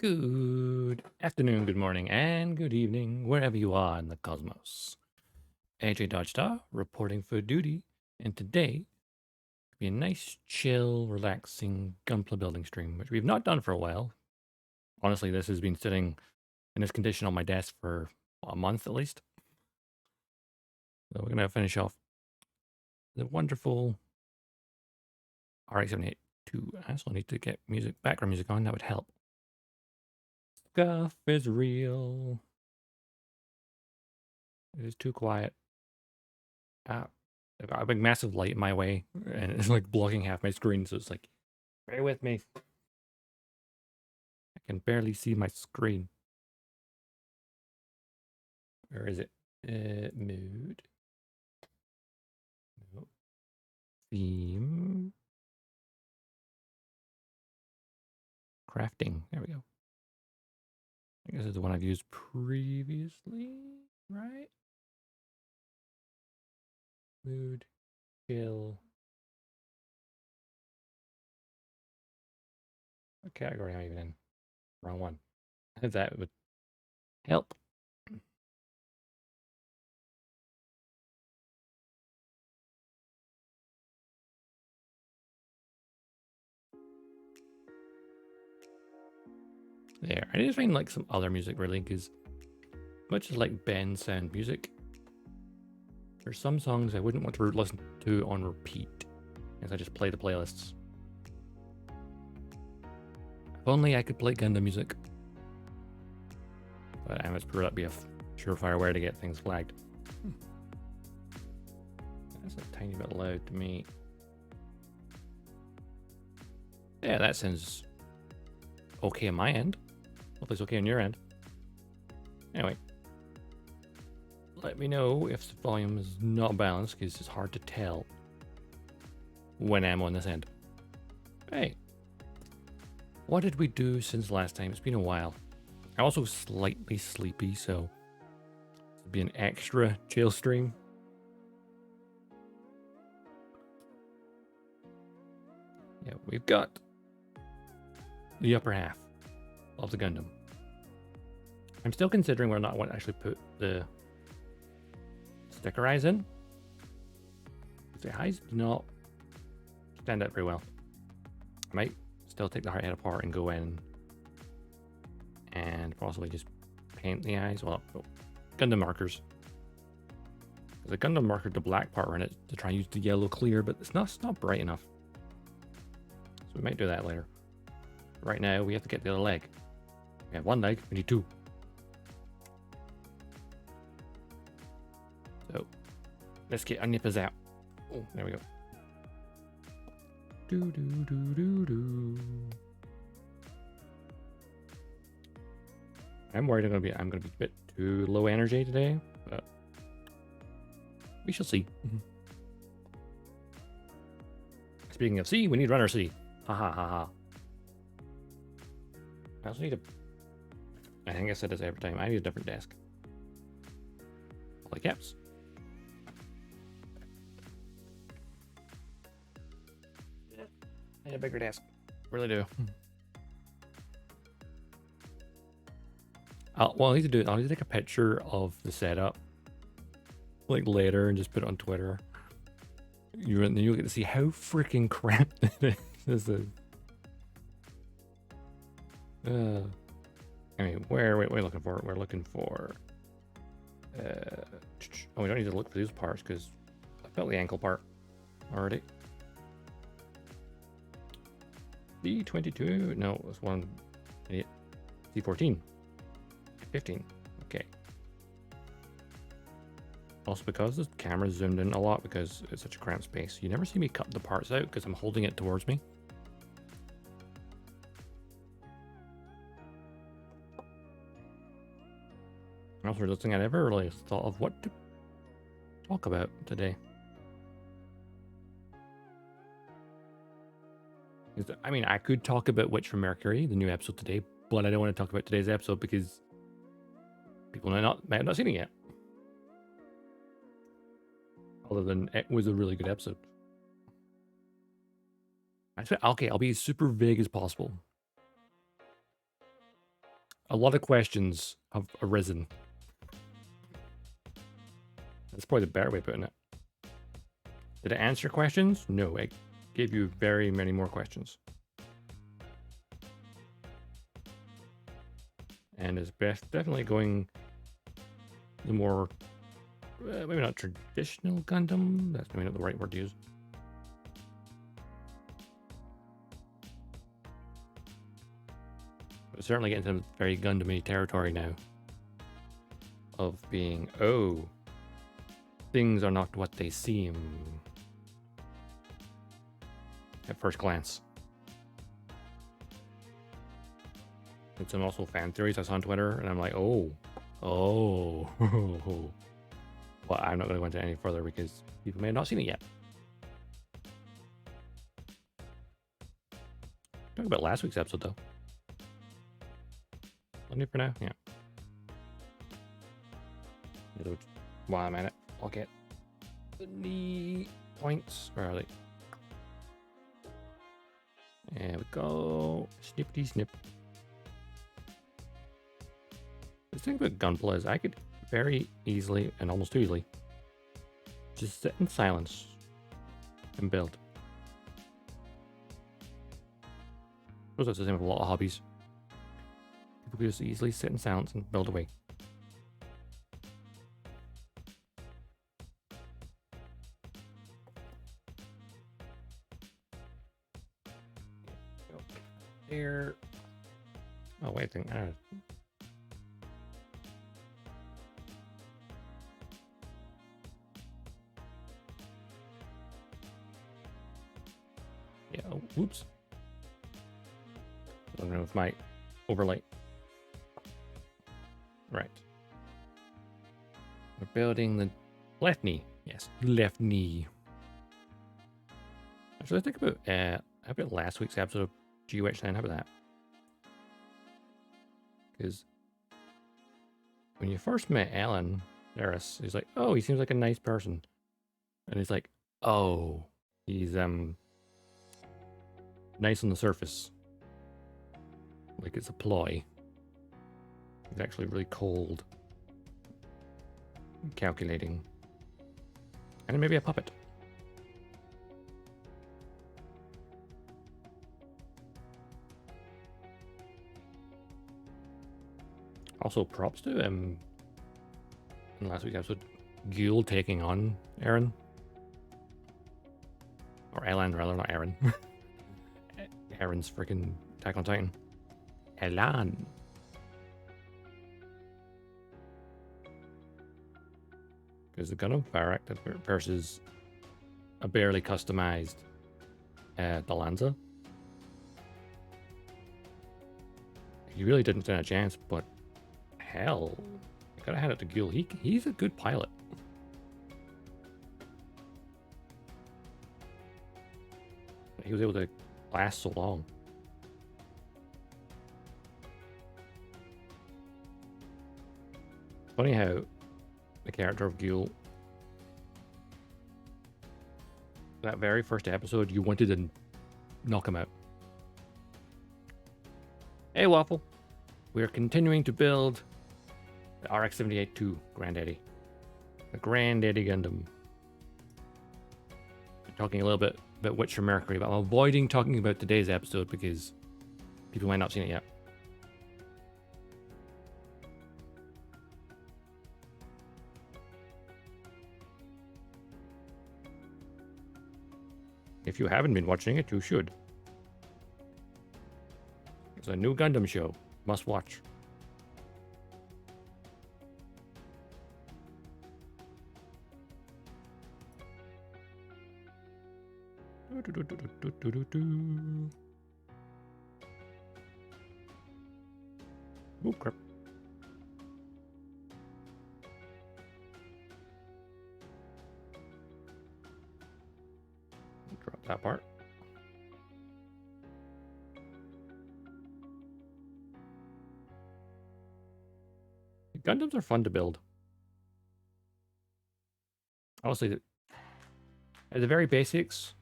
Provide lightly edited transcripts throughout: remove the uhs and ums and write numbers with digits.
Good afternoon, good morning, and good evening, wherever you are in the cosmos. AJ Dodgestar reporting for duty, and today will be a nice, chill, relaxing Gunpla building stream, which we've not done for a while. Honestly, this has been sitting in this condition on my desk for a month at least. So we're going to finish off the wonderful RX-78-2. I also need to get background music on, that would help. Stuff is real. It is too quiet. I've got a big massive light in my way, and it's like blocking half my screen, so it's like, bear with me. I can barely see my screen. Where is it? Mood. No. Theme. Crafting. There we go. I guess it's the one I've used previously, right? Mood. Chill. What category am I even in? Wrong one. That would help. There. I need to find like some other music really, because much as like Bensound music, there's some songs I wouldn't want to listen to on repeat, as I just play the playlists. If only I could play Gundam music. But it's proved to be a surefire way to get things flagged. That's a tiny bit loud to me. Yeah, that sounds okay on my end. Hopefully it's okay on your end. Anyway. Let me know if the volume is not balanced, because it's hard to tell when I'm on this end. Hey. What did we do since last time? It's been a while. I'm also slightly sleepy, so it'll be an extra chill stream. Yeah, we've got the upper half of the Gundam. I'm still considering whether or not I want to actually put the sticker eyes in. The eyes do not stand out very well. I might still take the heart head apart and go in and possibly just paint the eyes. Well, Gundam markers. There's a Gundam marker, the black part in it, to try and use the yellow clear, but it's not bright enough. So we might do that later. Right now, we have to get the other leg. We have one leg, we need two. So, let's get our nippers out. Oh, there we go. Do do do do do. I'm worried I'm gonna be a bit too low energy today, but we shall see. Speaking of C, we need runner C. Ha ha ha ha. I also need I think I said this every time. I need a different desk. Holy caps. I need a bigger desk. Really do. Well, I need to do it. I'll need to take a picture of the setup, like later, and just put it on Twitter. You'll get to see how freaking crap this is. I mean, where we're looking for? We're looking for. Oh, we don't need to look for these parts because I built the ankle part already. B22. No, it was one. C14. 15. Okay. Also, because the camera's zoomed in a lot because it's such a cramped space, you never see me cut the parts out because I'm holding it towards me. Also, the thing I never really thought of what to talk about today. I mean, I could talk about Witch from Mercury, the new episode today, but I don't want to talk about today's episode because people might have not seen it yet. Other than it was a really good episode. Okay, I'll be as super vague as possible. A lot of questions have arisen. That's probably the better way of putting it. Did it answer questions? No, it gave you very many more questions. And it's definitely going the more, maybe not traditional Gundam. That's maybe not the right word to use. But certainly getting some very Gundam-y territory now. Of being, oh, things are not what they seem. At first glance. And some also fan theories I saw on Twitter, and I'm like, oh. Well, I'm not going to go into any further because people may have not seen it yet. Talk about last week's episode, though. Plenty for now? Yeah. While I'm at it, I'll get the knee points. Where are they? There we go. Snippity snip. The thing about Gunpla is I could very easily, and almost too easily, just sit in silence and build. I suppose that's the same with a lot of hobbies. People can just easily sit in silence and build away. There. Oh, wait a thing. Yeah, oh, whoops. I don't know if my overlay. Right. We're building the left knee. Yes, left knee. Actually, think about how about last week's episode of GUH9? How about that? Because when you first met Alan Harris, he's like, oh, he seems like a nice person. And he's like, oh, he's nice on the surface. Like it's a ploy. He's actually really cold. Calculating. And maybe a puppet. Also, props to him in last week's episode, Ghoul taking on Aaron. Or Elan, rather, not Aaron. Aaron's freaking Attack on Titan. Elan. Because the Gundam Farak versus a barely customized Dalanza. He really didn't stand a chance, but hell, I gotta hand it to Ghoul. He's a good pilot. He was able to last so long. Funny how the character of Ghoul, that very first episode, you wanted to knock him out. Hey Waffle, we're continuing to build the RX-78-2 Granddaddy. The Granddaddy Gundam. I'm talking a little bit about Witcher Mercury, but I'm avoiding talking about today's episode because people might not have seen it yet. If you haven't been watching it, you should. It's a new Gundam show. Must watch. Oh crap. Drop that part. Gundams are fun to build. Honestly, at the very basics,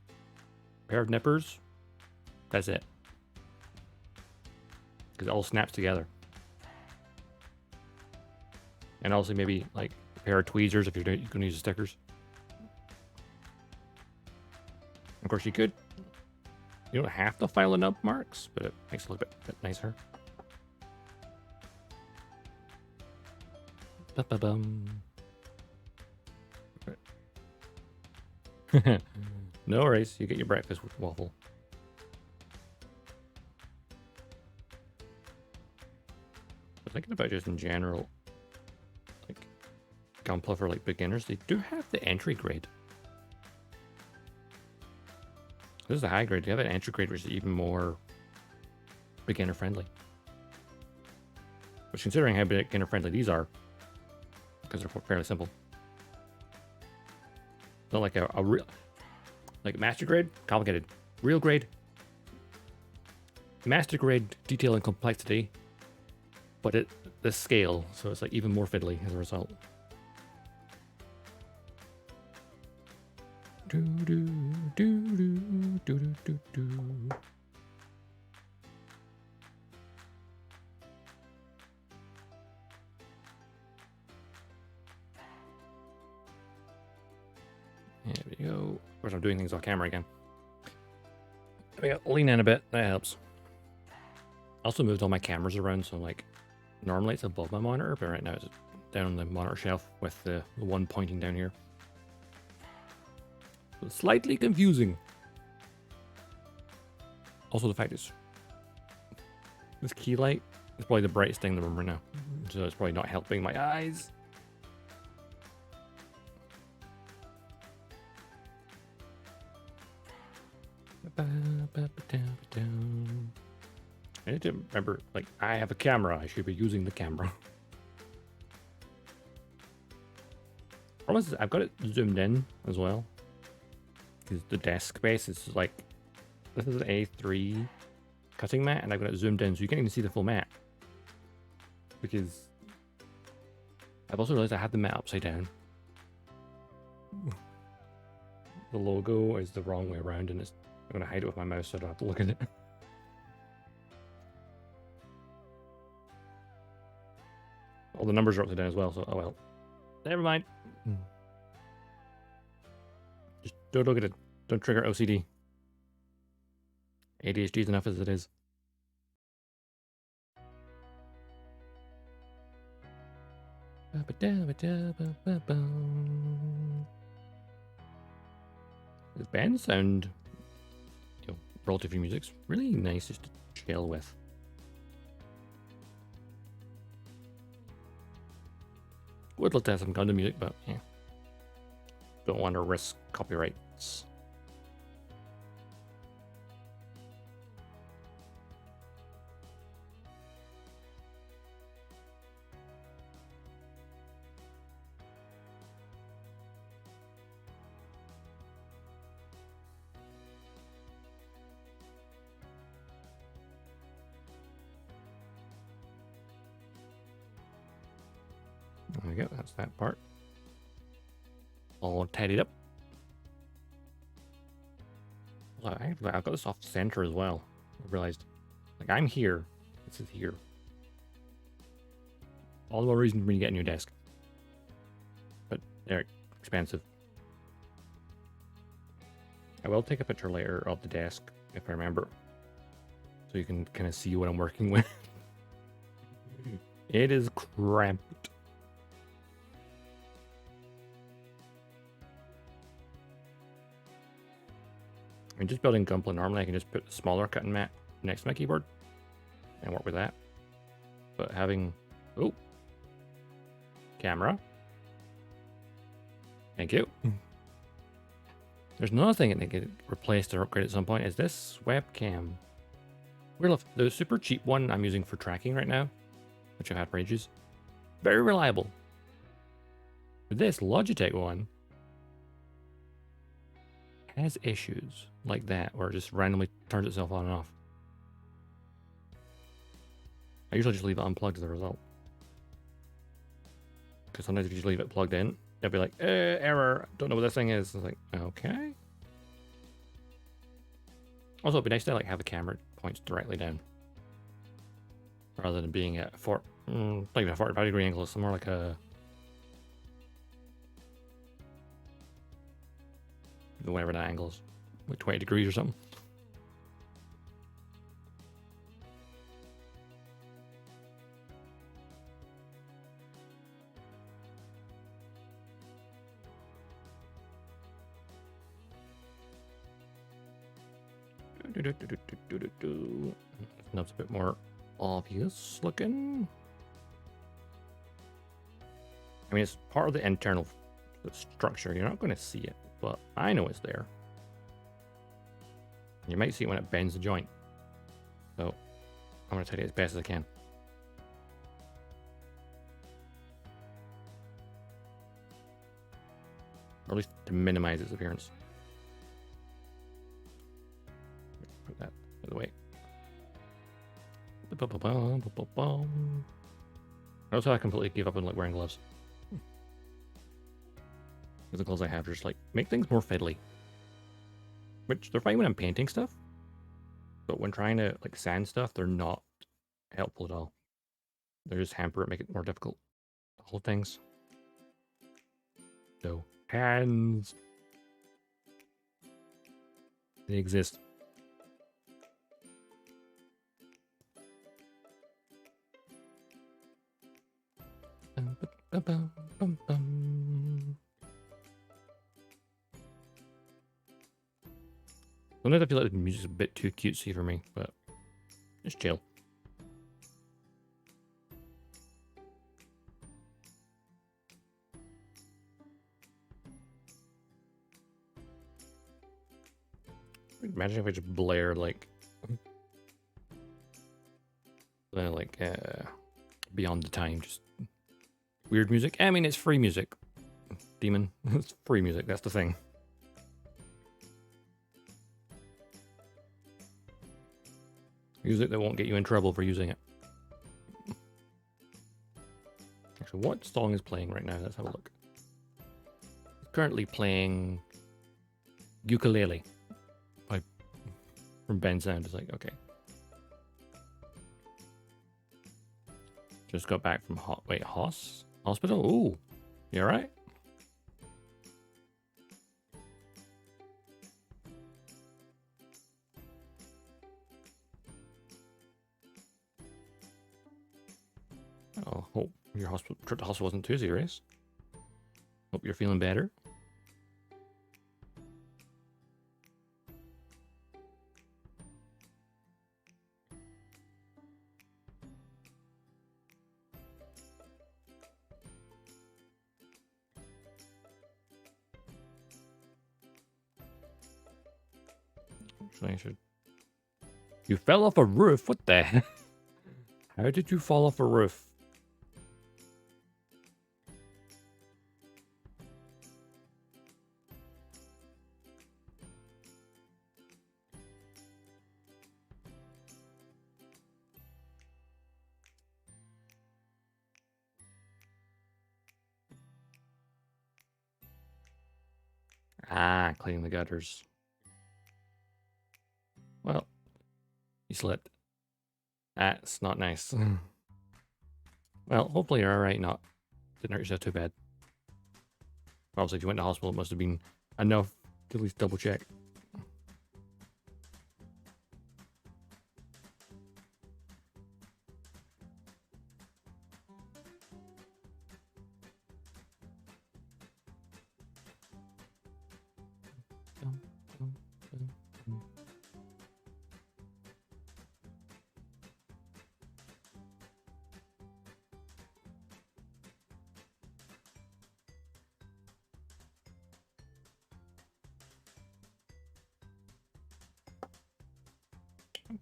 pair of nippers, that's it. Because it all snaps together. And also maybe like a pair of tweezers if you're going to use the stickers. Of course, you could. You don't have to file it up marks, but it makes it look a bit nicer. Ba-ba-bum. No worries, you get your breakfast with waffle. But thinking about just in general, like Gunpla for like beginners, they do have the entry grade. This is the high grade. They have an entry grade which is even more beginner friendly. Which, considering how beginner friendly these are, because they're fairly simple. Not like a real, like master grade, complicated. Real grade, master grade detail and complexity, but the scale, so it's like even more fiddly as a result. Do do do do do do do do. There we go. Of course, I'm doing things off camera again. There we go. Lean in a bit. That helps. I also moved all my cameras around, so like normally it's above my monitor, but right now it's down on the monitor shelf with the one pointing down here. So slightly confusing. Also, the fact is, this key light is probably the brightest thing in the room right now, so it's probably not helping my eyes. I need to remember, like, I have a camera. I should be using the camera. Problem is, I've got it zoomed in as well. Because the desk space is like, this is an A3 cutting mat, and I've got it zoomed in, so you can't even see the full mat. Because I've also realized I had the mat upside down. The logo is the wrong way around, and it's, I'm going to hide it with my mouse so I don't have to look at it. All the numbers are upside down as well, so oh well. Never mind. Just don't look at it. Don't trigger OCD. ADHD is enough as it is. The Bensound, relatively music's really nice just to chill with. Would love to have some Gundam music, but yeah, don't want to risk copyrights. There we go, that's that part. All tidied up. Well, I've got this off center as well. I realized, like, I'm here. This is here. All the more reason for me to get a new desk. But they're expensive. I will take a picture later of the desk, if I remember. So you can kind of see what I'm working with. It is cramped. I mean, just building Gunpla normally, I can just put a smaller cutting mat next to my keyboard and work with that. But having, oh, camera. Thank you. There's another thing that they get replaced or upgraded at some point is this webcam. The super cheap one I'm using for tracking right now, which I've had for ages, very reliable. But this Logitech one has issues like that, where it just randomly turns itself on and off. I usually just leave it unplugged as a result. Because sometimes if you just leave it plugged in, they'll be like, error, don't know what this thing is. It's like, okay. Also, it'd be nice to like have a camera that points directly down, rather than being at not even a 45-degree angle. It's more like a whatever that angle is, like 20 degrees or something. That's a bit more obvious looking. I mean, it's part of the internal structure. You're not going to see it, but I know it's there. You might see it when it bends the joint. So I'm going to tidy it as best as I can. Or at least to minimize its appearance. Put that out of the way. Notice how I completely gave up on like wearing gloves. Because the gloves I have just like make things more fiddly. Which they're fine when I'm painting stuff. But when trying to like sand stuff, they're not helpful at all. They just hamper it, make it more difficult to hold things. So hands. They exist. Sometimes I feel like the music's a bit too cutesy for me, but just chill. Imagine if I just blared like Beyond the Time, just weird music. I mean, it's free music, Demon. It's free music, that's the thing. Music that won't get you in trouble for using it. Actually, what song is playing right now? Let's have a look. It's currently playing Ukulele from Bensound. It's like, okay. Just got back from hospital? Ooh, you alright? Oh, hope your trip to hospital wasn't too serious. Hope you're feeling better. Actually, I should. You fell off a roof? What the heck? How did you fall off a roof? Ah, cleaning the gutters. Well, you slipped. That's not nice. Well, hopefully you're alright, didn't hurt yourself too bad. Obviously, if you went to hospital, it must have been enough to at least double check.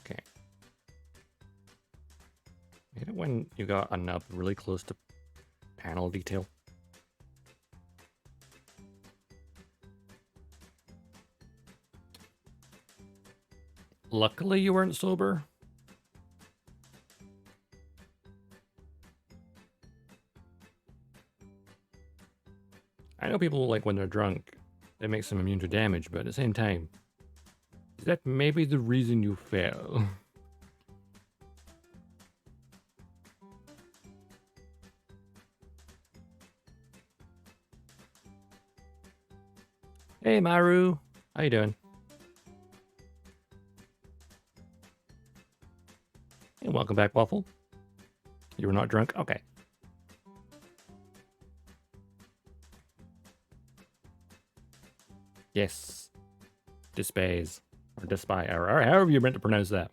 Okay. Hit it when you got a nub really close to panel detail. Luckily you weren't sober. I know people like when they're drunk, it makes them immune to damage, but at the same time, is that maybe the reason you fell? Hey, Maru. How you doing? And welcome back, Waffle. You were not drunk? Okay. Yes. Despise. Or despise. Or however you're meant to pronounce that.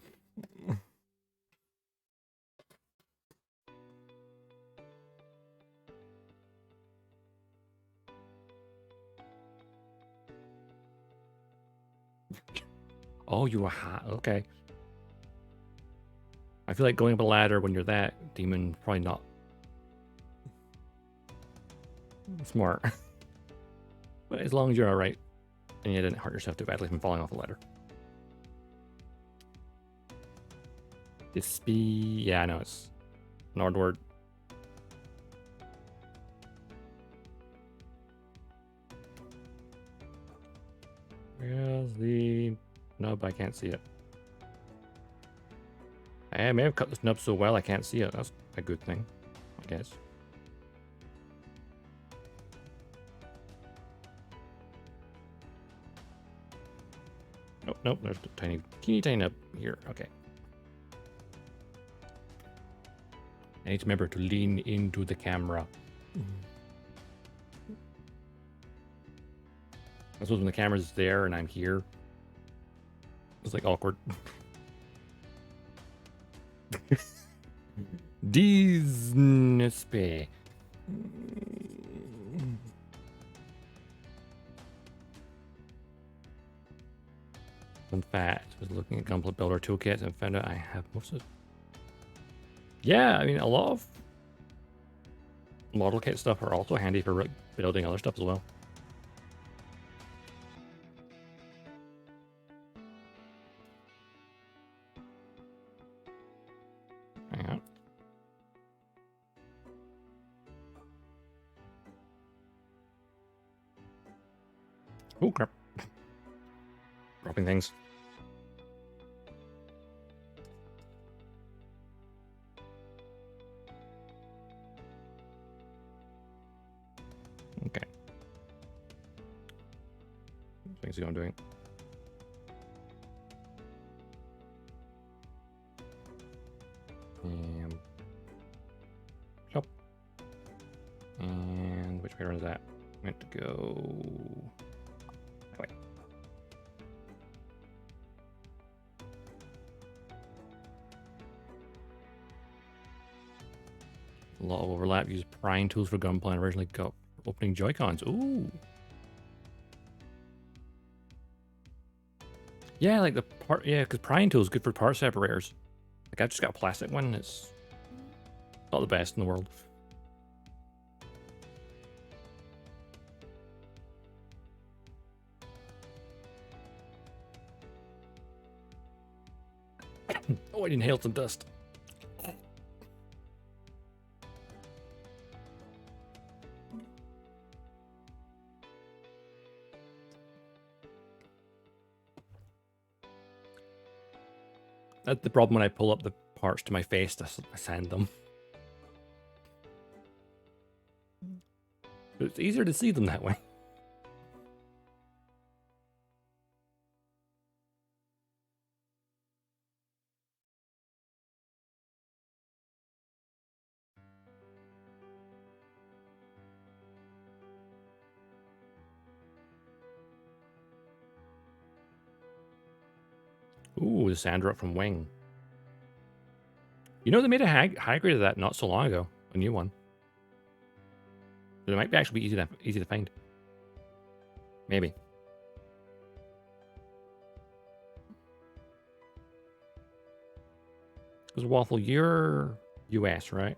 Oh, you were hot. Okay. I feel like going up a ladder when you're that demon, probably not smart. But as long as you're alright and you didn't hurt yourself too badly from falling off a ladder. Yeah, I know it's an odd word. Where's the nub? I can't see it. I may have cut this nub so well I can't see it. That's a good thing, I guess. Nope, nope, there's a teeny nub here. Okay. I need to remember to lean into the camera. I suppose when the camera's there and I'm here, it's like awkward. Disney. Fun fact, I was looking at Gunpla Builder toolkits and found out I have most of it. Yeah, I mean, a lot of model kit stuff are also handy for building other stuff as well. Hang on. Oh, crap. Dropping things. Okay. Things I'm doing. And shop. And which way around is that? Meant to go that way. A lot of overlap. Use prying tools for Gunpla and originally got opening Joy-Cons. Ooh. Yeah, like the part. Yeah, because prying tool is good for part separators. Like I've just got a plastic one. It's not the best in the world. Oh, I inhaled some dust. That's the problem when I pull up the parts to my face to sand them. It's easier to see them that way. Ooh, the sand drop from Wing. You know, they made a high grade of that not so long ago. A new one. But it might be actually be easy to find. Maybe. Because Waffle, you're US, right?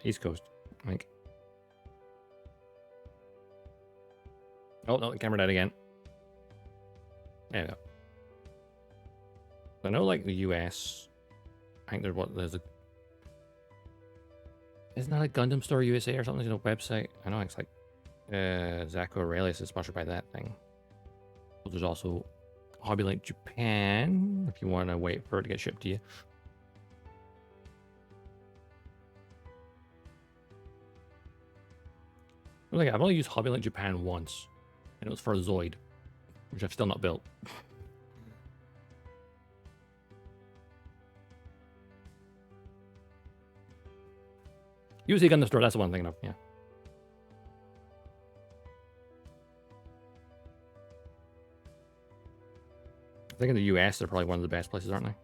East Coast, I think. Oh, no, the camera died again. There we go. I know, like, the US, I think there's a... Isn't that a Gundam Store USA or something? You know, website? I know it's like... Zacho Aurelius is sponsored by that thing. But there's also Hobbylink Japan, if you want to wait for it to get shipped to you. Like, I've only used Hobbylink Japan once, and it was for Zoid, which I've still not built. UC Gundam Store, that's the one I'm thinking of, yeah. I think in the US, they're probably one of the best places, aren't they?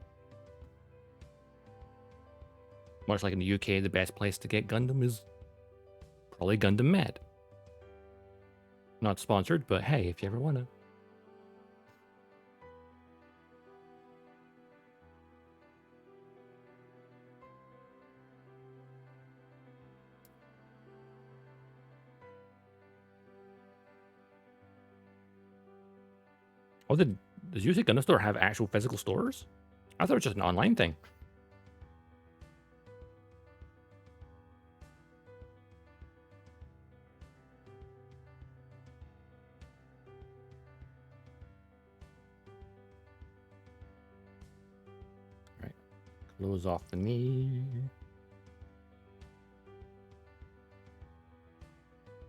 Much like in the UK, the best place to get Gundam is probably Gundam Med. Not sponsored, but hey, if you ever want to. Oh, does UC Gundam Store have actual physical stores? I thought it was just an online thing. Right. Close off the knee.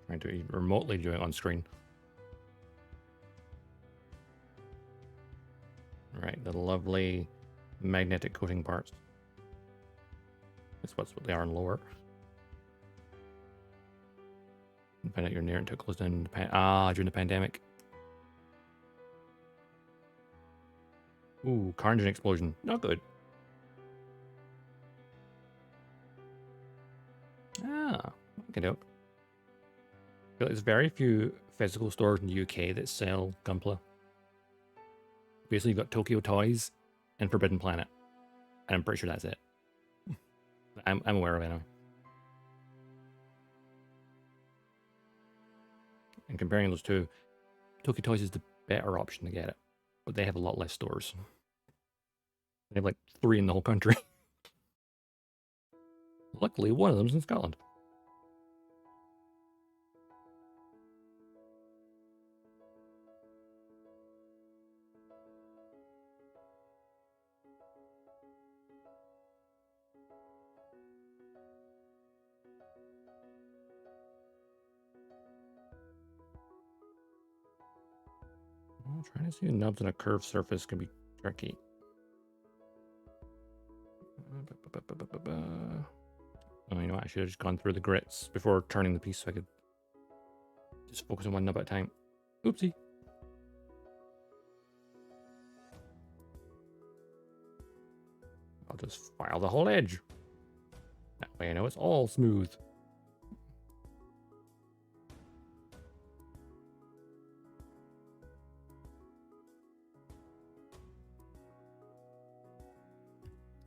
Trying to remotely do it on screen. Right, the lovely magnetic coating parts. That's what they are in lower. Find out you're near until it closed down during the pandemic. Ooh, carnage explosion. Not good. Okay, dope. There's very few physical stores in the UK that sell Gunpla. Basically, you've got Tokyo Toys and Forbidden Planet. And I'm pretty sure that's it. I'm aware of it anyway. And comparing those two, Tokyo Toys is the better option to get it. But they have a lot less stores. They have like 3 in the whole country. Luckily, one of them's in Scotland. I'm trying to see nubs on a curved surface can be tricky. Oh, you know what? I should have just gone through the grits before turning the piece so I could just focus on one nub at a time. Oopsie. I'll just file the whole edge. That way I know it's all smooth.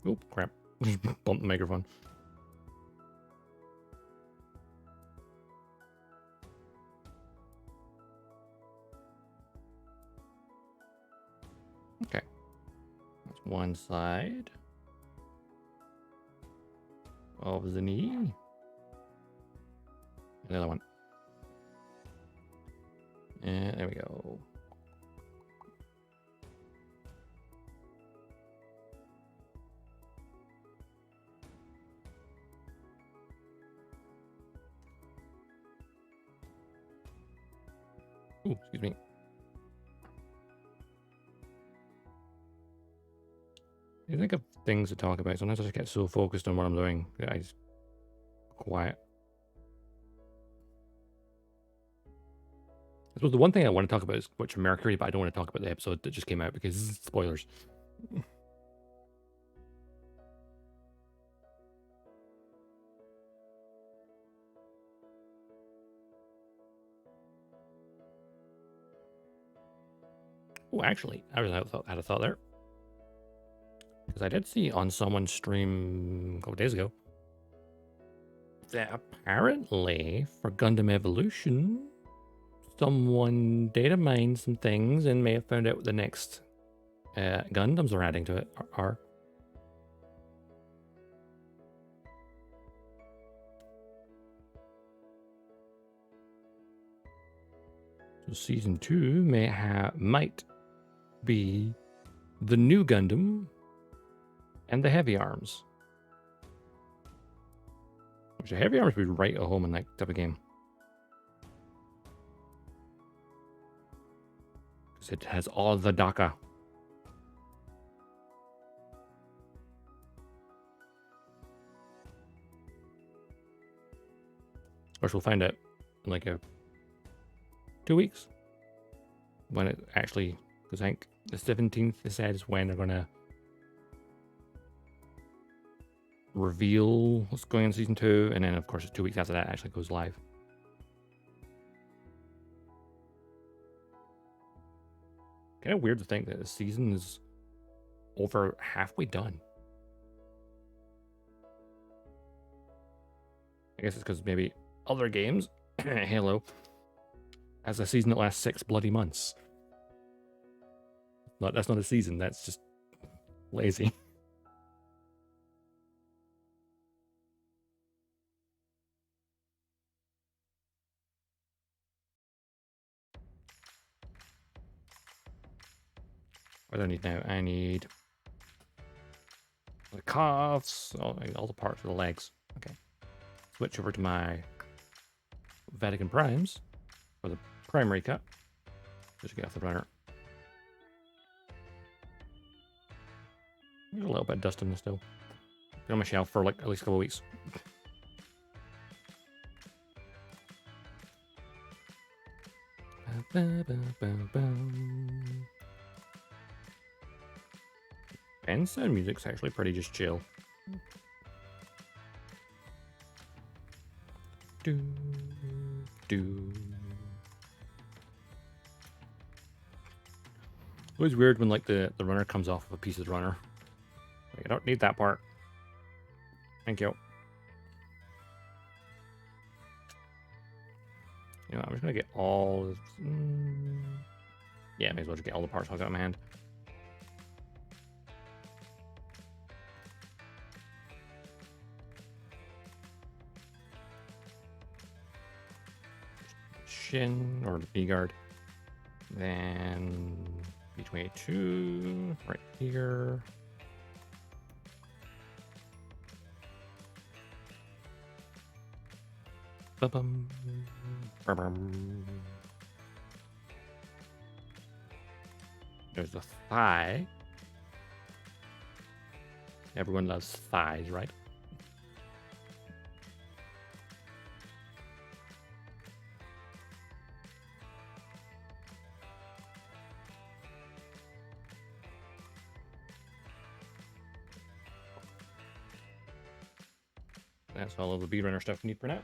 Oop, crap. Just bumped the microphone. Okay. That's one side of the knee. The other one. And there we go. Ooh, excuse me. You think of things to talk about. Sometimes I just get so focused on what I'm doing that I just quiet. I suppose the one thing I want to talk about is Witcher Mercury, but I don't want to talk about the episode that just came out because spoilers. Oh, actually, I had a thought there. Because I did see on someone's stream a couple days ago that apparently for Gundam Evolution, someone data mined some things and may have found out what the next Gundams are adding to it are. So season 2 might be the new Gundam and the heavy arms. Which the heavy arms would be right at home in that type of game. It has all the DACA. Of course, we'll find out in like 2 weeks when it actually, because I think the 17th they said is when they're gonna reveal what's going on in season 2, and then of course 2 weeks after that actually goes live. Kind of weird to think that the season is over halfway done. I guess it's because maybe other games, Halo, has a season that lasts 6 bloody months. That's not a season, that's just lazy. What do I need now? I need the calves, all the parts of the legs. Okay. Switch over to my Vatican Primes for the primary cut. Just get off the runner. There's a little bit of dust in this still. Been on my shelf for like at least a couple of weeks. Bensound music's actually pretty just chill. Do do. Always weird when like the runner comes off of a piece of the runner. Like, I don't need that part. Thank you. You know, I'm just gonna get all. Yeah, may as well just get all the parts I've got in my hand. Shin or the B guard. Then B-22 right here. Ba-bum. Ba-bum. There's the thigh. Everyone loves thighs, right? That's all of the B-Runner stuff we need for now.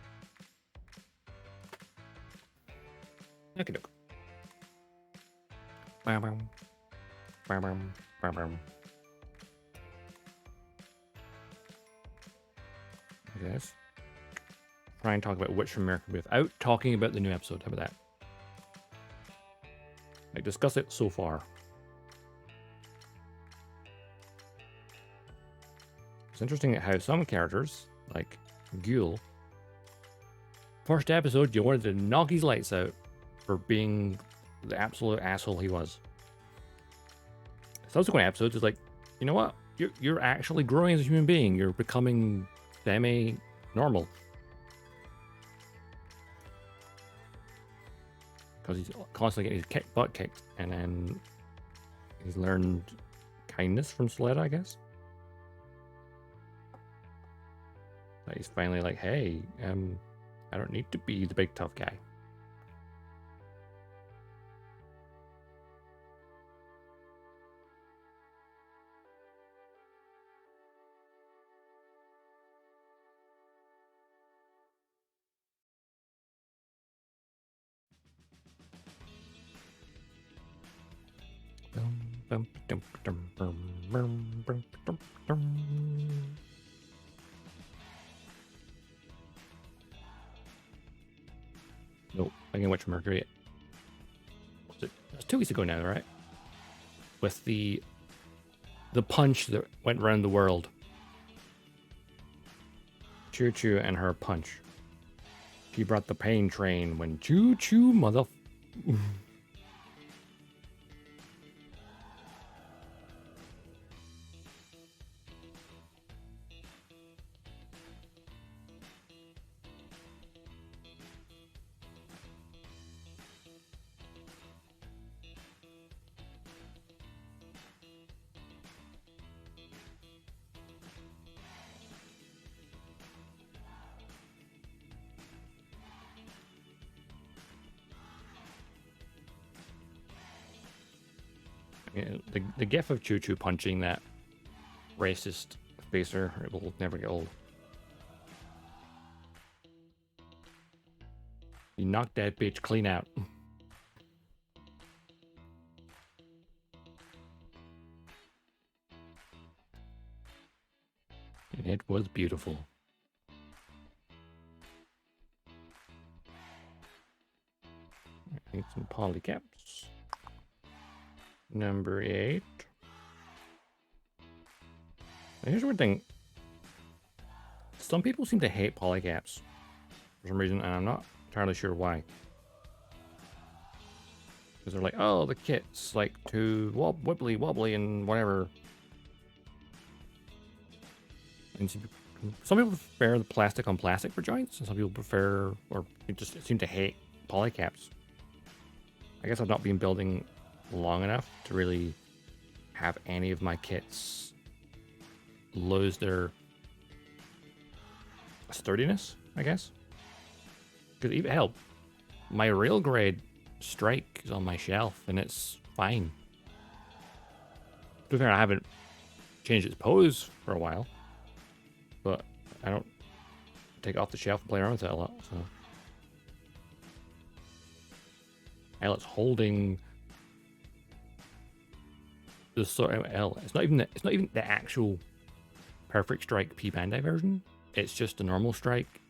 Okie doke. Bam, bam, bam, bam. Yes. Try and talk about Witch from America without talking about the new episode. How about that? Like, discuss it so far. It's interesting how some characters, like Ghoul, first episode you wanted to knock his lights out for being the absolute asshole he was. Subsequent episodes is like, you know what? You're actually growing as a human being. You're becoming semi-normal. Because he's constantly getting his butt kicked, and then he's learned kindness from Sled, I guess. Like he's finally like, hey, I don't need to be the big tough guy. Nope, I can watch Mercury. It was 2 weeks ago now, right? With the punch that went around the world. Choo Choo and her punch. She brought the pain train when Choo Choo mother. Yeah, the gif of Choo Choo punching that racist spacer, it will never get old. You knocked that bitch clean out. And it was beautiful. I need some polycaps. Number 8. Here's the weird thing. Some people seem to hate polycaps for some reason, and I'm not entirely sure why. Because they're like, oh, the kit's like too wibbly wobbly and whatever. And some people prefer the plastic on plastic for joints, and some people prefer, or just seem to hate polycaps. I guess I've not been building long enough to really have any of my kits lose their sturdiness, I guess. Because even, hell, my real grade strike is on my shelf and it's fine. To be fair, I haven't changed its pose for a while, but I don't take it off the shelf and play around with it a lot, so. Hell, it's holding the sort of L. It's not even the actual perfect strike P Bandai version. It's just the normal strike,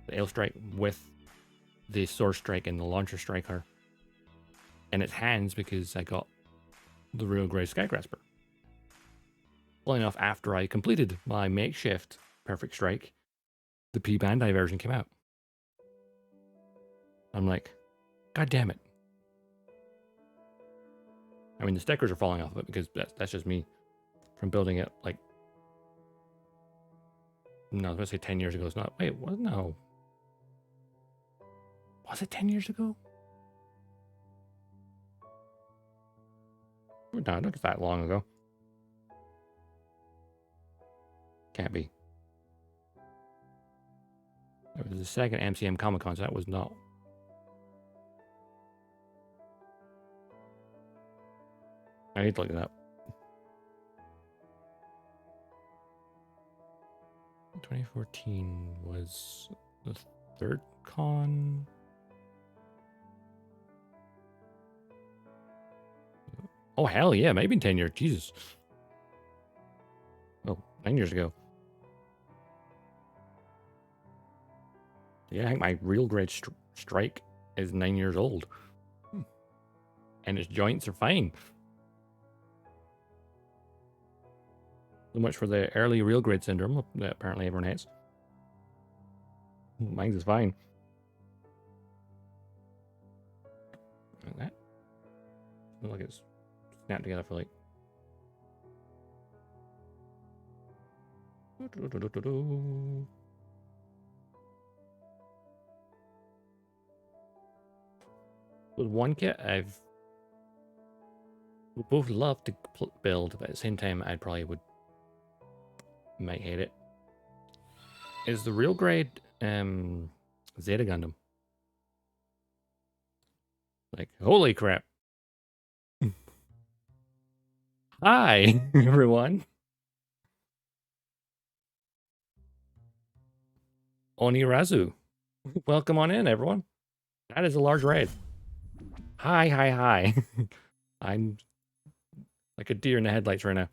the L strike with the sword strike and the launcher striker. And its hands because I got the real grade Sky Grasper. Well enough, after I completed my makeshift perfect strike, the P Bandai version came out. I'm like, God damn it. I mean, the stickers are falling off of it because that's just me from building it like, no, I was going to say 10 years ago. It's not, wait, what? No. Was it 10 years ago? No, not that long ago. Can't be. It was the second MCM Comic Con, so that was not. I need to look it up. 2014 was the third con. Oh, hell yeah, maybe 10 years. Jesus. Oh, 9 years ago. Yeah, I think my real grade strike is 9 years old. And its joints are fine. So much for the early real grade syndrome that apparently everyone hates. Mine's is fine. Like that. Look like it's snapped together for like. With one kit, would both love to build, but at the same time, I probably might hate it. Is the real grade Zeta Gundam? Like, holy crap! Hi, everyone. Onirazu. Welcome on in, everyone. That is a large raid. Hi. I'm like a deer in the headlights right now.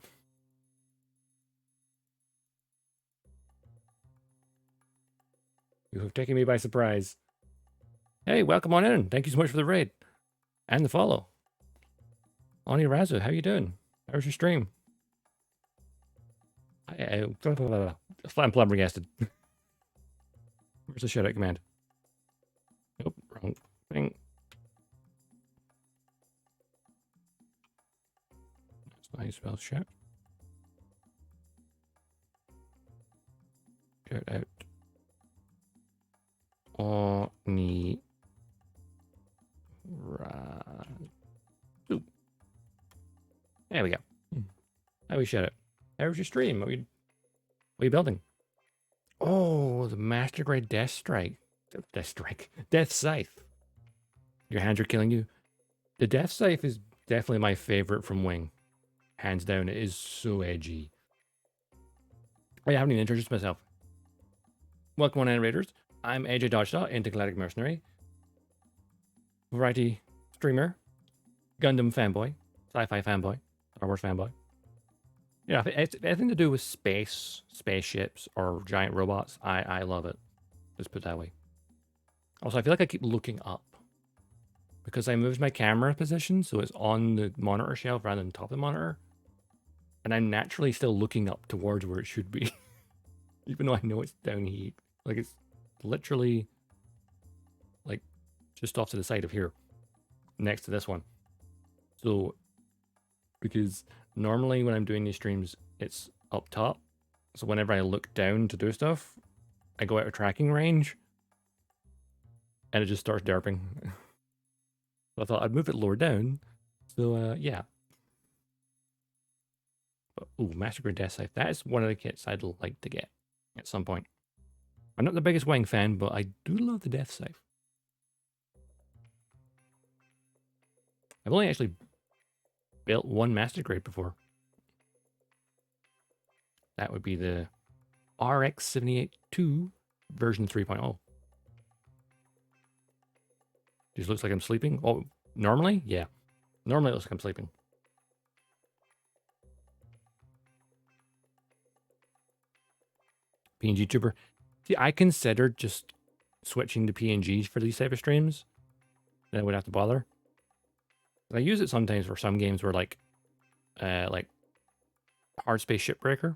You have taken me by surprise. Hey, welcome on in. Thank you so much for the raid. And the follow. Onirazu, how you doing? How's your stream? I'm flabbergasted. Where's the shoutout command? Nope, wrong thing. That's not how you spell shout. Shout out. Onirazu. There we go. How we shout it? How's your stream? What are you building? Oh, the Master Grade Death Scythe. Your hands are killing you. The Death Scythe is Definitely my favorite from Wing. Hands down, it is so edgy. I haven't even introduced myself. Welcome on Raiders. I'm AJ Dodgestar, Intergalactic Mercenary, variety streamer, Gundam fanboy, sci-fi fanboy, Star Wars fanboy. Yeah, if it's anything to do with space, spaceships, or giant robots, I love it. Let's put it that way. Also, I feel like I keep looking up because I moved my camera position so it's on the monitor shelf rather than top of the monitor. And I'm naturally still looking up towards where it should be. Even though I know it's down here. Like, it's literally, like, just off to the side of here. Next to this one. So, because normally when I'm doing these streams, it's up top. So whenever I look down to do stuff, I go out of tracking range. And it just starts derping. So I thought I'd move it lower down. So, yeah. But, ooh, Master Grade Death Scythe. That is one of the kits I'd like to get at some point. I'm not the biggest Wing fan, but I do love the Death Scythe. I've only actually built one Master Grade before. That would be the RX-78-2 version 3.0. Just looks like I'm sleeping. Oh, normally? Yeah. Normally it looks like I'm sleeping. PNG Trooper. See, I considered just switching to PNGs for these type of streams. Then I would have to bother. I use it sometimes for some games where like Hard Space Shipbreaker.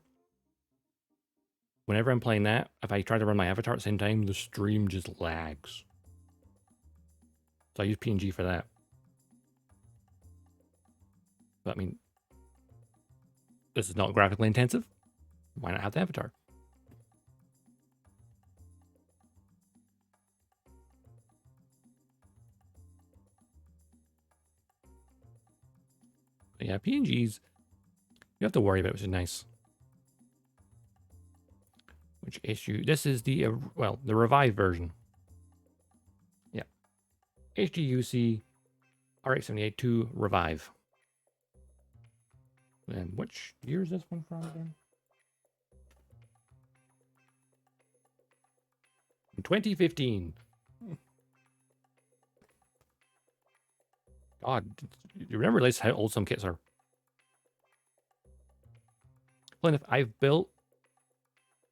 Whenever I'm playing that, if I try to run my avatar at the same time, the stream just lags. So I use PNG for that. But I mean, this is not graphically intensive. Why not have the avatar? But yeah, PNGs, you have to worry about, which is nice. Which issue? This is the, well, the revised version. Yeah. HGUC RX-78-2 Revive. And which year is this one from again? 2015. God, you remember realize how old some kits are. Well, if I've built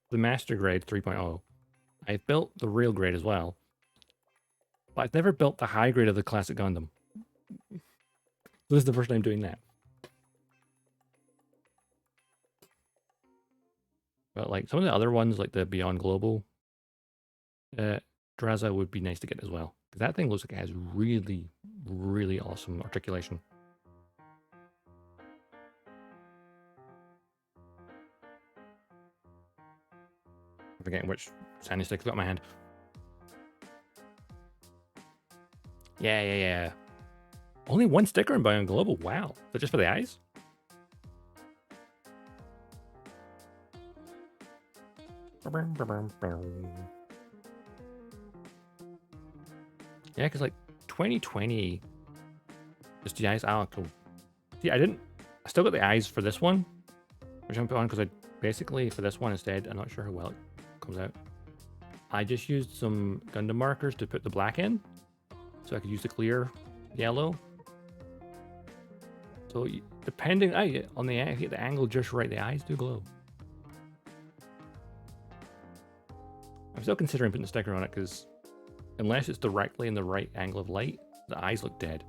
the Master Grade 3.0, I've built the real grade as well, but I've never built the high grade of the classic Gundam. This is the first time doing that. But like some of the other ones, like the Beyond Global Draza, would be nice to get as well. Because that thing looks like it has really, really awesome articulation. I'm forgetting which sandy stick I've got in my hand. Yeah. Only one sticker in Beyond Global. Wow. Is that just for the eyes? Yeah, because like 2020, just the eyes. Oh, cool. See, I still got the eyes for this one, which I'm put on because I basically, for this one instead, I'm not sure how well it comes out. I just used some Gundam markers to put the black in, so I could use the clear yellow. So depending on the angle just right, the eyes do glow. I'm still considering putting a sticker on it because unless it's directly in the right angle of light, the eyes look dead.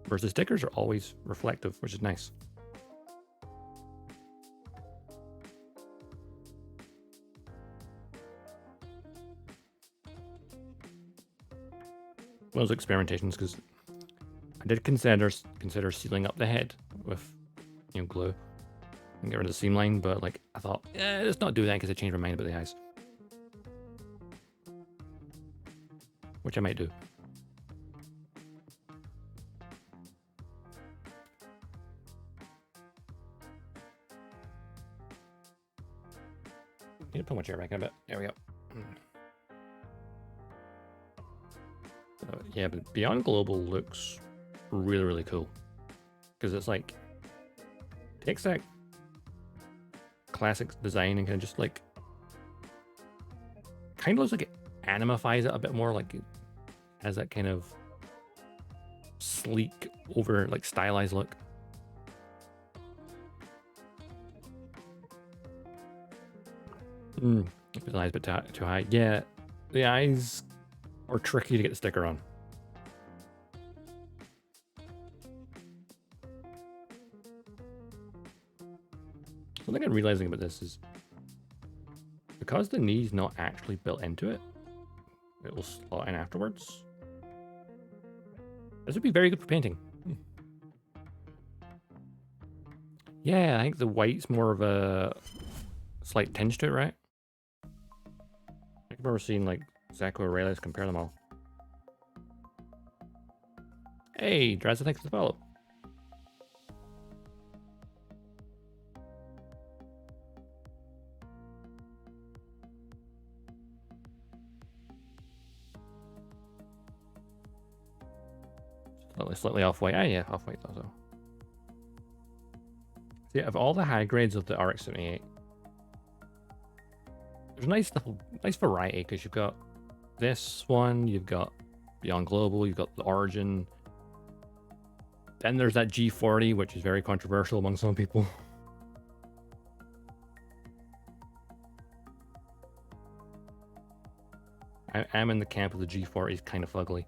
Whereas the stickers are always reflective, which is nice. One of those experimentations, because I did consider sealing up the head with, glue and get rid of the seam line, but like I thought, let's not do that because I changed my mind about the eyes, which I might do. Need to put my chair back in a bit. There we go. Yeah, but Beyond Global looks really, really cool. Because it's like, takes that classic design and kind of just like, kind of looks like it animifies it a bit more, like it has that kind of sleek, over like stylized look. If the eyes a bit too high. Yeah, the eyes are tricky to get the sticker on. Something I'm realizing about this is because the knee's not actually built into it, it will slot in afterwards. This would be very good for painting. Yeah, I think the white's more of a slight tinge to it, right? I've never seen like Zacho Aurelius compare them all. Hey, Drazza, thanks for the follow. Slightly off-white. Ah, yeah, off-white also. So yeah, of all the high grades of the RX-78, there's nice variety because you've got this one, you've got Beyond Global, you've got the Origin. Then there's that G40, which is very controversial among some people. I'm in the camp of the G40 is kind of ugly.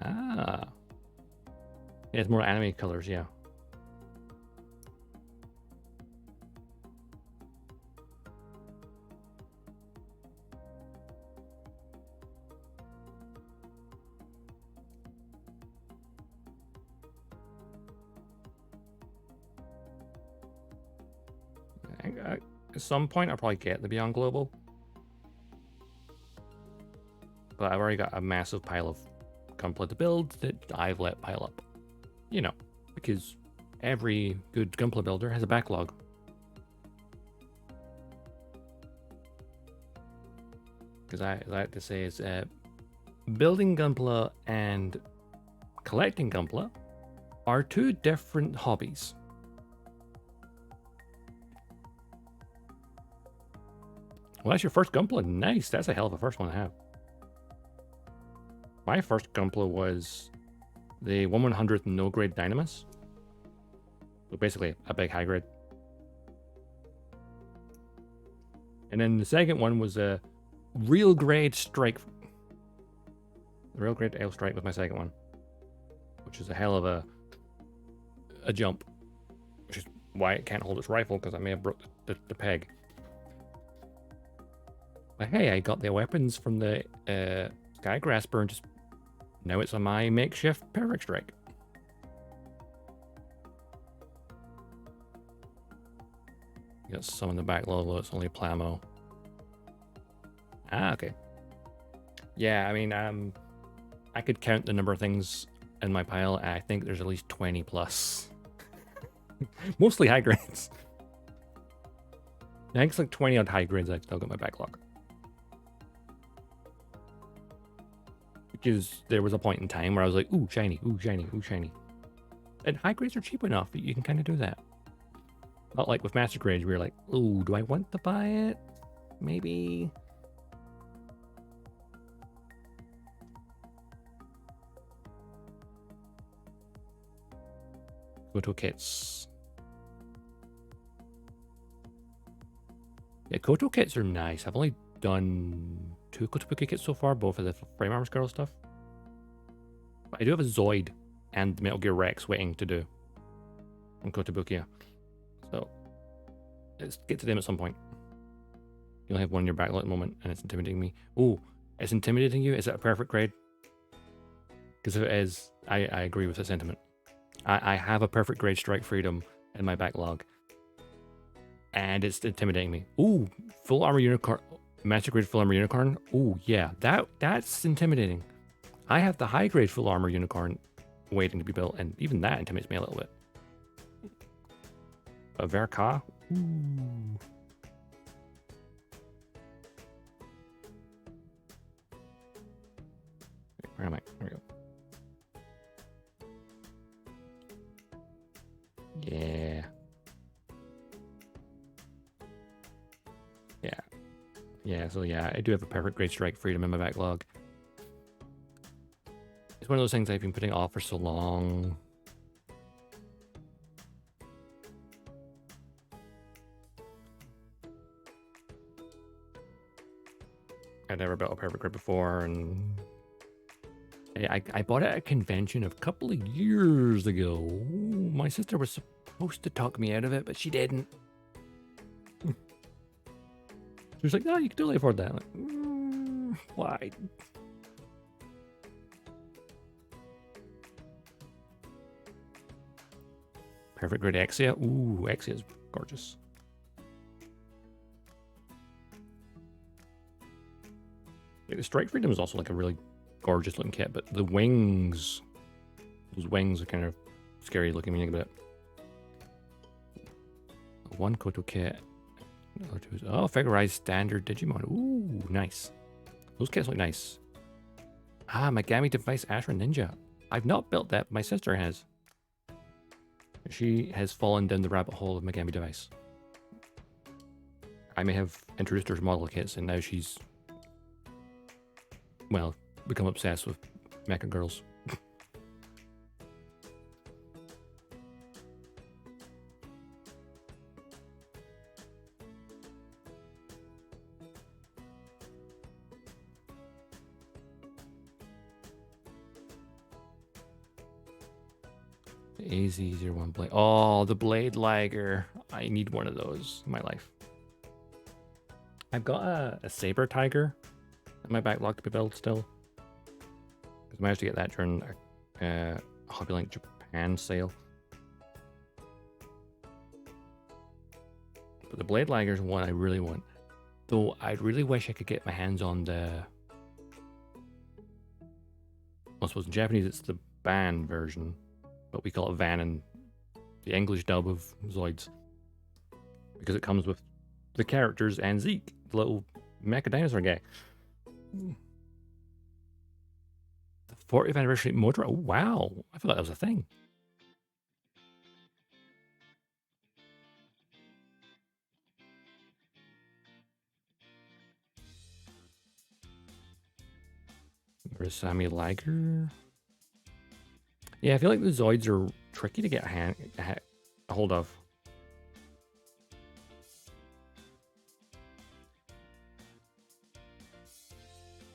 Ah. Yeah, it's more anime colors, yeah. At some point, I'll probably get the Beyond Global. But I've already got a massive pile of Gunpla to build that I've let pile up. You know, because every good Gunpla builder has a backlog. Because I like to say is building Gunpla and collecting Gunpla are two different hobbies. Well, that's your first Gunpla. Nice. That's a hell of a first one to have. My first Gunpla was the 1/100th no-grade Dynamis. So basically a big high grade. And then the second one was a real grade strike. The real grade L strike was my second one. Which is a hell of a jump. Which is why it can't hold its rifle, because I may have broke the peg. But hey, I got the weapons from the Sky Grasper and just now it's on my makeshift Perfect Strike. You got some in the back low, it's only Plamo. Ah, okay. Yeah, I mean, I could count the number of things in my pile. I think there's at least 20 plus. Mostly high grades. I think it's like 20 odd high grades I've still got my backlog. Because there was a point in time where I was like, ooh, shiny, ooh, shiny, ooh, shiny. And high grades are cheap enough that you can kind of do that. Not like with master grades where you're like, ooh, do I want to buy it? Maybe. Koto kits. Yeah, Koto kits are nice. I've only done 2 Kotobuki kits so far, both of the Frame Arms Girl stuff. But I do have a Zoid and Metal Gear Rex waiting to do on Kotobuki. So let's get to them at some point. You only have one in your backlog at the moment, and it's intimidating me. Oh, it's intimidating you? Is it a perfect grade? Because if it is, I agree with the sentiment. I have a perfect grade Strike Freedom in my backlog, and it's intimidating me. Ooh, full armor unicorn. Master grade full armor unicorn. Ooh, yeah, that's intimidating. I have the high grade full armor unicorn waiting to be built, and even that intimidates me a little bit. A Verka. Ooh. Where am I? There we go. Yeah. Yeah. Yeah, so yeah, I do have a perfect Great Strike Freedom in my backlog. It's one of those things I've been putting off for so long. I'd never built a perfect grip before, and I bought it at a convention a couple of years ago. My sister was supposed to talk me out of it, but she didn't. She was like, "No, you can totally afford that." I'm like, why? Perfect grade Exia. Ooh, Exia is gorgeous. Yeah, the Strike Freedom is also like a really gorgeous looking kit, but the wings, those wings are kind of scary looking when you think about it. One Koto kit. Oh, Figurized Standard Digimon. Ooh, nice. Those kits look nice. Ah, Megami Device Ashra Ninja. I've not built that, but my sister has. She has fallen down the rabbit hole of Megami Device. I may have introduced her to model kits, and now she's, well, become obsessed with mecha girls. AZ01 Blade. Oh, the Blade Liger. I need one of those in my life. I've got a Saber Tiger in my backlog to be built still. Because I managed to get that during a Hobbylink Japan sale. But the Blade Liger is one I really want. Though I really wish I could get my hands on the... I suppose in Japanese it's the Ban version. But we call it Van in the English dub of Zoids. Because it comes with the characters and Zeke, the little mecha dinosaur guy. The 40th anniversary motor. Oh, wow. I thought that was a thing. Rasami Liger. Yeah, I feel like the Zoids are tricky to get a hold of.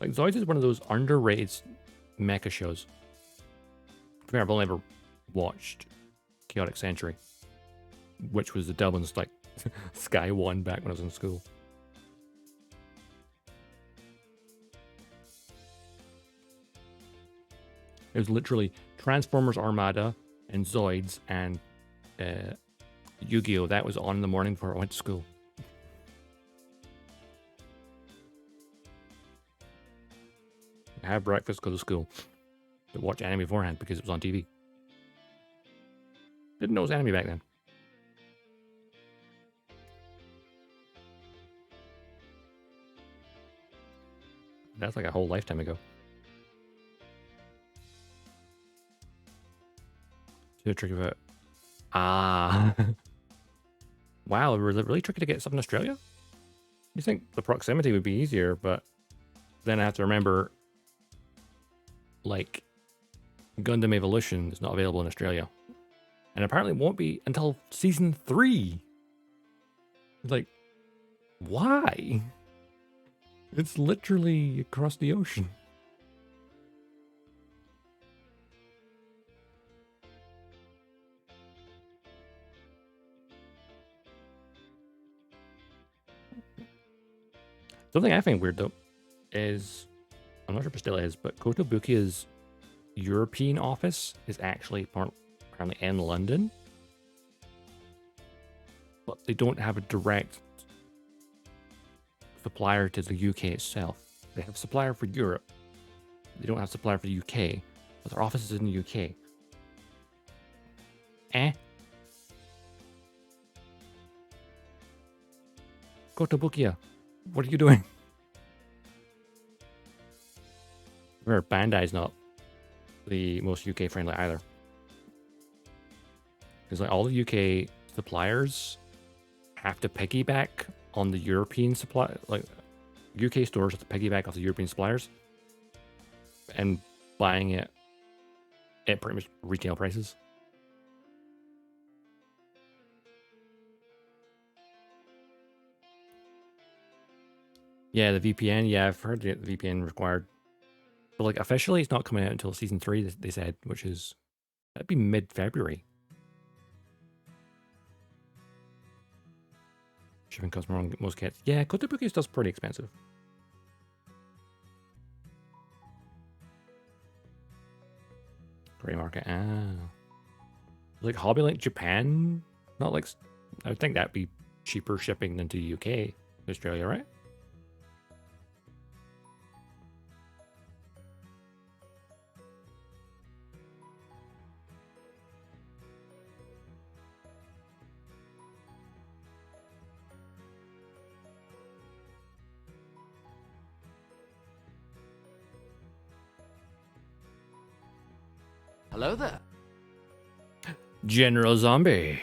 Like, Zoids is one of those underrated mecha shows. I've only ever watched Chaotic Century, which was the dub on like Sky One back when I was in school. It was literally Transformers Armada and Zoids and Yu-Gi-Oh! That was on in the morning before I went to school. Have breakfast, go to school. But watch anime beforehand because it was on TV. Didn't know it was anime back then. That's like a whole lifetime ago. Too tricky about. Ah. Wow, was it really tricky to get stuff in Australia? You think the proximity would be easier, but then I have to remember, like, Gundam Evolution is not available in Australia. And apparently it won't be until season 3. Like, why? It's literally across the ocean. Something I find weird though is, I'm not sure if it still is, but Kotobukiya's European office is actually apparently in London, but they don't have a direct supplier to the UK itself. They have a supplier for Europe. They don't have a supplier for the UK, but their office is in the UK. Kotobukiya, what are you doing? Remember, Bandai's not the most UK friendly either. Because like all the UK suppliers have to piggyback on the European supply, like UK stores have to piggyback off the European suppliers and buying it at pretty much retail prices. Yeah, the VPN. Yeah, I've heard the VPN required. But like officially, it's not coming out until season 3. They said, which is that'd be mid-February. Shipping costs more on most kits. Yeah, Kotobuki stuff's pretty expensive. Grey market. Ah, like Hobbylink Japan. Not like I would think that'd be cheaper shipping than to UK, Australia, right? Hello there. General Zombie.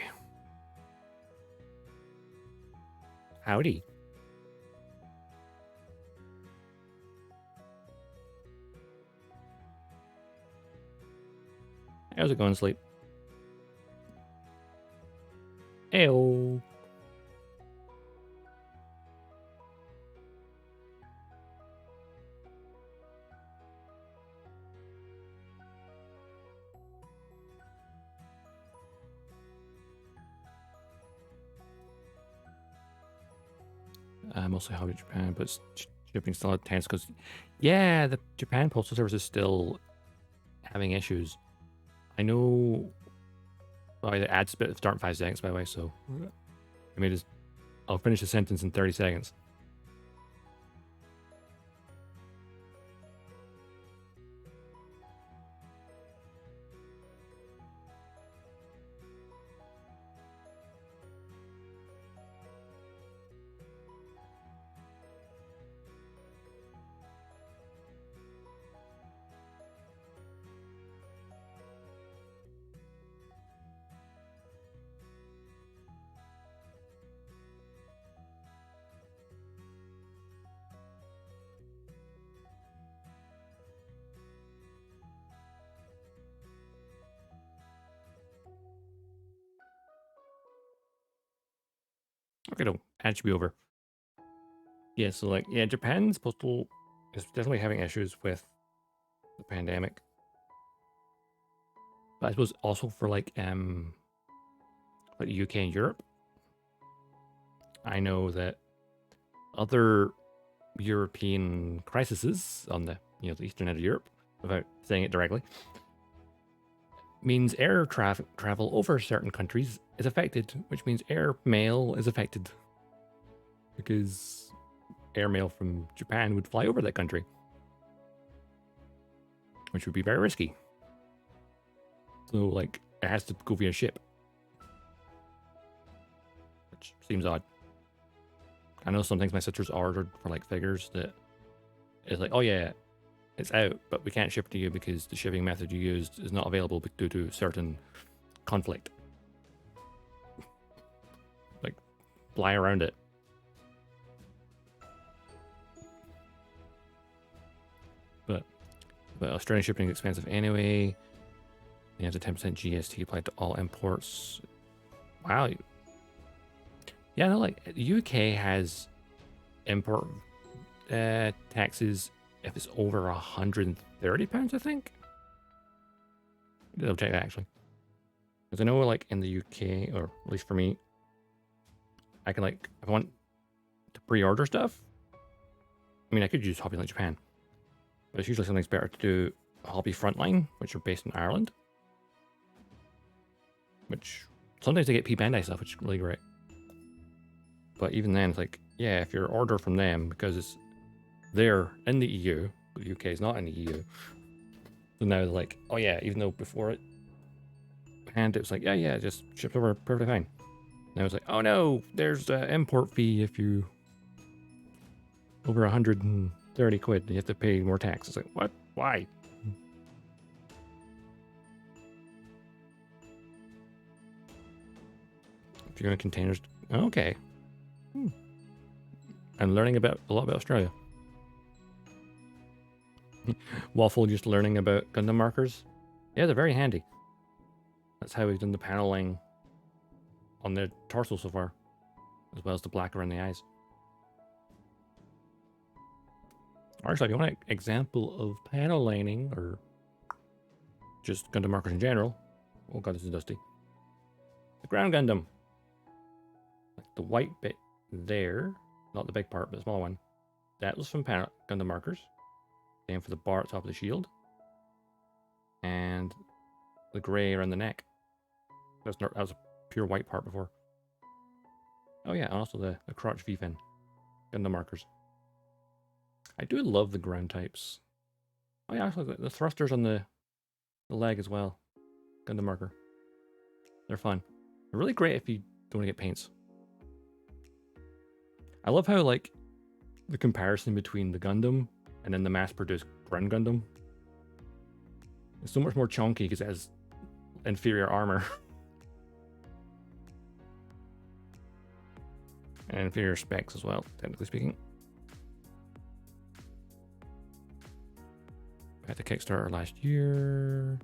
Howdy. How's it going, Sleep? Ayo. Mostly Hobby Japan, but shipping still at 10 because, yeah, the Japan Postal Service is still having issues. I know. Well, the ad spit start in 5 seconds, by the way, so I mean, I'll finish the sentence in 30 seconds. Okay, no, ad should be over. Yeah, so like, yeah, Japan's postal is definitely having issues with the pandemic. But I suppose also for like UK and Europe, I know that other European crises on the the eastern end of Europe, without saying it directly, means air travel over certain countries is affected, which means air mail is affected because air mail from Japan would fly over that country, which would be very risky. So like it has to go via ship, which seems odd. I know sometimes my sister's ordered for like figures that is like, oh yeah, it's out, but we can't ship it to you because the shipping method you used is not available due to certain conflict. Like, fly around it. But Australian shipping is expensive anyway. You have the 10% GST applied to all imports. Wow. Yeah, no, like the UK has import taxes if it's over £130, I think. I'll check that actually. Because I know like in the UK, or at least for me, I can like, if I want to pre-order stuff, I mean, I could use Hobbylink Japan. But it's usually something's better to do Hobby Frontline, which are based in Ireland. Which sometimes they get P Bandai stuff, which is really great. But even then, it's like, yeah, if you order from them, because they're in the EU, the UK is not in the EU. So now they're like, oh yeah, even though before it, and it was like, yeah, just shipped over perfectly fine. Now it's like, oh no, there's an import fee if you over 130 quid, you have to pay more tax. It's like, what? Why? If you're in containers, okay. I'm learning a lot about Australia. Waffle just learning about Gundam markers. Yeah, they're very handy. That's how we've done the paneling on the torso so far, as well as the black around the eyes. Actually, if you want an example of paneling or just Gundam markers in general, oh god, this is dusty. The ground Gundam. Like the white bit there, not the big part, but the small one. That was from Gundam markers. Same for the bar at the top of the shield. And the grey around the neck. That was a pure white part before. Oh yeah, and also the crotch V-fin. Gundam markers. I do love the ground types. Oh yeah, actually the thrusters on the leg as well. Gundam marker. They're fun. They're really great if you don't want to get paints. I love how like the comparison between the Gundam and then the mass-produced ground Gundam. It's so much more chunky because it has inferior armor. And inferior specs as well, technically speaking. At the Kickstarter last year.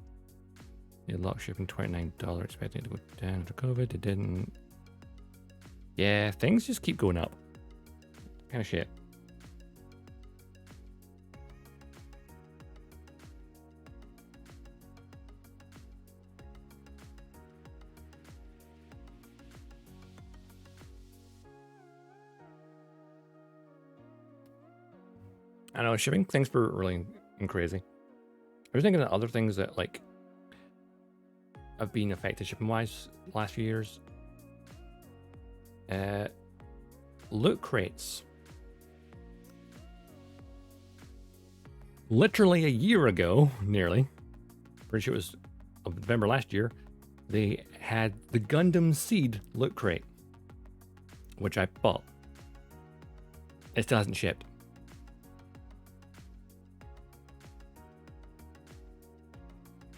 They locked shipping $29, expecting it to go down after COVID. It didn't. Yeah, things just keep going up. Kind of shit. I know, shipping things were really crazy. I was thinking of other things that like have been affected shipping wise last few years. Loot crates. Literally a year ago, nearly. Pretty sure it was November last year. They had the Gundam Seed loot crate, which I bought. It still hasn't shipped.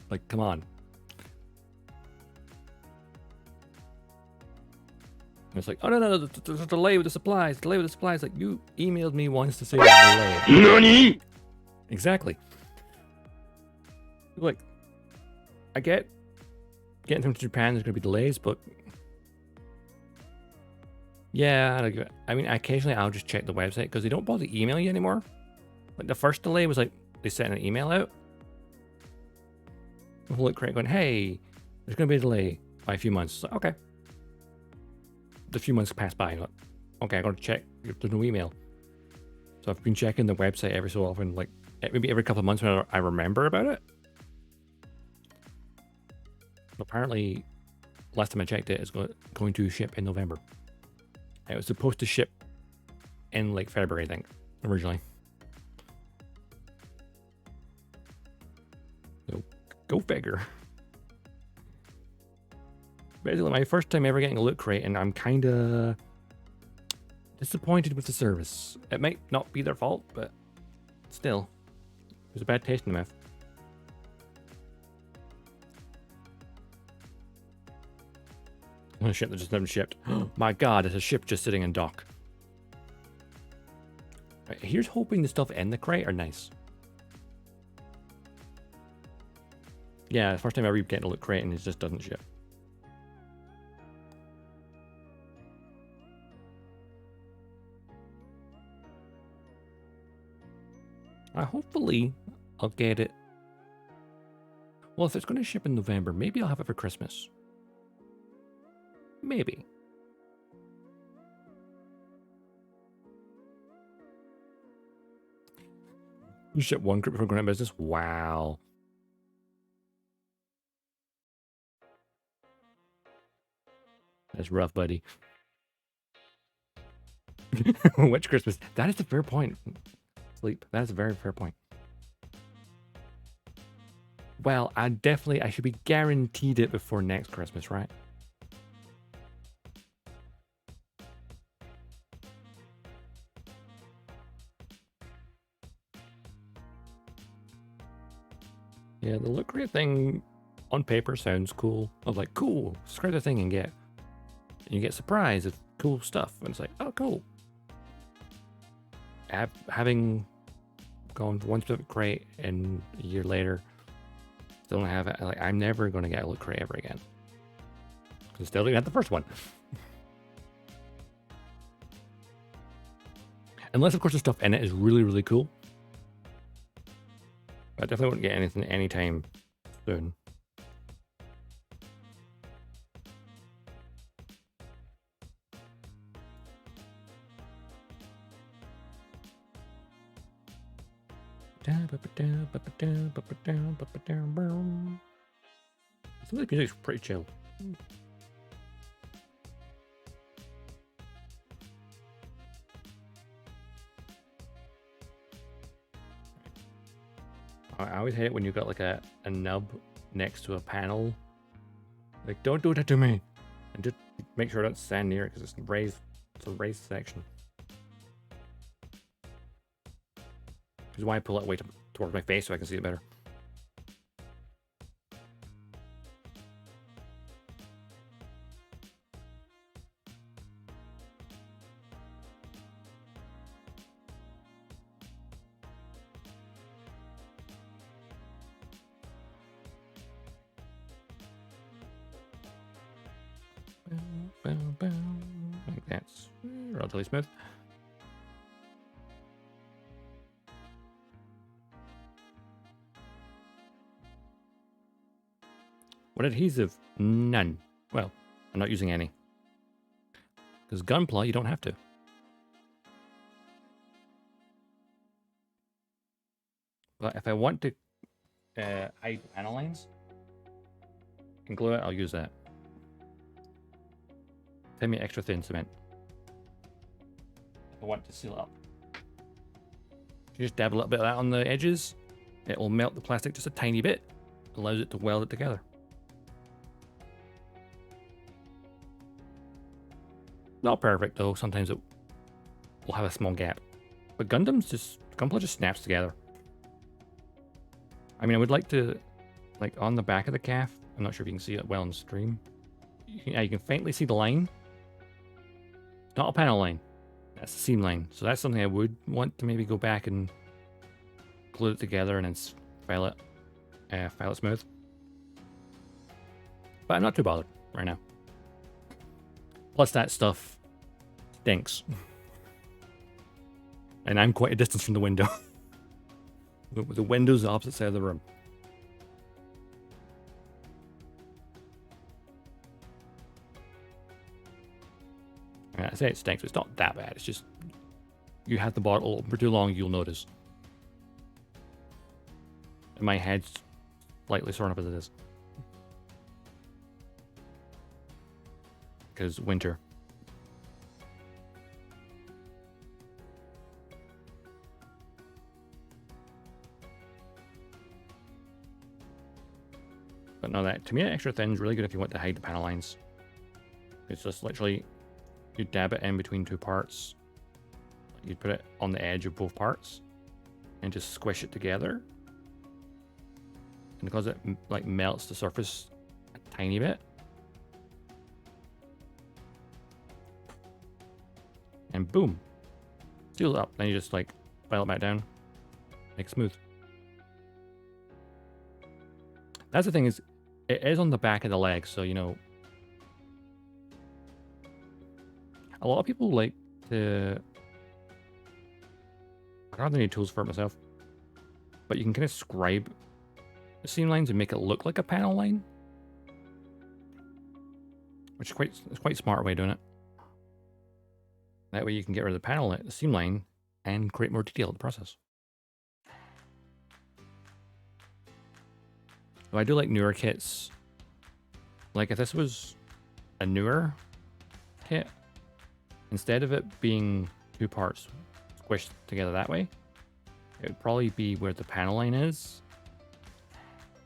Like, come on. And it's like, oh no, there's a delay with the supplies. Delay with the supplies. Like, you emailed me once to say there's a delay. NANI? Exactly. Like, I get getting them to Japan, there's going to be delays, but yeah, I mean, occasionally I'll just check the website because they don't bother email you anymore. Like, the first delay was like, they sent an email out. Look crate going, hey, there's going to be a delay by a few months. Like, okay. The few months pass by. Like, okay, I got to check if there's no email. So I've been checking the website every so often, like maybe every couple of months when I remember about it. Apparently, last time I checked it, it's going to ship in November. It was supposed to ship in like February, I think, originally. So, go figure. Basically, my first time ever getting a loot crate, and I'm kind of disappointed with the service. It might not be their fault, but still, there's a bad taste in the mouth. Oh shit, they just haven't shipped. My god, there's a ship just sitting in dock. Right, here's hoping the stuff in the crate are nice. Yeah, the first time ever getting a loot crate and it just doesn't ship. Hopefully, I'll get it. Well, if it's going to ship in November, maybe I'll have it for Christmas. Maybe. You ship one crate before going out of business? Wow. That's rough, buddy. Which Christmas? That is a fair point. Sleep. That is a very fair point. Well, I should be guaranteed it before next Christmas, right? Yeah, the look crate thing on paper sounds cool. I was like, cool, subscribe the thing and you get surprised with cool stuff. And it's like, oh, cool. Having gone for one specific crate and a year later, still don't have it. Like, I'm never going to get a loot crate ever again. Because still didn't have the first one. Unless, of course, the stuff in it is really, really cool. I definitely wouldn't get anything anytime soon. Some of the music's pretty chill. I always hate it when you've got like a nub next to a panel. Like, don't do that to me. And just make sure I don't stand near it because it's raised. It's a raised section. Which is why I pull it way towards my face so I can see it better. I think that's relatively smooth. What adhesive? None. Well, I'm not using any. Because Gunpla, you don't have to. But if I want to hide panel lines and glue it, I'll use that. 10 me extra thin cement. If I want to seal it up. You just dab a little bit of that on the edges. It will melt the plastic just a tiny bit. Allows it to weld it together. Not perfect though, sometimes it will have a small gap. But Gunpla just snaps together. I mean, I would like to, like on the back of the calf, I'm not sure if you can see it well on the stream. You can faintly see the line. It's not a panel line, that's the seam line. So that's something I would want to maybe go back and glue it together and then file it smooth. But I'm not too bothered right now. Plus that stuff stinks. And I'm quite a distance from the window. The window's the opposite side of the room. I say it stinks, but it's not that bad. It's just, you have the bottle open for too long, you'll notice. And my head's slightly sore enough as it is. Because winter. But no, that to me, extra thin is really good if you want to hide the panel lines. It's just literally, you dab it in between two parts. You put it on the edge of both parts and just squish it together. And because it like melts the surface a tiny bit. And boom, seals it up. Then you just like file it back down, make it smooth. That's the thing, is it is on the back of the leg, so you know, a lot of people like to, I don't have any tools for it myself, but you can kind of scribe the seam lines and make it look like a panel line, which is quite a smart way of doing it. That way you can get rid of the seam line, and create more detail in the process. So I do like newer kits. Like if this was a newer kit, instead of it being two parts squished together that way, it would probably be where the panel line is,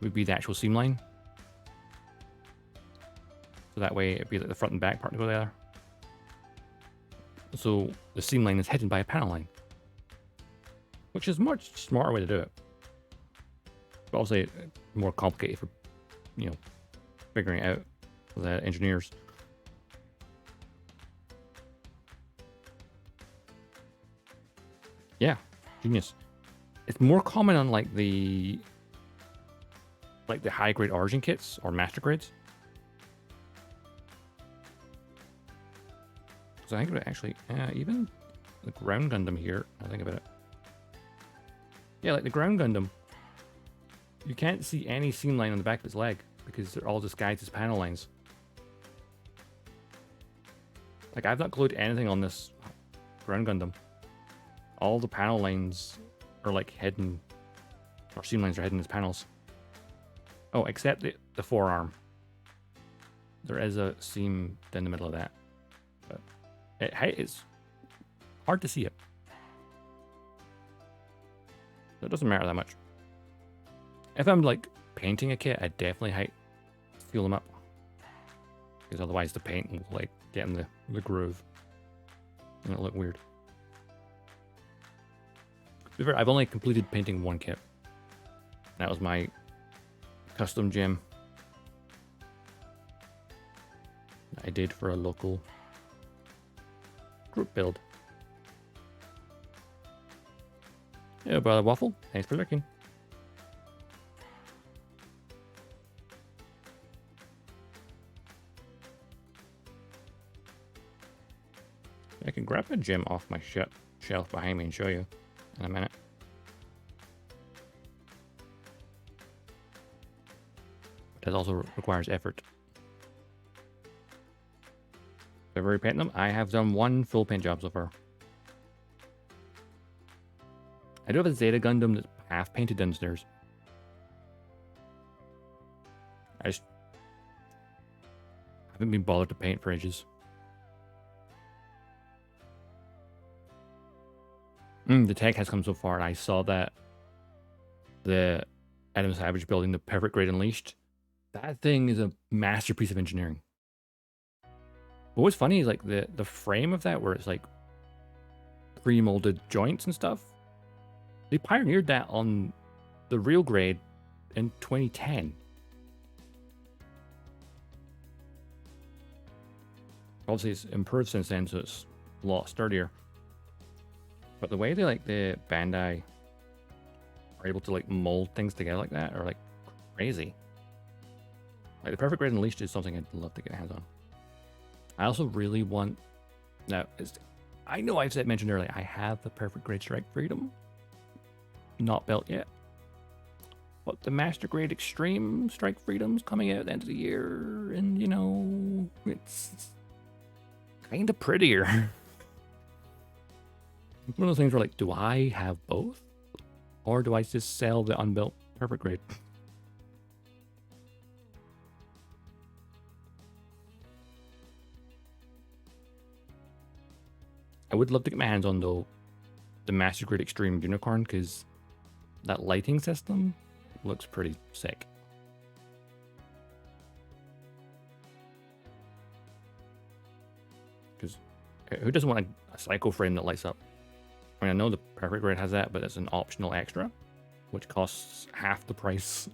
would be the actual seam line. So that way it'd be like the front and back part to go together. So the seam line is hidden by a panel line, which is a much smarter way to do it. But obviously more complicated for, you know, figuring it out for the engineers. Yeah, genius. It's more common on like the high grade origin kits or master grades. So I think about it actually, even the ground Gundam here. I think about it. Yeah, like the ground Gundam. You can't see any seam line on the back of its leg because they're all disguised as panel lines. Like I've not glued anything on this ground Gundam. All the panel lines are like hidden, or seam lines are hidden as panels. Oh, except the forearm. There is a seam down the middle of that. But it's hard to see it. So it doesn't matter that much. If I'm like painting a kit, I definitely seal them up. Because otherwise the paint will like get in the groove. And it'll look weird. I've only completed painting one kit. That was my custom gem that I did for a local group build. Yeah, Brother Waffle, thanks for lurking. I can grab a gem off my shelf behind me and show you in a minute. But that also requires effort. Have I repainted them? I have done one full paint job so far. I do have a Zeta Gundam that's half painted downstairs. I just haven't been bothered to paint for ages. The tech has come so far, and I saw that the Adam Savage building, the Perfect Grade Unleashed, that thing is a masterpiece of engineering. But what's funny is like the frame of that, where it's like pre-molded joints and stuff. They pioneered that on the real grade in 2010. Obviously, it's improved since then, so it's a lot sturdier. But the way the Bandai are able to like mold things together like that are like crazy. Like the Perfect Grade Unleashed is something I'd love to get hands on. I also really want. Now, I know I've mentioned earlier, I have the Perfect Grade Strike Freedom. Not built yet. But the Master Grade Extreme Strike Freedom's coming out at the end of the year, and you know, it's kind of prettier. It's one of those things where like, do I have both? Or do I just sell the unbuilt Perfect Grade? I would love to get my hands on though the Master Grade Extreme Unicorn, because that lighting system looks pretty sick. Because who doesn't want a psycho frame that lights up? I mean, I know the Perfect Grade has that, but it's an optional extra, which costs half the price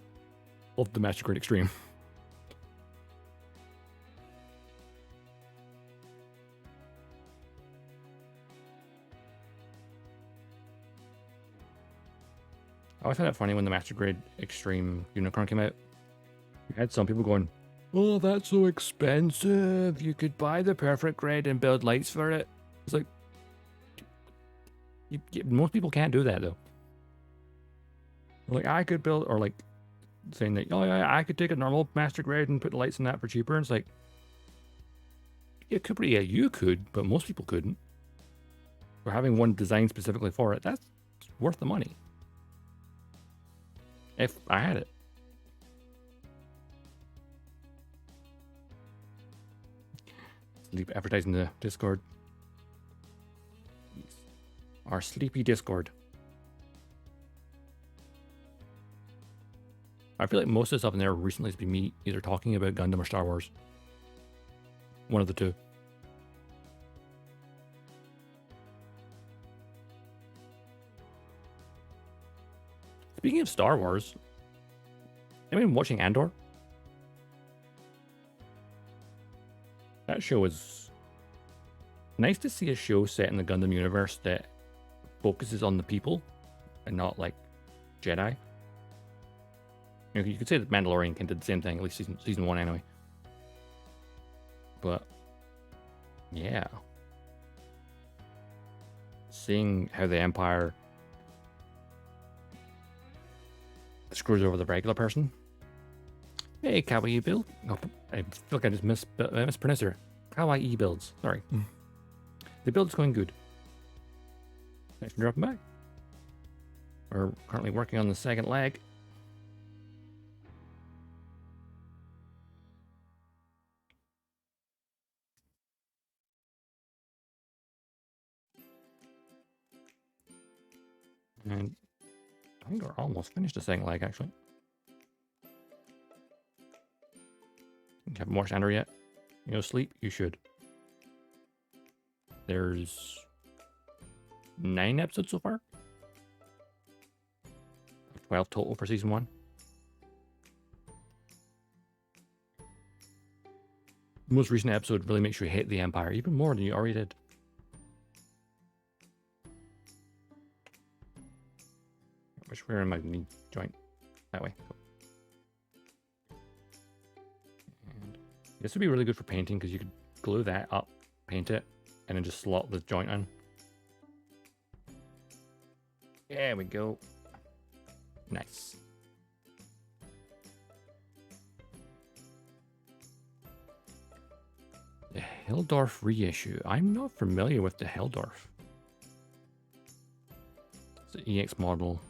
of the Master Grade Extreme. I always found it funny when the Master Grade Extreme Unicorn came out. You had some people going, "Oh, that's so expensive. You could buy the Perfect Grade and build lights for it." It's like, most people can't do that though. Like I could build, or like saying that, "Oh yeah, I could take a normal Master Grade and put lights in that for cheaper." And it's like, yeah, you could, but most people couldn't. For having one designed specifically for it, that's worth the money. If I had it. Sleep advertising the Discord. Our sleepy Discord. I feel like most of the stuff in there recently has been me either talking about Gundam or Star Wars. One of the two. Speaking of Star Wars, Anyone watching Andor? That show is nice to see a show set in the Gundam universe that focuses on the people and not like Jedi. You could say that Mandalorian can do the same thing, at least season 1 anyway. But yeah, seeing how the Empire screws over the regular person. Hey, Kawaii build. Oh, I feel like I just mispronounced her. Kawaii builds. Sorry. The build's going good. Thanks for dropping by. We're currently working on the second leg. And I think we're almost finished the second leg, actually. You haven't watched Andor yet? You know, sleep? You should. There's 9 episodes so far. 12 total for season 1. The most recent episode really makes you hate the Empire even more than you already did. Which we're in my knee joint. That way. Cool. And this would be really good for painting because you could glue that up, paint it, and then just slot the joint on. There we go. Nice. The Hildorf reissue. I'm not familiar with the Hildorf. It's an EX model.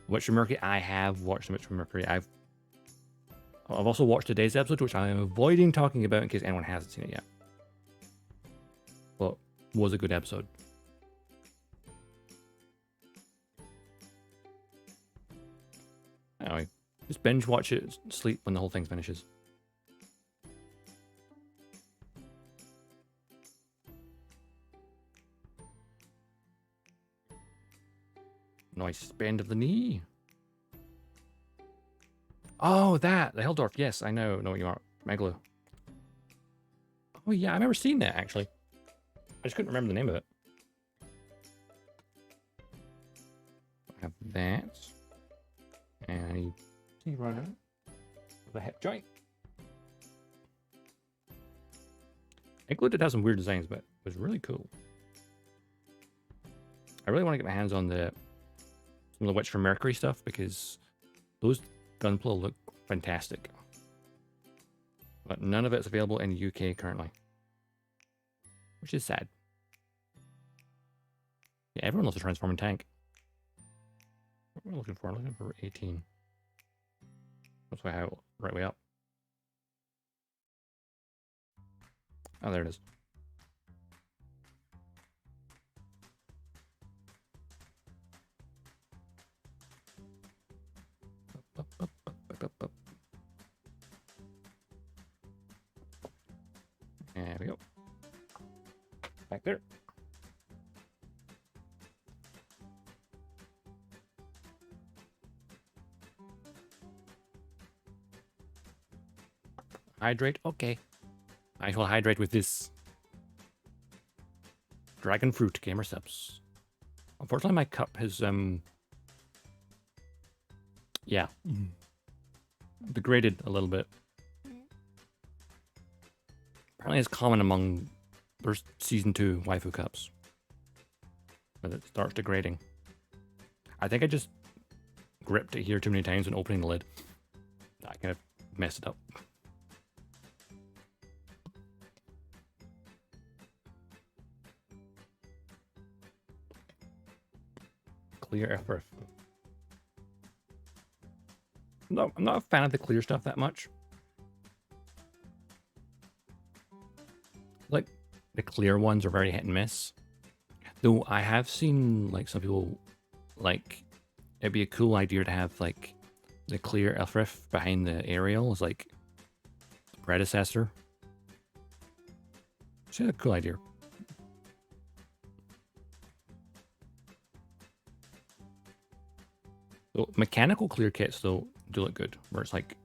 Witcher Mercury. I have watched the Witcher Mercury. I've also watched today's episode, which I am avoiding talking about in case anyone hasn't seen it yet. But was a good episode. Anyway, just binge watch it, sleep when the whole thing finishes. Nice bend of the knee. Oh, the Hildorf. Yes, I know what you are. Megalo. Oh, yeah, I remember seeing that, actually. I just couldn't remember the name of it. I have that. And I see running with a hip joint. Megalo did have some weird designs, but it was really cool. I really want to get my hands on some of the Witch from Mercury stuff because those Gunpla look fantastic. But none of it's available in the UK currently. Which is sad. Yeah, everyone loves a transforming tank. What am I looking for? I'm looking for 18. That's why I have it right way up. Oh, there it is. There we go. Back there. Hydrate? Okay. I shall hydrate with this. Dragon fruit gamer subs. Unfortunately, my cup has, yeah. Degraded a little bit. Apparently it's common among there's season 2 waifu cups. But it starts degrading. I think I just gripped it here too many times when opening the lid. I kind of messed it up. Clear effort. No, I'm not a fan of the clear stuff that much. Like, the clear ones are very hit and miss. Though I have seen, like, some people, like, it'd be a cool idea to have, like, the clear Elfrith behind the aerial as, like, the predecessor. Which is a cool idea. So mechanical clear kits though do look good, where it's like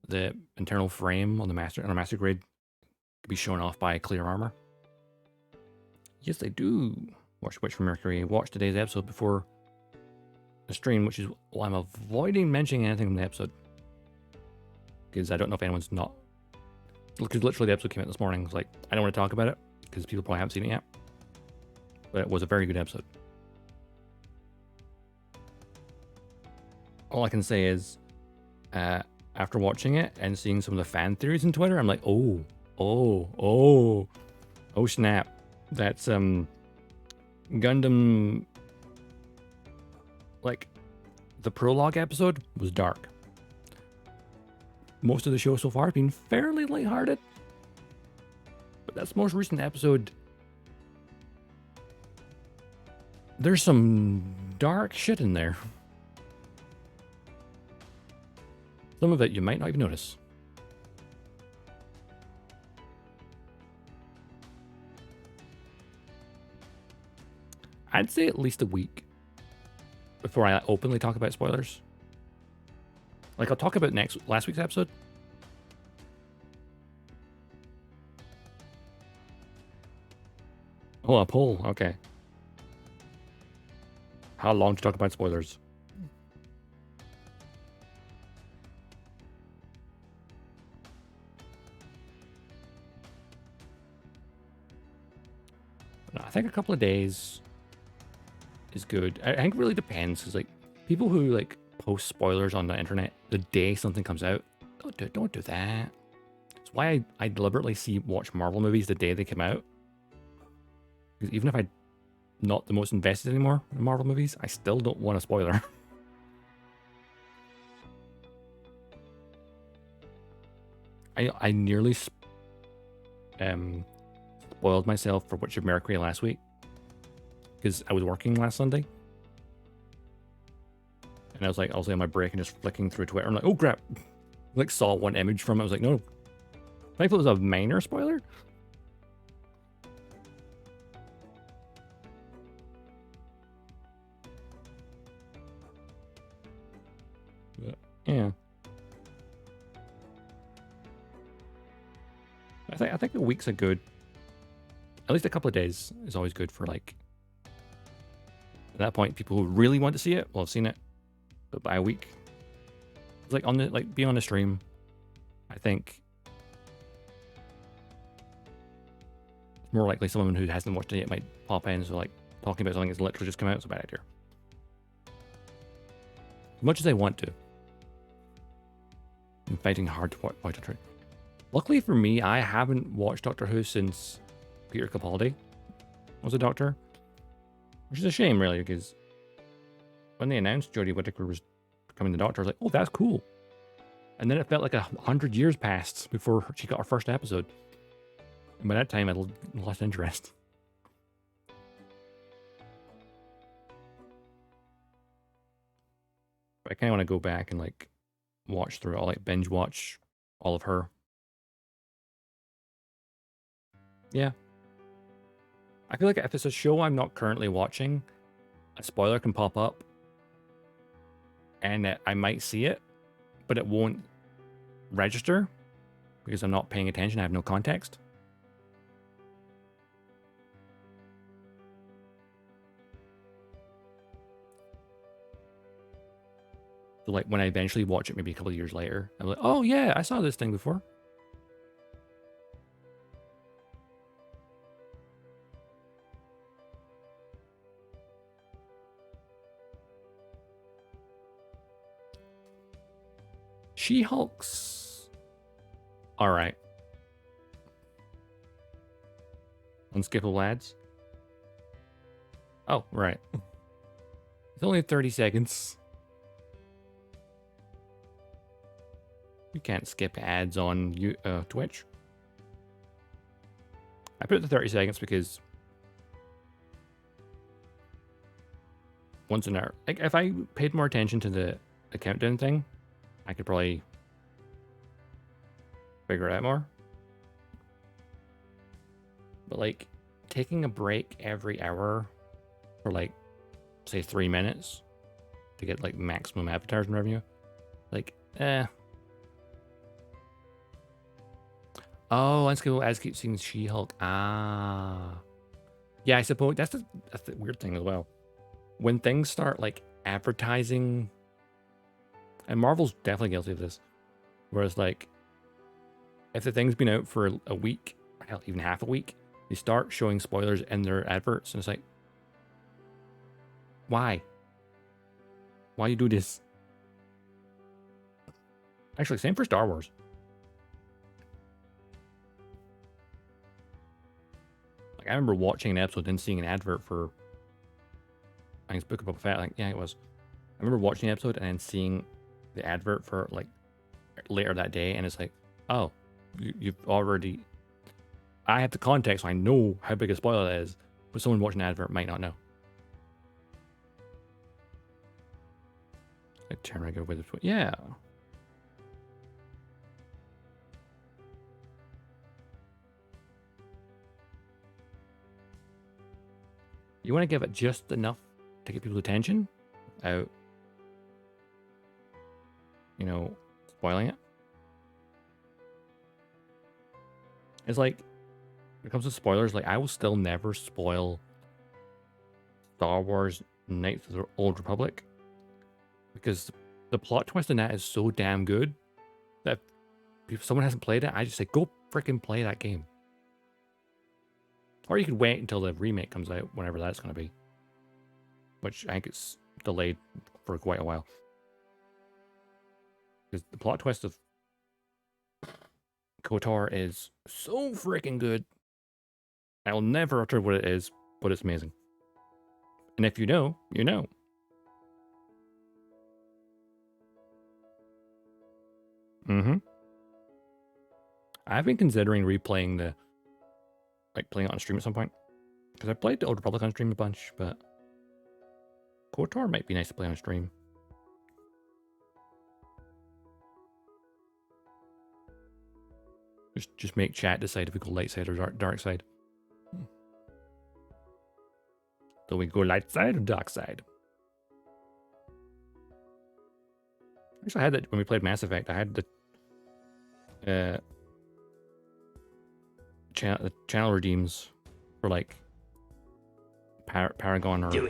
the internal frame on a master grade could be shown off by clear armor. Yes, they do. Watch Witch from Mercury. Watch today's episode before the stream, which is why I'm avoiding mentioning anything from the episode, because I don't know if anyone's not. Because literally the episode came out this morning. It's like I don't want to talk about it because people probably haven't seen it yet, but it was a very good episode. All I can say is, after watching it and seeing some of the fan theories on Twitter, I'm like, oh snap! That's Gundam. Like, the prologue episode was dark. Most of the show so far has been fairly lighthearted, but that's the most recent episode. There's some dark shit in there. Some of it you might not even notice. I'd say at least a week before I openly talk about spoilers. Like, I'll talk about last week's episode. Oh, a poll. Okay. How long to talk about spoilers? I think a couple of days is good. I think it really depends, because like people who like post spoilers on the internet the day something comes out, don't do that. It's why I deliberately watch Marvel movies the day they come out, because even if I'm not the most invested anymore in Marvel movies, I still don't want a spoiler. I nearly spoiled myself for Witch of Mercury last week, because I was working last Sunday, and I was on my break and just flicking through Twitter. I'm like, oh crap! Like, saw one image from it. I was like, no. I thought it was a minor spoiler. But, yeah. I think a week's a good. At least a couple of days is always good for, like, at that point, people who really want to see it will have seen it. But by a week, it's like being on the stream, I think it's more likely someone who hasn't watched it yet might pop in. So like talking about something that's literally just come out is a bad idea. As much as I want to, I'm fighting hard to watch Doctor Who. Luckily for me, I haven't watched Doctor Who since Peter Capaldi was a Doctor, which is a shame, really, because when they announced Jodie Whittaker was becoming the Doctor, I was like, oh, that's cool. And then it felt like 100 years passed before she got her first episode. And by that time, I lost interest. But I kind of want to go back and like watch through it all, like binge watch all of her. Yeah. I feel like if it's a show I'm not currently watching, a spoiler can pop up and I might see it, but it won't register because I'm not paying attention. I have no context. So like when I eventually watch it, maybe a couple of years later, I'm like, oh yeah, I saw this thing before. She-Hulk's all right. Unskippable lads. Oh, right. It's only 30 seconds. You can't skip ads on Twitch. I put it to 30 seconds because once an hour, like if I paid more attention to the countdown thing, I could probably figure it out more. But like taking a break every hour for like say 3 minutes to get like maximum advertising revenue. Like, Oh, let's keep seeing She-Hulk. Ah. Yeah, I suppose that's the weird thing as well. When things start like advertising, and Marvel's definitely guilty of this, whereas like if the thing's been out for a week, hell, even half a week, they start showing spoilers in their adverts, and it's like, why? Why you do this? Actually, same for Star Wars. Like I remember watching an episode and seeing an advert for, I think it's Book of Boba Fett. Like, yeah, it was. I remember watching the episode and then seeing the advert for like later that day, and it's like, oh, you've already. I have the context, so I know how big a spoiler that is, but someone watching the advert might not know. Like turn regular with it, yeah. You want to give it just enough to get people's attention without, you know, spoiling it. It's like, when it comes to spoilers, like I will still never spoil Star Wars Knights of the Old Republic because the plot twist in that is so damn good that if someone hasn't played it, I just say, go freaking play that game. Or you could wait until the remake comes out, whenever that's going to be. Which I think it's delayed for quite a while. Because the plot twist of KOTOR is so freaking good. I'll never utter what it is, but it's amazing. And if you know, you know. Mm-hmm. I've been considering replaying the, like playing it on stream at some point. Because I played the Old Republic on stream a bunch, but KOTOR might be nice to play on stream. Just make chat decide if we go light side or dark side. Do we go light side or dark side? Actually, I had that when we played Mass Effect. I had the channel redeems for like Paragon or do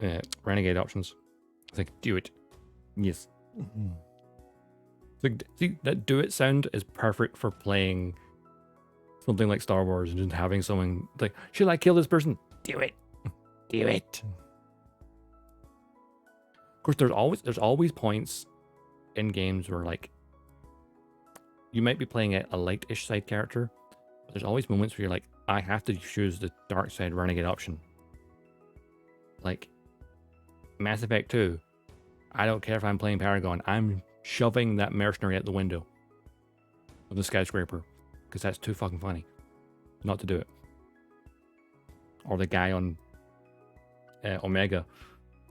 it. Renegade options. It's like, do it. Yes. Like, see, that do it sound is perfect for playing something like Star Wars and just having someone like, should I kill this person? Do it. Do it. Of course, there's always points in games where like you might be playing a light-ish side character, but there's always moments where you're like, I have to choose the dark side renegade option. Like Mass Effect 2, I don't care if I'm playing Paragon, I'm shoving that mercenary out the window of the skyscraper because that's too fucking funny not to do it. Or the guy on Omega,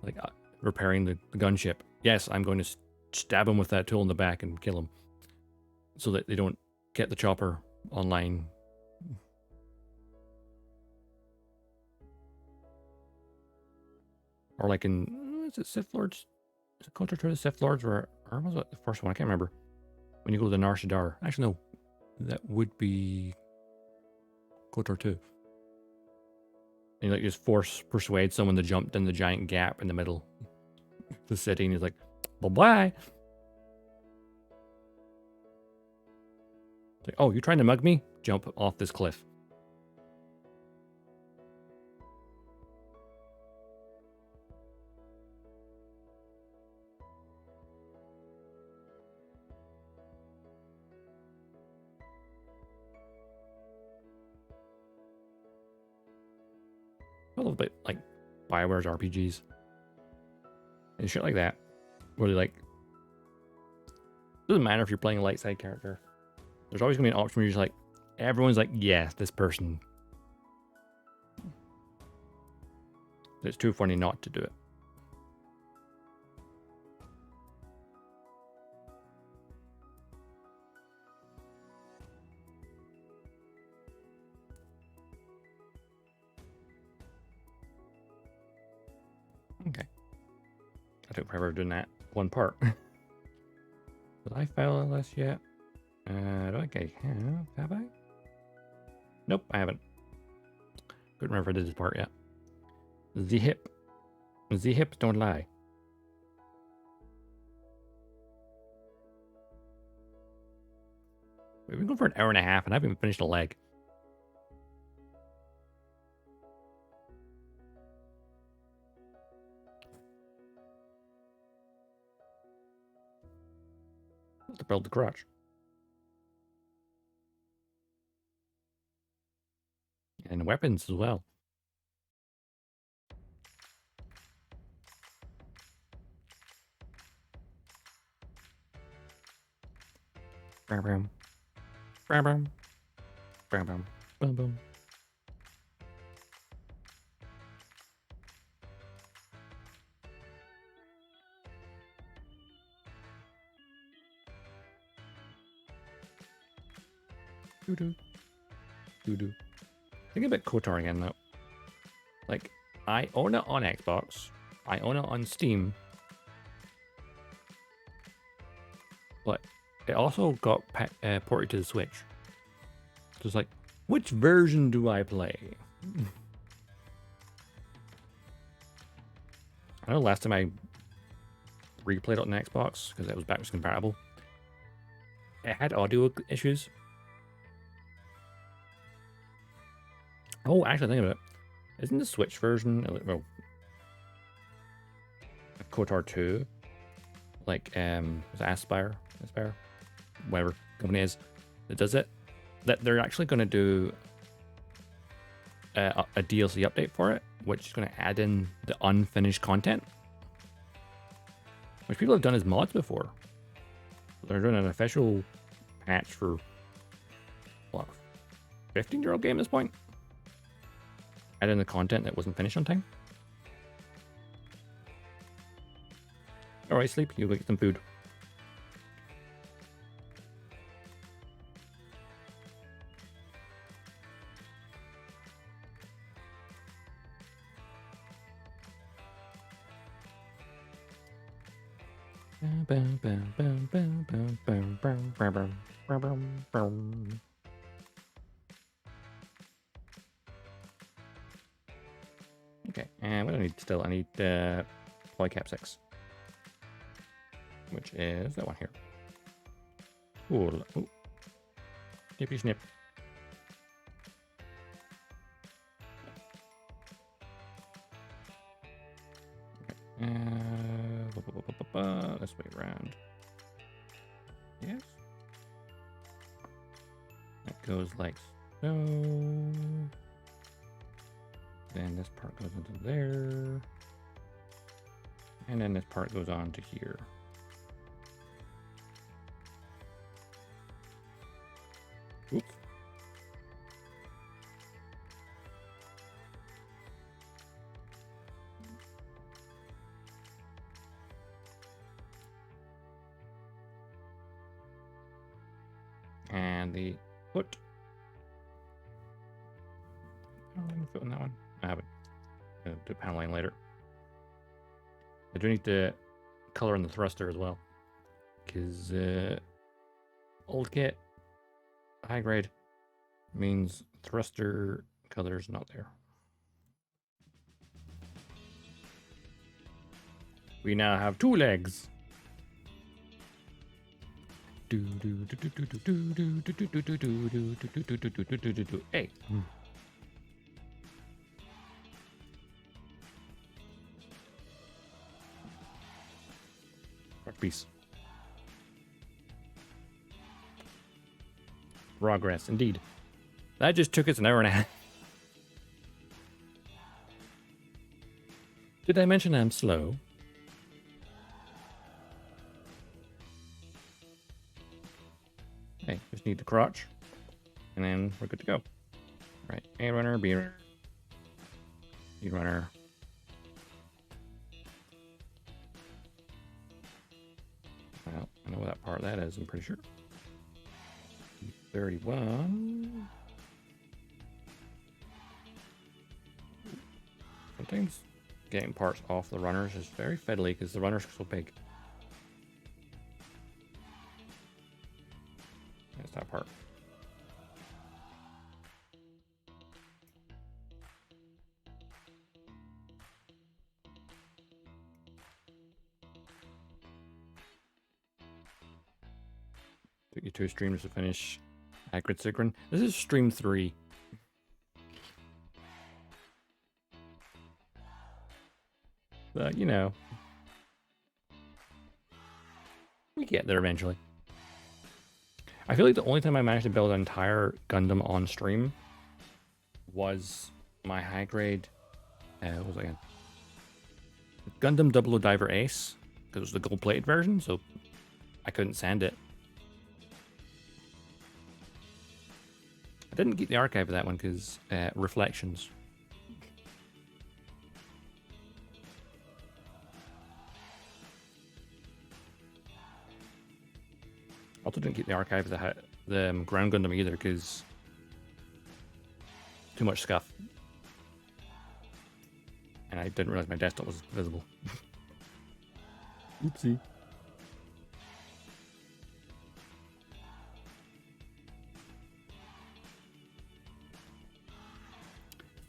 like repairing the gunship. Yes, I'm going to stab him with that tool in the back and kill him so that they don't get the chopper online. Or like in, is it Sith Lords? Is it Counter to the Sith Lords or was it the first one? I can't remember. When you go to the Nar Shaddaa. Actually, no. That would be KOTOR 2. And you like just persuade someone to jump in the giant gap in the middle of the city, and he's like, bye-bye. It's like, oh, you're trying to mug me? Jump off this cliff. A little bit like BioWare's RPGs and shit like that, where they like, doesn't matter if you're playing a light side character, there's always gonna be an option where you're just like, everyone's like, yeah, this person, it's too funny not to do it. Okay. I took forever doing that one part. Did I fail this yet? I don't think I have. Have I? Nope, I haven't. Couldn't remember if I did this part yet. The hip. The hips don't lie. We've been going for an hour and a half and I haven't even finished a leg. To build the crotch. And weapons as well. Bam bam. Bam bam. Bam bam. Bam bam. Doo-doo. Doo-doo. Think about KOTOR again though. Like, I own it on Xbox. I own it on Steam. But it also got ported to the Switch. So it's like, which version do I play? I know last time I replayed it on Xbox, because it was backwards compatible, it had audio issues. Oh, actually, think of it. Isn't the Switch version, well, KOTOR 2, like, was it Aspire, whatever company it is that does it, that they're actually going to do a DLC update for it, which is going to add in the unfinished content, which people have done as mods before. They're doing an official patch for, what, 15-year-old game at this point? Add in the content that wasn't finished on time. Alright, sleep, you go get some food. Okay, and what do I need still? I need Polycap 6. Which is that one here. Ooh, ooh. Snippy snip. Okay. This way around. Yes. That goes like so. Then this part goes into there. And then this part goes on to here. Oops. And the foot. I don't have a foot on that one. I have it. I'll do paneling later. I do need to color in the thruster as well. Because old kit, high grade, means thruster color's not there. We now have 2 legs. Hey. Peace. Progress, indeed. That just took us an hour and a half. Did I mention I'm slow? Hey, just need the crotch, and then we're good to go. Right, A runner, B runner, C runner. Well, I know what that part of that is, I'm pretty sure. 31. Sometimes getting parts off the runners is very fiddly because the runners are so big. That's that part. Took you 2 streams to finish RX-78-2. This is stream 3. But, you know, we get there eventually. I feel like the only time I managed to build an entire Gundam on stream was my high grade, what was it again? Gundam Double O Diver Ace, because it was the gold plated version, so I couldn't send it. I didn't keep the archive of that one because reflections. Also didn't keep the archive of the ground Gundam either because too much scuff. And I didn't realize my desktop was visible. Oopsie.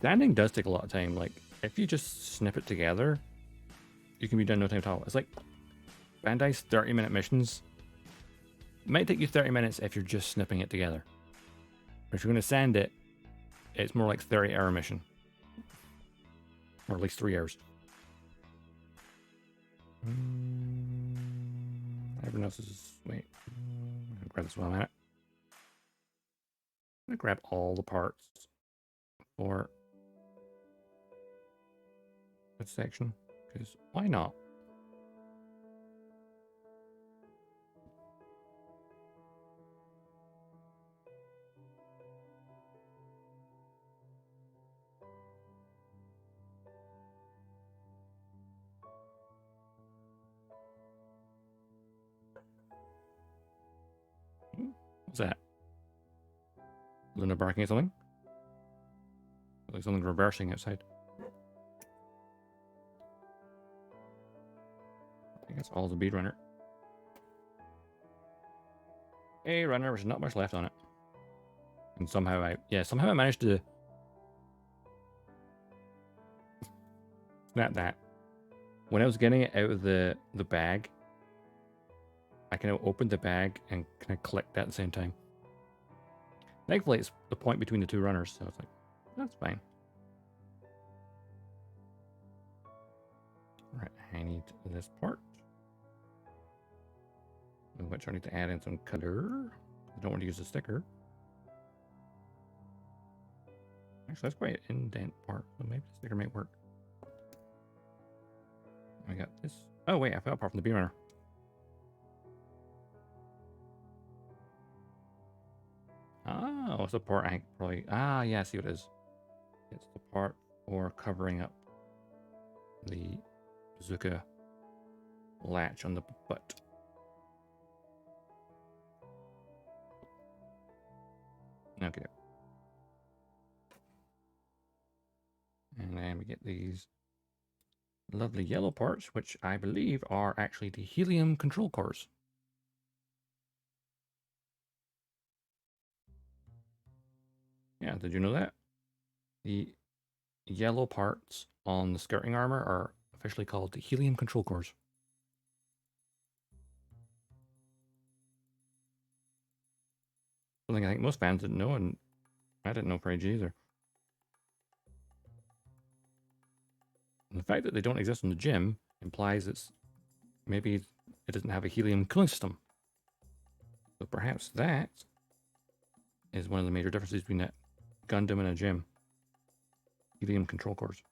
Standing does take a lot of time. Like, if you just snip it together, you can be done in no time at all. It's like Bandai's 30-minute missions. It might take you 30 minutes if you're just snipping it together. But if you're going to send it, it's more like 30-hour mission. Or at least 3 hours. Everyone else is... Wait. I'm going to grab this while I'm at it. I'm going to grab all the parts for this section. Because why not? What's that? Luna barking at something? Like something reversing outside. I think that's all the bead runner. A runner, there's not much left on it. And somehow I managed to snap that. When I was getting it out of the bag, I kind of opened the bag and kind of clicked at the same time. Thankfully, it's the point between the 2 runners, so it's like, that's fine. Right, I need this part. Which I need to add in some color. I don't want to use a sticker. Actually, that's quite an indent part, so maybe the sticker might work. I got this. Oh, wait, I forgot apart from the beam runner. Oh, it's the part I probably... Ah, yeah, I see what it is. It's the part for covering up the bazooka latch on the butt. Okay. And then we get these lovely yellow parts, which I believe are actually the helium control cores. Yeah, did you know that? The yellow parts on the skirting armor are officially called the helium control cores. Something I think most fans didn't know, and I didn't know for AJ either. And the fact that they don't exist in the gym implies it's maybe it doesn't have a helium cooling system. So perhaps that is one of the major differences between a Gundam and a gym. Helium control cores.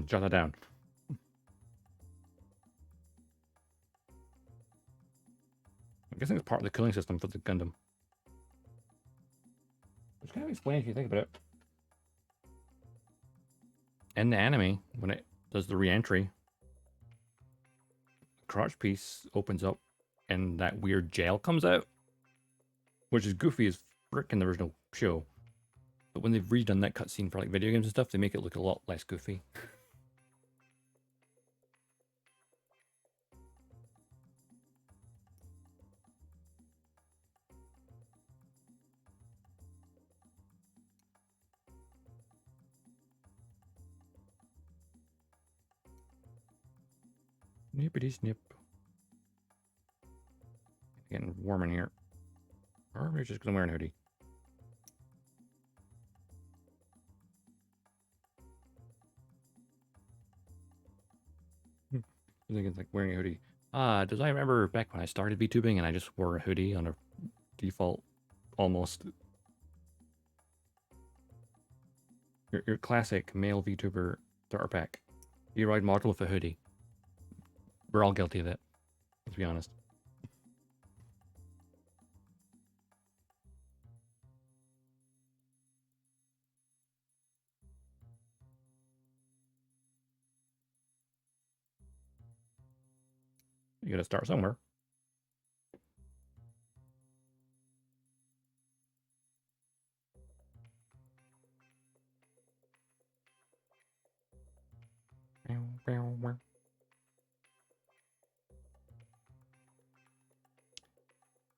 Jot that down. I'm guessing it's part of the cooling system for the Gundam. Which kind of explains if you think about it. In the anime, when it does the re-entry, the crotch piece opens up and that weird gel comes out. Which is goofy as frick in the original show. But when they've redone that cutscene for like video games and stuff, they make it look a lot less goofy. Nippity snip. Getting warm in here. Or maybe just because I'm wearing a hoodie. I think it's like wearing a hoodie. Does I remember back when I started VTubing and I just wore a hoodie on a default almost. Your classic male VTuber starter pack. Vroid model with a hoodie. We're all guilty of it, let's be honest. You gotta start somewhere.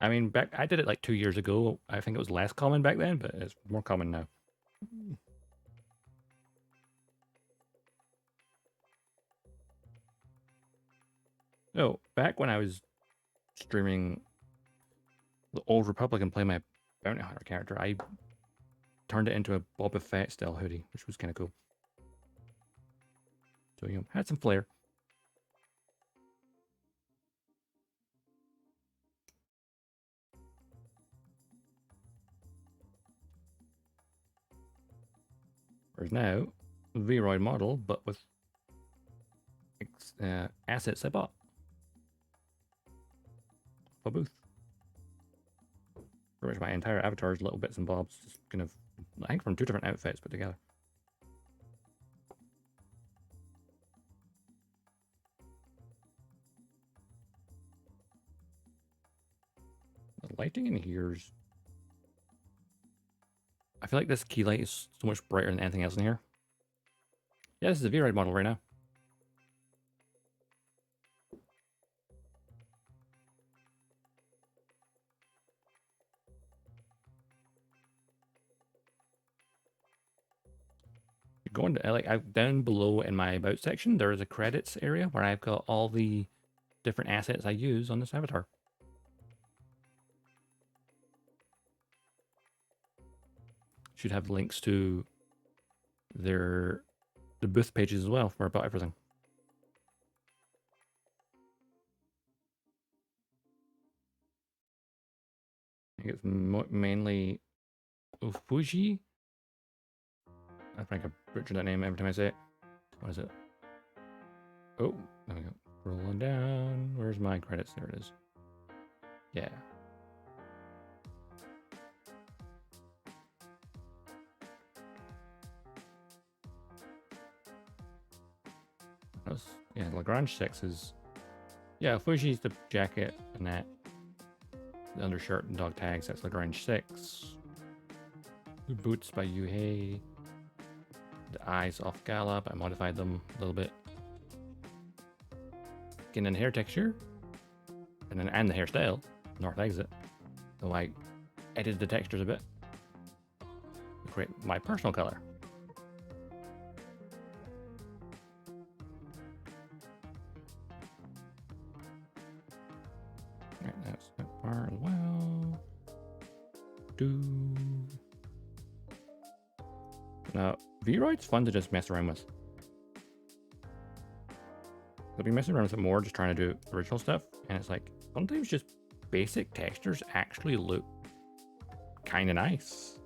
I mean, I did it like 2 years ago. I think it was less common back then, but it's more common now. No, back when I was streaming the Old Republic and playing my Bounty Hunter character, I turned it into a Boba Fett style hoodie, which was kind of cool. So, you know, had some flair. Whereas now, Vroid model, but with assets I bought. A booth. Pretty much my entire avatar is little bits and bobs, just kind of, I think from 2 different outfits put together. The lighting in here's... I feel like this key light is so much brighter than anything else in here. Yeah, this is a Vroid model right now. Going to like down below in my about section, there is a credits area where I've got all the different assets I use on this avatar. Should have links to the booth pages as well for about everything. I think it's mainly Ofuji. I think I butchered that name every time I say it. What is it? Oh, there we go. Rolling down. Where's my credits? There it is. Yeah. Yeah, LagrangeSix is... Yeah, Fuji's the jacket and that. The undershirt and Dogtags, that's LagrangeSix. The boots by Yuhei. The eyes Offgala, but I modified them a little bit. Skin and hair texture. And the hairstyle. North exit. So I edited the textures a bit. To create my personal color. Alright, that's that part as well. Now, Vroid's fun to just mess around with. I'll be messing around with it more, just trying to do original stuff, and it's like, sometimes just basic textures actually look kind of nice.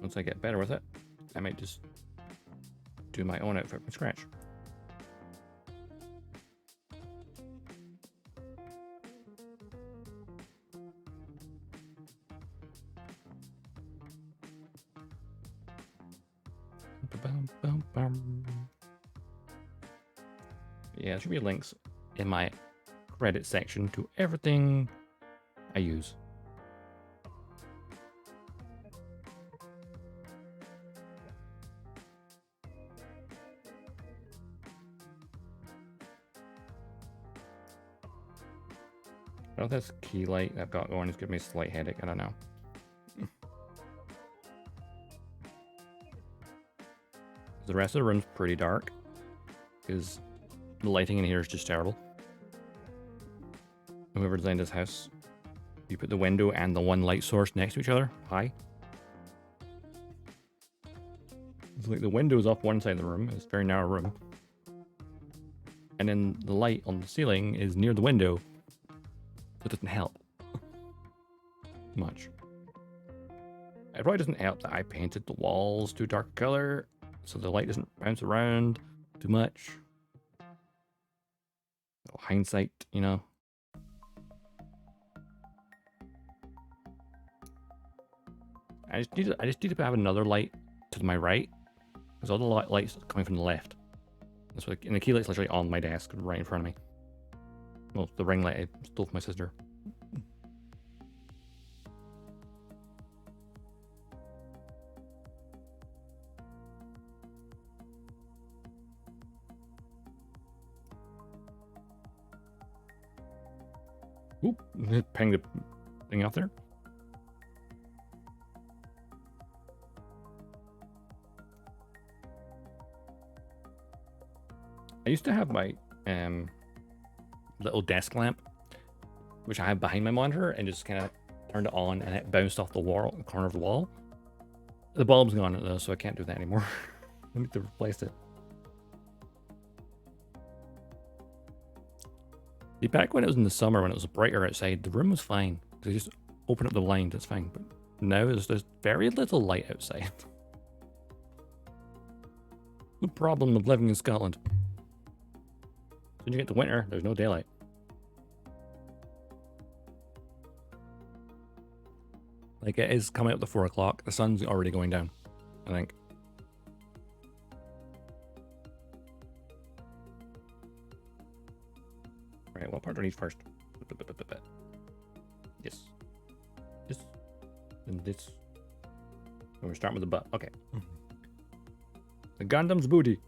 Once I get better with it, I might just do my own outfit from scratch. Yeah, there should be links in my credit section to everything I use. Oh, this key light I've got going is giving me a slight headache. I don't know. The rest of the room's pretty dark because the lighting in here is just terrible. Whoever designed this house, you put the window and the one light source next to each other. Hi. It's like the window's off one side of the room. It's a very narrow room. And then the light on the ceiling is near the window. So it doesn't help much. It probably doesn't help that I painted the walls to a dark color, so the light doesn't bounce around too much. So hindsight, you know. I just need to have another light to my right, because all the lights are coming from the left. That's what, and the key light's literally on my desk, right in front of me. Well, the ring light I stole from my sister. Oop, pang the thing out there. I used to have my little desk lamp, which I have behind my monitor, and just kind of turned it on, and it bounced off the wall, the corner of the wall. The bulb's gone though, so I can't do that anymore. I need to replace it. See, back when it was in the summer, when it was brighter outside, the room was fine. They just open up the blind, it's fine. But now there's very little light outside. The problem of living in Scotland. When you get to winter, there's no daylight. Like, it is coming up to 4 o'clock. The sun's already going down, I think. Right, what part do I need first? This. This. And this. And we're starting with the butt. Okay. The Gundam's booty.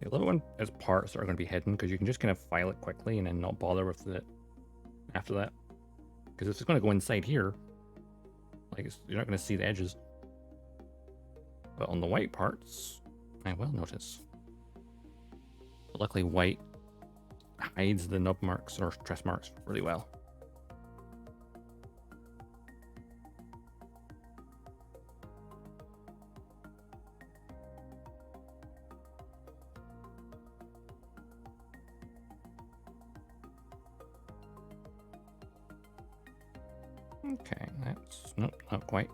I love it when its parts are going to be hidden, because you can just kind of file it quickly and then not bother with it after that. Because if it's going to go inside here, like, you're not going to see the edges. But on the white parts, I will notice. But luckily, white hides the nub marks or stress marks really well. Okay, that's nope, not quite.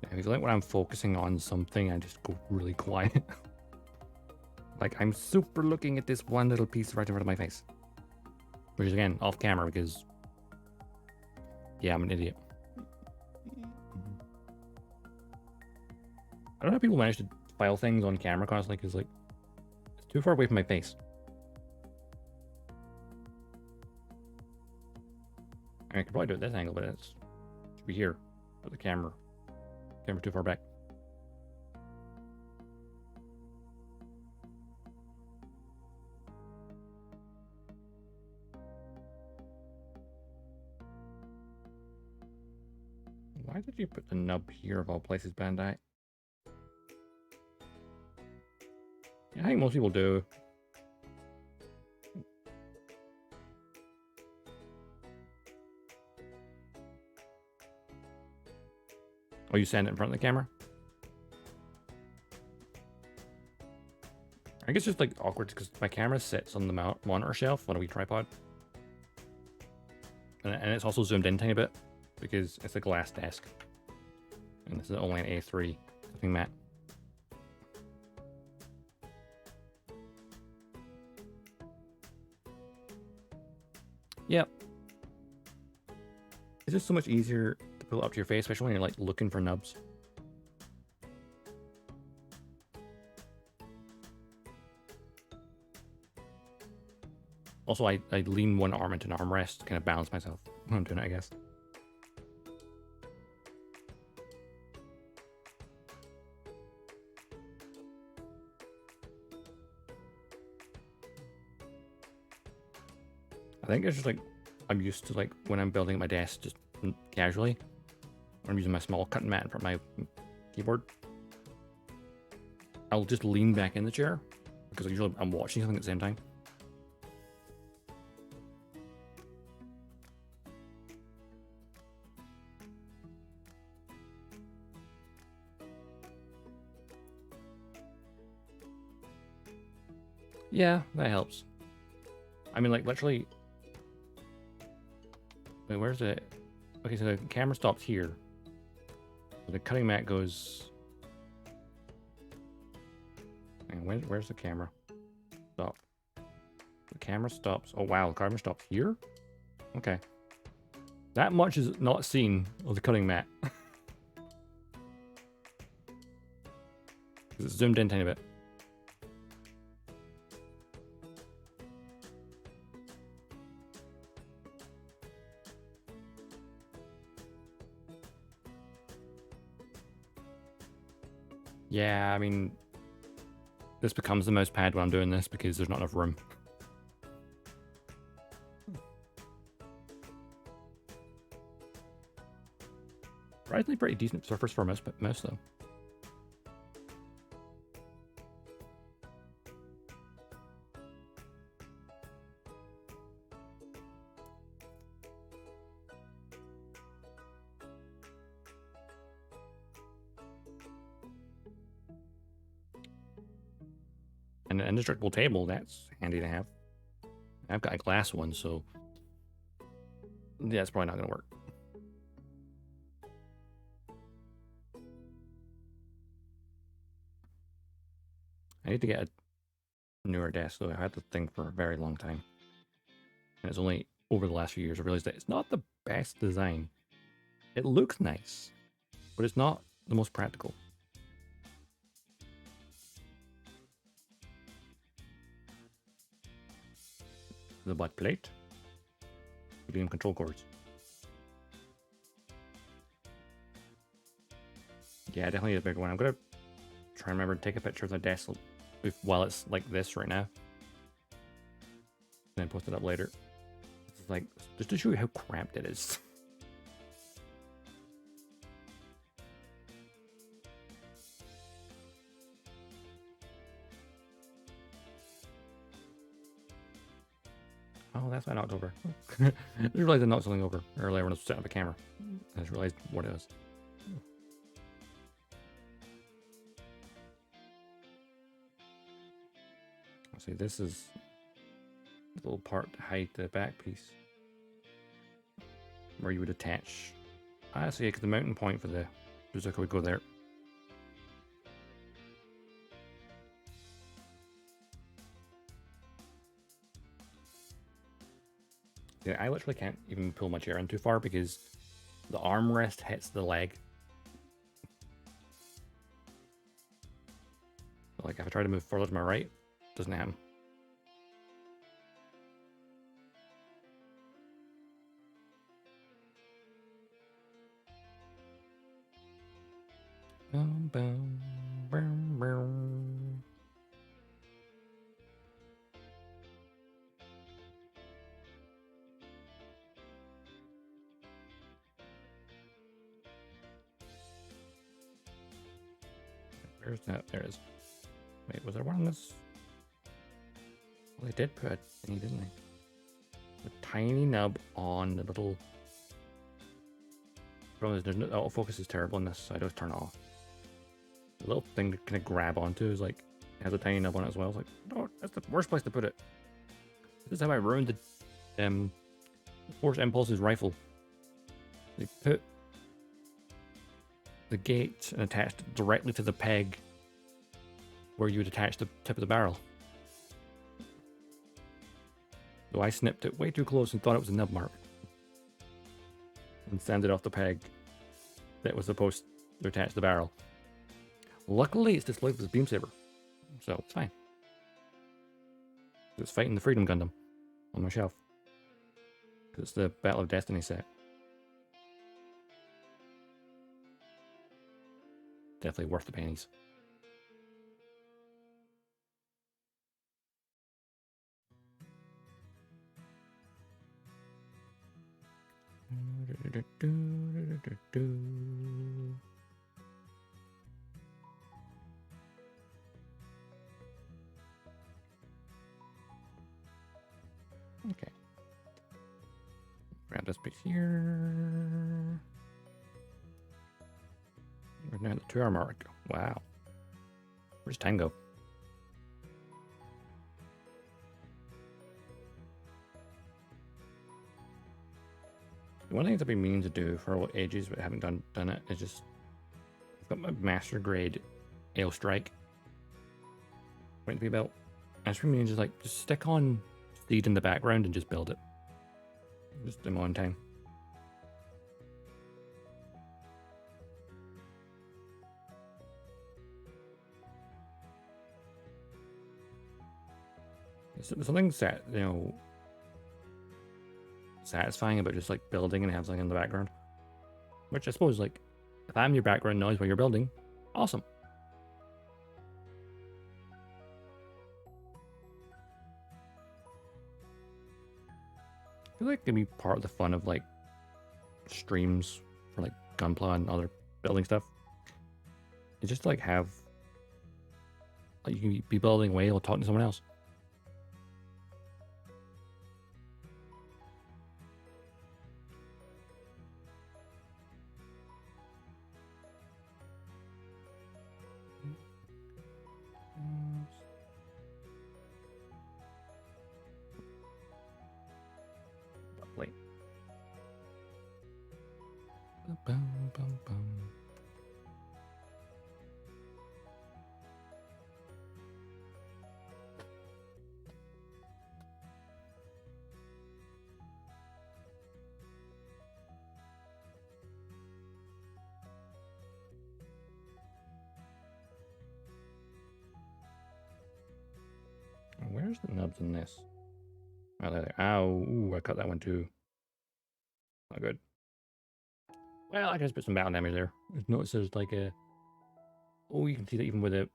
Yeah, it's like when I'm focusing on something, I just go really quiet. Like, I'm super looking at this one little piece right in front of my face. Which is, again, off camera because, yeah, I'm an idiot. I don't know how people manage to file things on camera constantly, because, like, it's too far away from my face. I could probably do it at this angle, but it should be here. But the camera too far back. Why did you put the nub here of all places, Bandai? I think most people do. Oh, you stand it in front of the camera? I guess it's just like awkward because my camera sits on the monitor shelf on a wee tripod. And it's also zoomed in a tiny bit because it's a glass desk. And this is only an A3 cutting mat. Yep. It's just so much easier to pull it up to your face, especially when you're like looking for nubs. Also, I lean one arm into an armrest to kind of balance myself when I'm doing it, I guess. I think it's just like, I'm used to like when I'm building my desk just casually. When I'm using my small cutting mat in front of my keyboard. I'll just lean back in the chair because usually I'm watching something at the same time. Yeah, that helps. I mean, like, literally... Wait, where's it? Okay, so the camera stops here. The cutting mat goes... And where's the camera? Stop. The camera stops... Oh, wow, the camera stops here? Okay. That much is not seen of the cutting mat. It's zoomed in a tiny bit. Yeah, I mean, this becomes the mouse pad when I'm doing this because there's not enough room. Surprisingly pretty decent surface for a mouse though. And an indestructible table, that's handy to have. I've got a glass one, so yeah, it's probably not going to work. I need to get a newer desk, though. I had the thing for a very long time. And it's only over the last few years I realized that it's not the best design. It looks nice, but it's not the most practical. The black plate. Helium control cords. Yeah, definitely a bigger one. I'm gonna try and remember to take a picture of the desk while it's like this right now. And then post it up later. It's like, just to show you how cramped it is. Oh, that's why I knocked over. I just realized I knocked something over earlier when I was setting up a camera. I just realized what it was. See, this is the little part to hide the back piece. Where you would attach. I see, because the mounting point for the Bazooka would go there. Yeah, I literally can't even pull my chair in too far because the armrest hits the leg. Like if I try to move further to my right, it doesn't happen. Boom, boom, boom, boom. Where's that? There it is. Wait, was there one on this? Well, they did put a thingy, didn't they? A tiny nub on the little... The problem is there's no... Autofocus is terrible in this, so I just turn it off. The little thing to kind of grab onto is like It has a tiny nub on it as well. It's like, no, that's the worst place to put it. This is how I ruined the Force Impulse's rifle. They put the gate and attached it directly to the peg where you would attach the tip of the barrel. So I snipped it way too close and thought it was a nub mark. And sanded off the peg that was supposed to attach the barrel. Luckily, it's displayed with a beam saber, so it's fine. It's fighting the Freedom Gundam on my shelf. It's the Battle of Destiny set. Definitely worth the pennies. Okay. Grab this bit here. We're now at the 2-hour mark. Wow. Where's time go? One thing I've been meaning to do for ages but haven't done it is just I've got my master grade Ale Strike waiting to be built. I just mean just stick on Steed in the background and just build it. Just in my own time. There's something satisfying about just like building and have something in the background. Which I suppose, like, if I'm your background noise while you're building, awesome. I feel like it can be part of the fun of like streams for like Gunpla and other building stuff. You just like have, like, you can be building away while talking to someone else. Lovely. Bum, bum, bum. Where's the nubs in this? Oh, there. Ow. Ooh, I cut that one too. Not good. Well, I can just put some battle damage there. Notice there's like a... Oh, you can see that even with the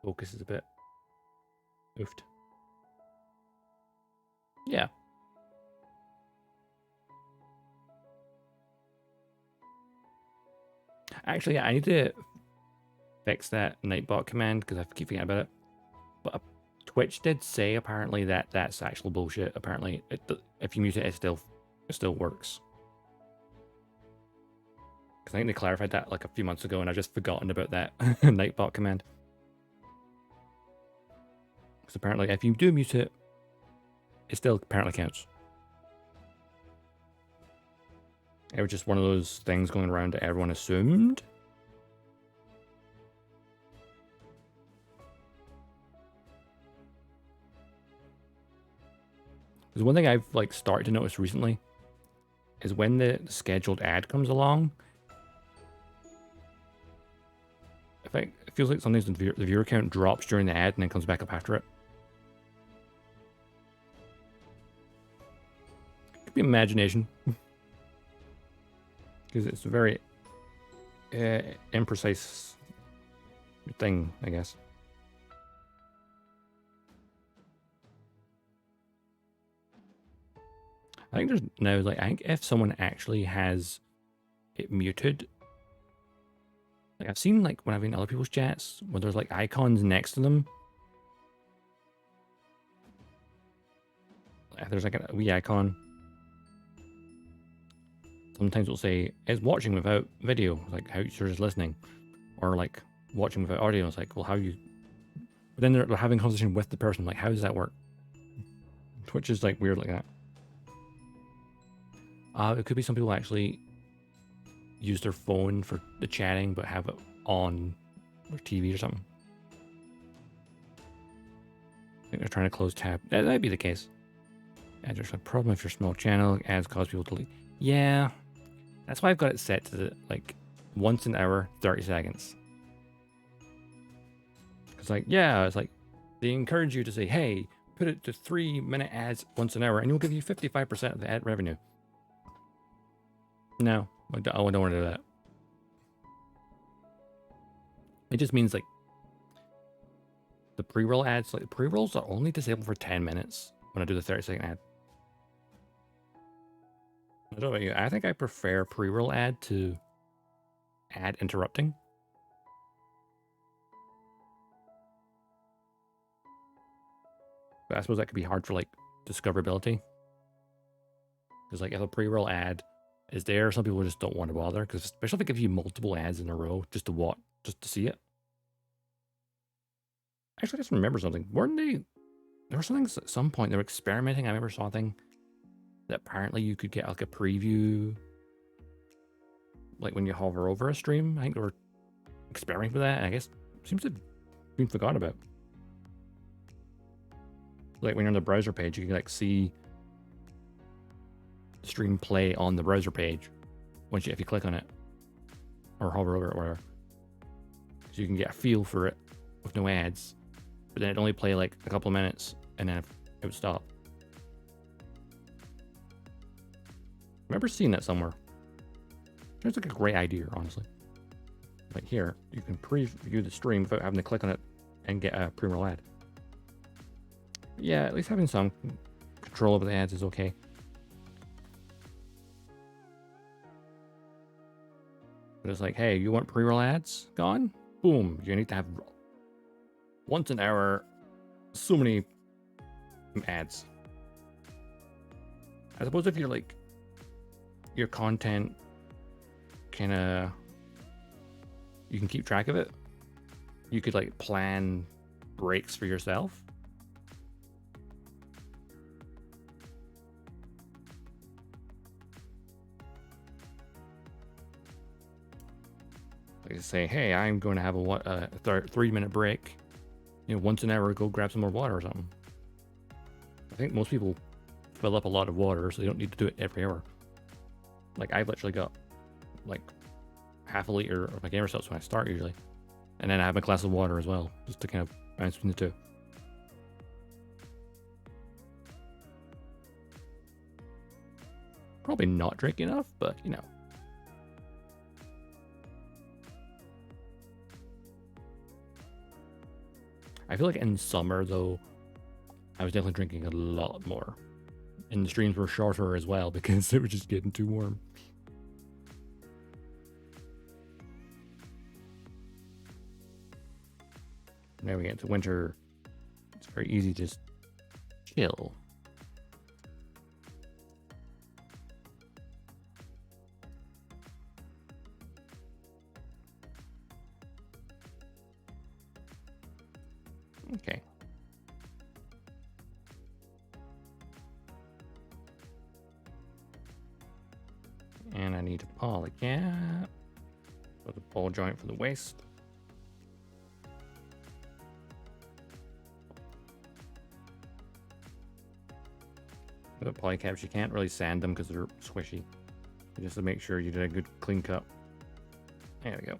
focus is a bit oofed. Yeah. Actually, I need to fix that Nightbot command because I keep forgetting about it. But Twitch did say apparently that that's actual bullshit. Apparently, if you mute it, it still works. Because I think they clarified that like a few months ago, and I've just forgotten about that Nightbot command. Because apparently, if you do mute it, it still apparently counts. It was just one of those things going around that everyone assumed. There's one thing I've like started to notice recently is when the scheduled ad comes along, it feels like sometimes the viewer count drops during the ad and then comes back up after it. Could be imagination. Because it's a very imprecise thing, I guess. I think there's now, like, I think if someone actually has it muted, like I've seen, like, when I've been in other people's chats, where there's, like, icons next to them. There's, like, a wee icon. Sometimes it'll say, it's watching without video, like, how you're just listening. Or, like, watching without audio. It's like, well, how you But then they're having a conversation with the person. Like, how does that work? Twitch is like weird like that. It could be some people actually use their phone for the chatting, but have it on their TV or something. I think they're trying to close tab. That might be the case. Ads are a problem if your small channel. Ads cause people to leave. Yeah, that's why I've got it set to like once an hour, 30 seconds. It's like, yeah, it's like they encourage you to say, hey, put it to 3-minute ads once an hour, and we'll give you 55% of the ad revenue. No, I don't want to do that. It just means like the pre-roll ads, like pre-rolls are only disabled for 10 minutes when I do the 30-second ad. I don't know about you. I think I prefer pre-roll ad to ad interrupting. But I suppose that could be hard for like discoverability. Because like if a pre-roll ad is there, some people just don't want to bother. Because especially if it gives you multiple ads in a row just to watch, just to see it. Actually, I just remember something. Weren't they? There was something at some point they were experimenting. I remember something that apparently you could get like a preview, like when you hover over a stream. I think they were experimenting with that, and I guess it seems to have been forgotten about. Like when you're on the browser page, you can like see the stream play on the browser page once if you click on it or hover over it, or whatever. So you can get a feel for it with no ads, but then it'd only play like a couple of minutes and then it would stop. I remember seeing that somewhere. It's like a great idea, honestly. Like here, you can preview the stream without having to click on it and get a pre-roll ad. Yeah, at least having some control over the ads is okay. But it's like, hey, you want pre-roll ads gone? Boom, you need to have once an hour, so many ads. I suppose if you're like, your content you can keep track of it. You could like plan breaks for yourself. Like say, hey, I'm going to have a 3-minute break. You know, once an hour, go grab some more water or something. I think most people fill up a lot of water, so they don't need to do it every hour. Like I've literally got like half a liter of my gamer salts when I start usually, and then I have my glass of water as well, just to kind of bounce between the two. Probably not drink enough, but you know. I feel like in summer though, I was definitely drinking a lot more. And the streams were shorter as well because it was just getting too warm. Now we get into winter. It's very easy to just chill. Okay. And I need a poly cap with a ball joint for the waist. With the poly caps, you can't really sand them because they're squishy. Just to make sure you did a good clean cut. There we go.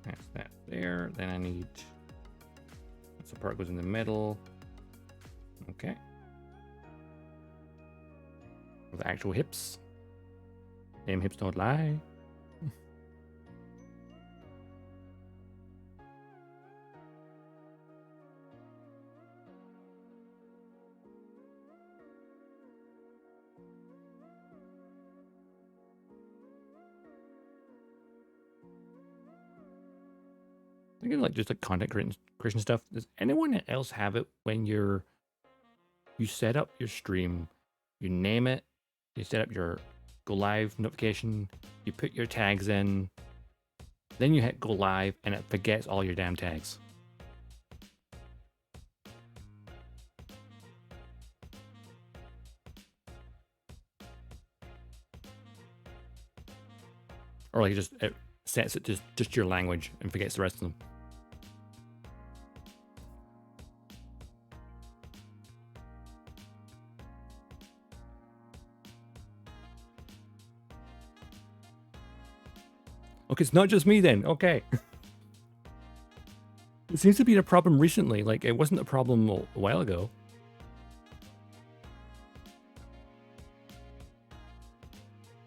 That's that there. Then I need this part goes in the middle. Okay. With actual hips. Damn hips don't lie. Again, like just like content creation stuff. Does anyone else have it when you set up your stream, you name it, you set up your go live notification, you put your tags in, then you hit go live and it forgets all your damn tags? Or like it sets it to just your language and forgets the rest of them. Okay, it's not just me then. Okay. It seems to be a problem recently. Like, it wasn't a problem a while ago.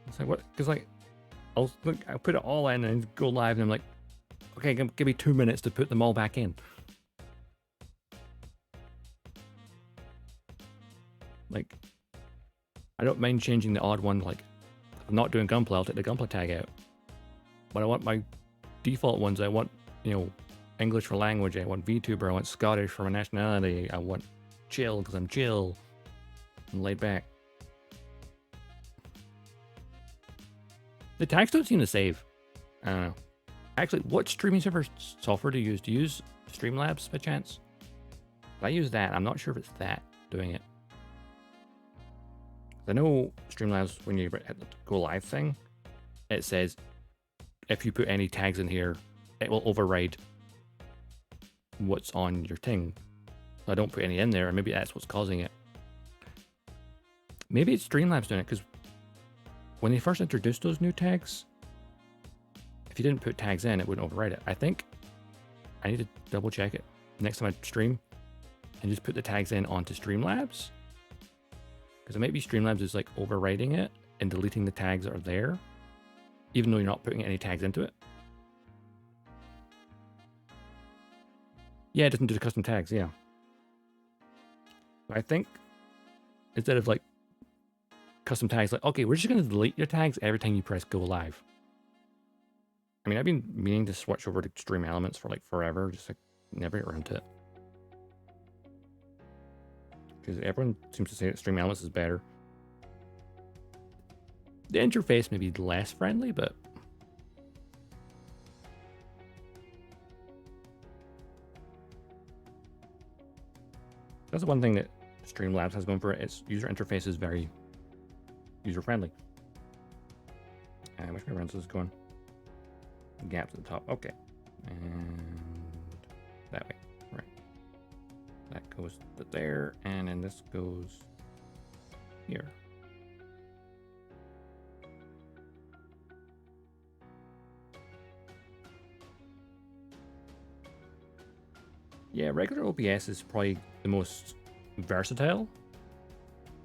It's like, what? Because, like, I'll put it all in and go live, and I'm like, okay, give me 2 minutes to put them all back in. Like, I don't mind changing the odd one. Like, if I'm not doing Gunpla, I'll take the Gunpla tag out. But I want my default ones. I want, you know, English for language. I want VTuber. I want Scottish for my nationality. I want chill because I'm chill and laid back. The tags don't seem to save. I don't know. Actually, what streaming server software do you use? Do you use Streamlabs by chance? If I use that, I'm not sure if it's that doing it. I know Streamlabs, when you hit the go live thing, it says if you put any tags in here, it will override what's on your thing. So I don't put any in there, and maybe that's what's causing it. Maybe it's Streamlabs doing it, because when they first introduced those new tags, if you didn't put tags in, it wouldn't override it. I think I need to double check it next time I stream and just put the tags in onto Streamlabs. Because it might be Streamlabs is like overriding it and deleting the tags that are there, even though you're not putting any tags into it. Yeah, it doesn't do the custom tags, yeah. I think instead of like custom tags, like, okay, we're just going to delete your tags every time you press go live. I mean, I've been meaning to switch over to Stream Elements for like forever, just like never get around to it. Because everyone seems to say that Stream Elements is better. The interface may be less friendly, but that's the one thing that Streamlabs has going for it. Its user interface is very user-friendly. And which way around is this going? Gaps at the top. Okay. And that way. Right. That goes to there, and then this goes here. Yeah, regular OBS is probably the most versatile.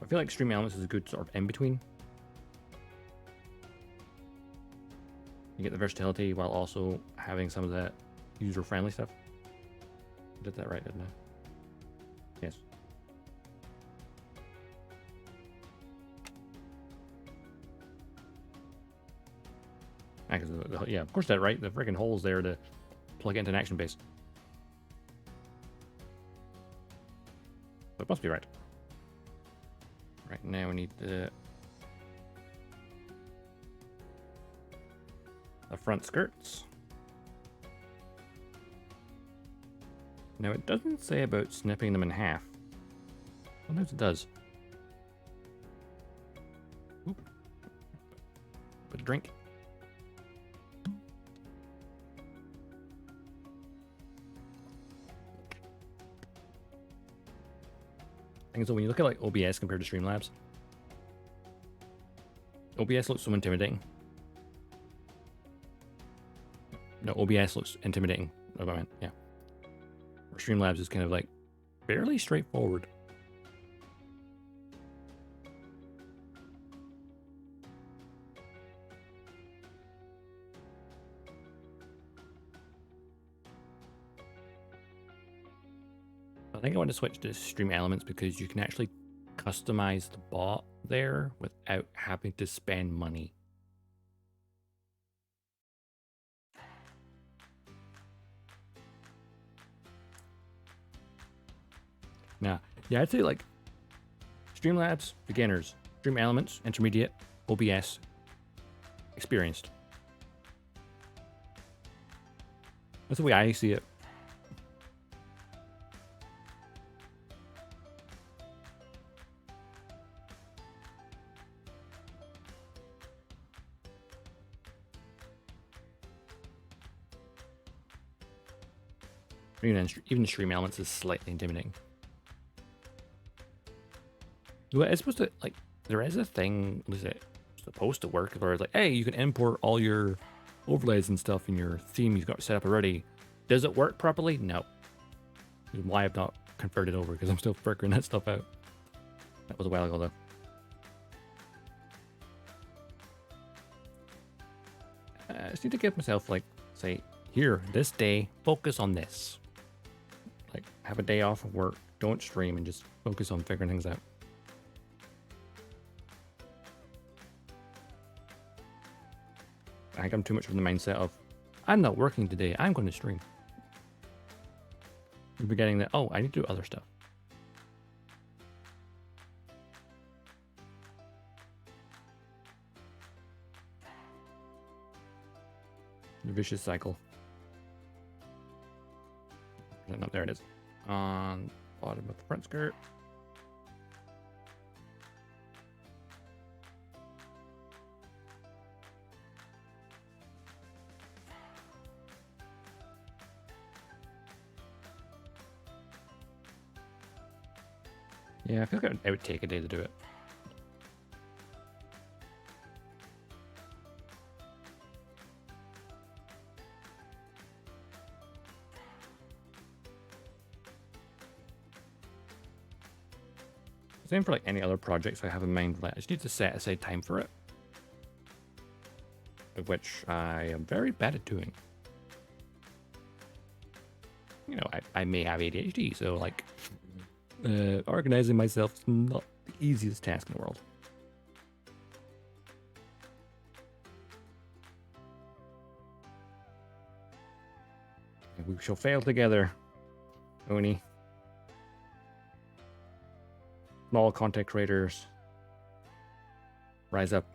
I feel like Stream Elements is a good sort of in-between. You get the versatility while also having some of that user-friendly stuff. I did that right, didn't I? Yes. Yeah, of course that right. The freaking hole's there to plug it into an action base. It must be right. Right now we need the front skirts. Now it doesn't say about snipping them in half. Sometimes it does. Oop. Put a drink. And so when you look at like OBS compared to Streamlabs, OBS looks so intimidating. No, OBS looks intimidating. What I meant, yeah. Or Streamlabs is kind of like fairly straightforward. I think I want to switch to Stream Elements because you can actually customize the bot there without having to spend money. Now, yeah, I'd say like Streamlabs, beginners, Stream Elements, intermediate, OBS, experienced. That's the way I see it. Even stream elements is slightly intimidating. Well, it's supposed to, like, there is a thing, was it supposed to work, where it's like, hey, you can import all your overlays and stuff in your theme you've got set up already. Does it work properly? No. Why I've not converted over, because I'm still figuring that stuff out. That was a while ago, though. I just need to give myself, like, say, here, this day, focus on this. Like, have a day off of work, don't stream, and just focus on figuring things out. I think I'm too much from the mindset of, I'm not working today, I'm going to stream. You're forgetting that, oh, I need to do other stuff. The vicious cycle. No, there it is. On bottom of the front skirt. Yeah, I feel like it would take a day to do it. Same for like any other projects I have in mind. I just need to set aside time for it, which I am very bad at doing. You know, I may have ADHD, so like organizing myself is not the easiest task in the world. We shall fail together, Oni. Small content creators, rise up.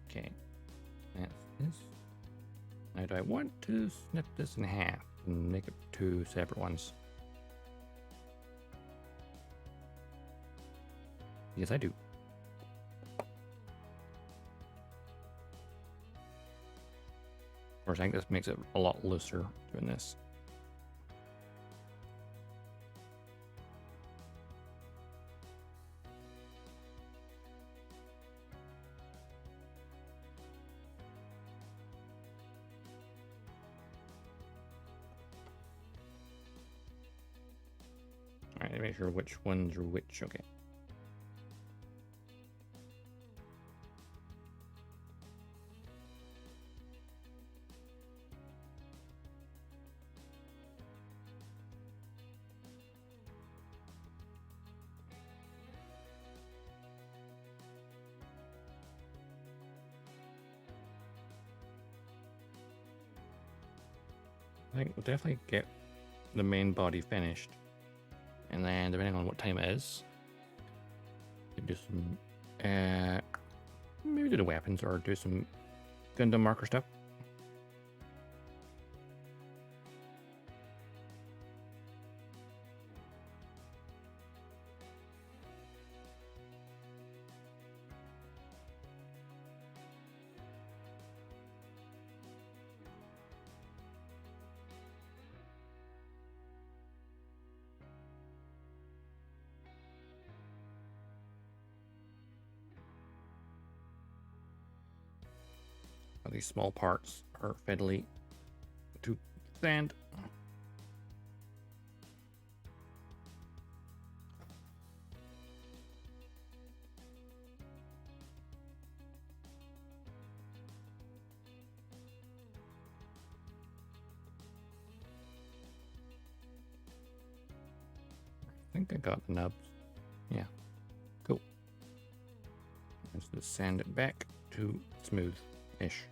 Okay. That's this. Now, do I want to snip this in half and make it two separate ones? Yes, I do. Of course, I think this makes it a lot looser doing this. Alright, make sure which ones are which. Okay. I think we'll definitely get the main body finished. And then, depending on what time it is, we can do some, maybe do the weapons or do some Gundam marker stuff. These small parts are fiddly to sand. I think I got the nubs. Yeah, cool. Let's just sand it back to smooth-ish.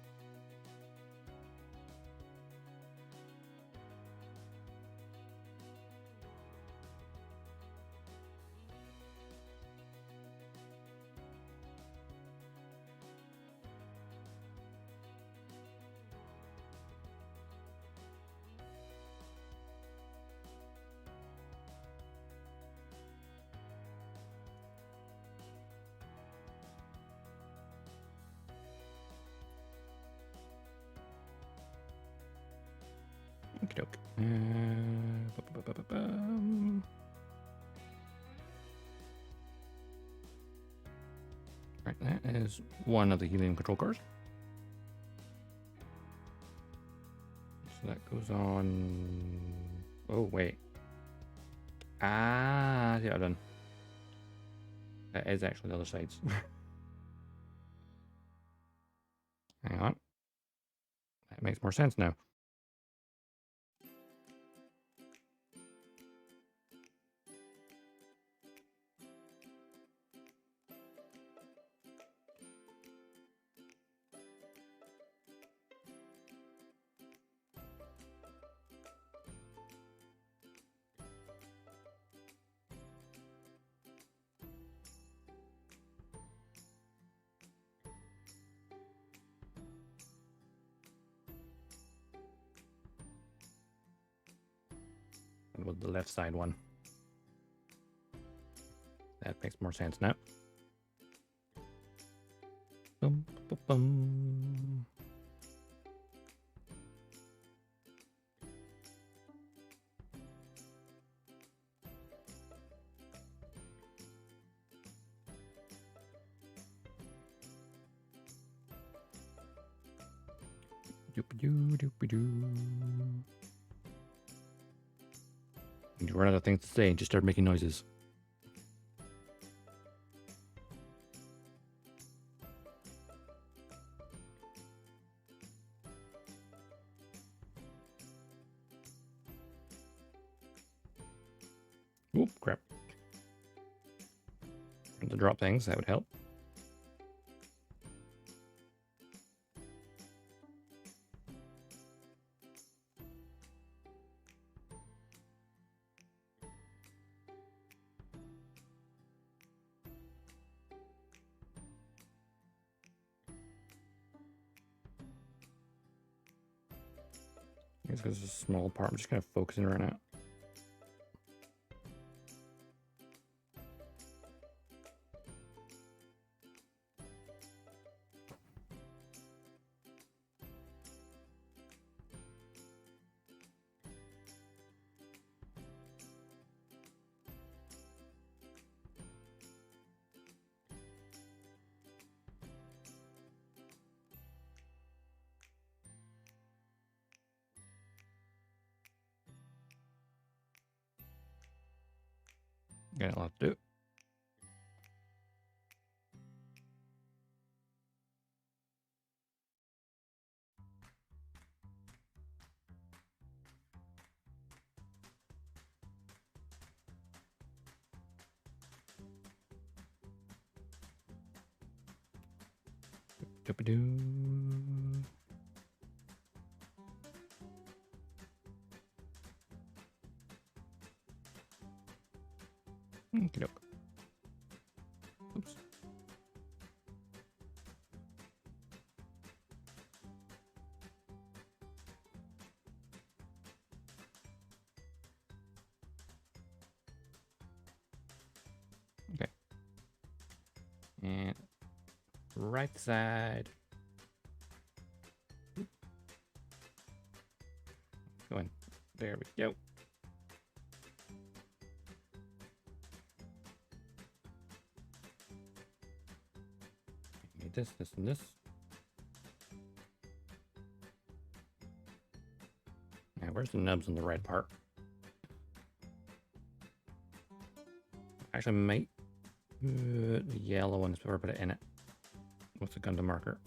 Right, that is one of the helium control cores. So that goes on. Oh, wait. Ah, see what I've done. That is actually the other sides. Hang on. That makes more sense now. And with the left side one. That makes more sense now. Bum, bum, bum. Doop-a-doo, doop-a-doo. You run out of things to say and just start making noises. Oop, crap. To drop things, that would help. I guess because it's a small part, I'm just kind of focusing right now. Got a lot to do. Doop-a-doo. Okey-doke. Oops. Okay. And right side. Going. There we go. Need this, this, and this. Now, where's the nubs on the red part? Actually, I might put the yellow one before I put it in it with the Gundam marker.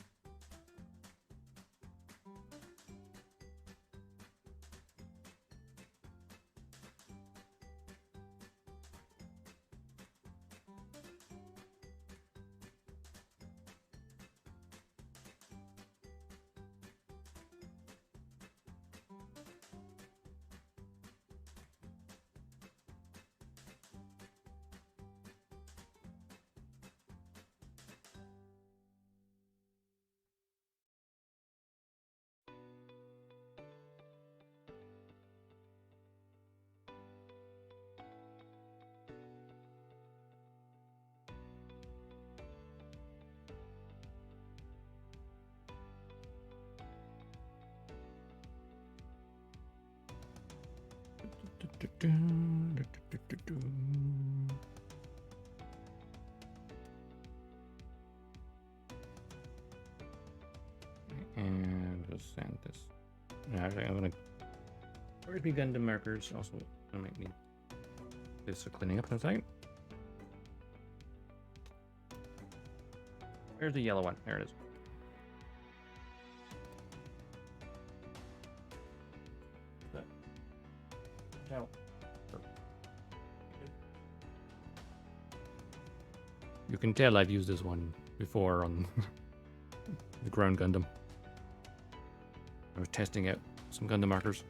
And just send this. Actually, I'm gonna be Gundam markers. Also, I might need this for cleaning up in a second. Where's the yellow one? There it is. No. You can tell I've used this one before on the ground Gundam. I was testing out some Gundam markers.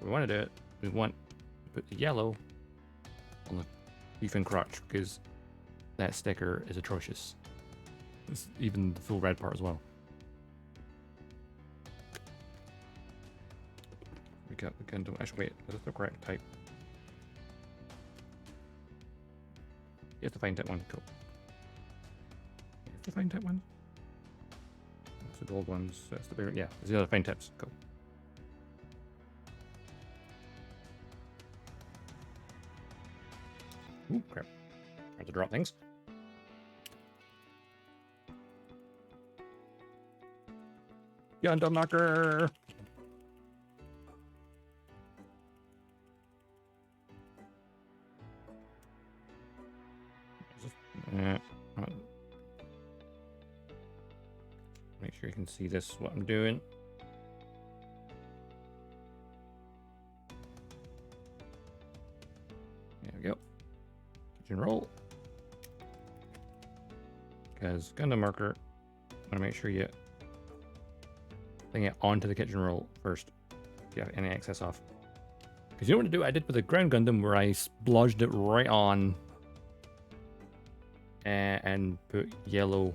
We want to do it. We want to put the yellow on the beef and crotch because that sticker is atrocious. It's even the full red part as well. We got the Gundam. Actually, wait, that's the correct type. You have to find that one. Cool. You have to find that one. That's the gold ones. That's the bigger. Yeah, there's the other fine tips. Cool. Ooh, crap. I have to drop things. Gundam knocker! Make sure you can see this, what I'm doing. There we go. Kitchen roll. Because Gundam marker, I want to make sure you bring it onto the kitchen roll first. If you have any excess off. Because you know what to do? I did with the ground Gundam where I splodged it right on and put yellow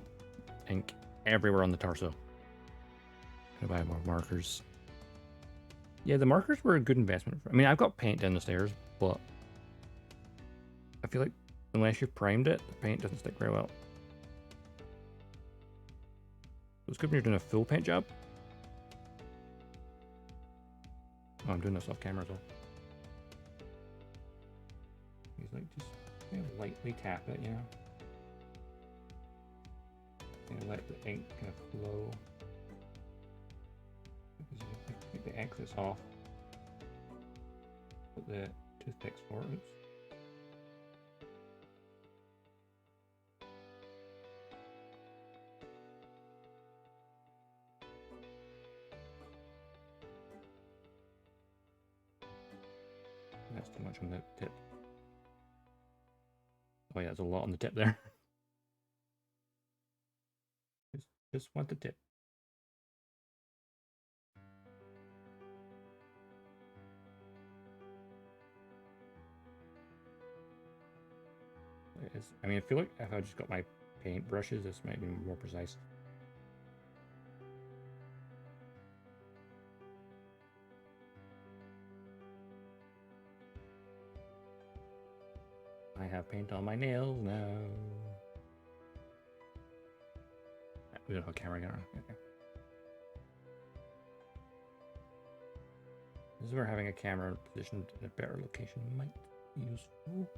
ink everywhere on the torso. Gonna buy more markers. Yeah, the markers were a good investment. I mean, I've got paint down the stairs, but I feel like unless you've primed it, the paint doesn't stick very well. It's good when you're doing a full paint job. Oh, I'm doing this off camera as well. He's like, just lightly tap it, you know? And let the ink kind of flow. Take the excess off. Put the toothpicks forwards. That's too much on the tip. Oh yeah, there's a lot on the tip there. Just want the tip. I mean, I feel like if I just got my paint brushes, this might be more precise. I have paint on my nails now. We don't have a camera going on. Okay. This is where having a camera positioned in a better location might be useful.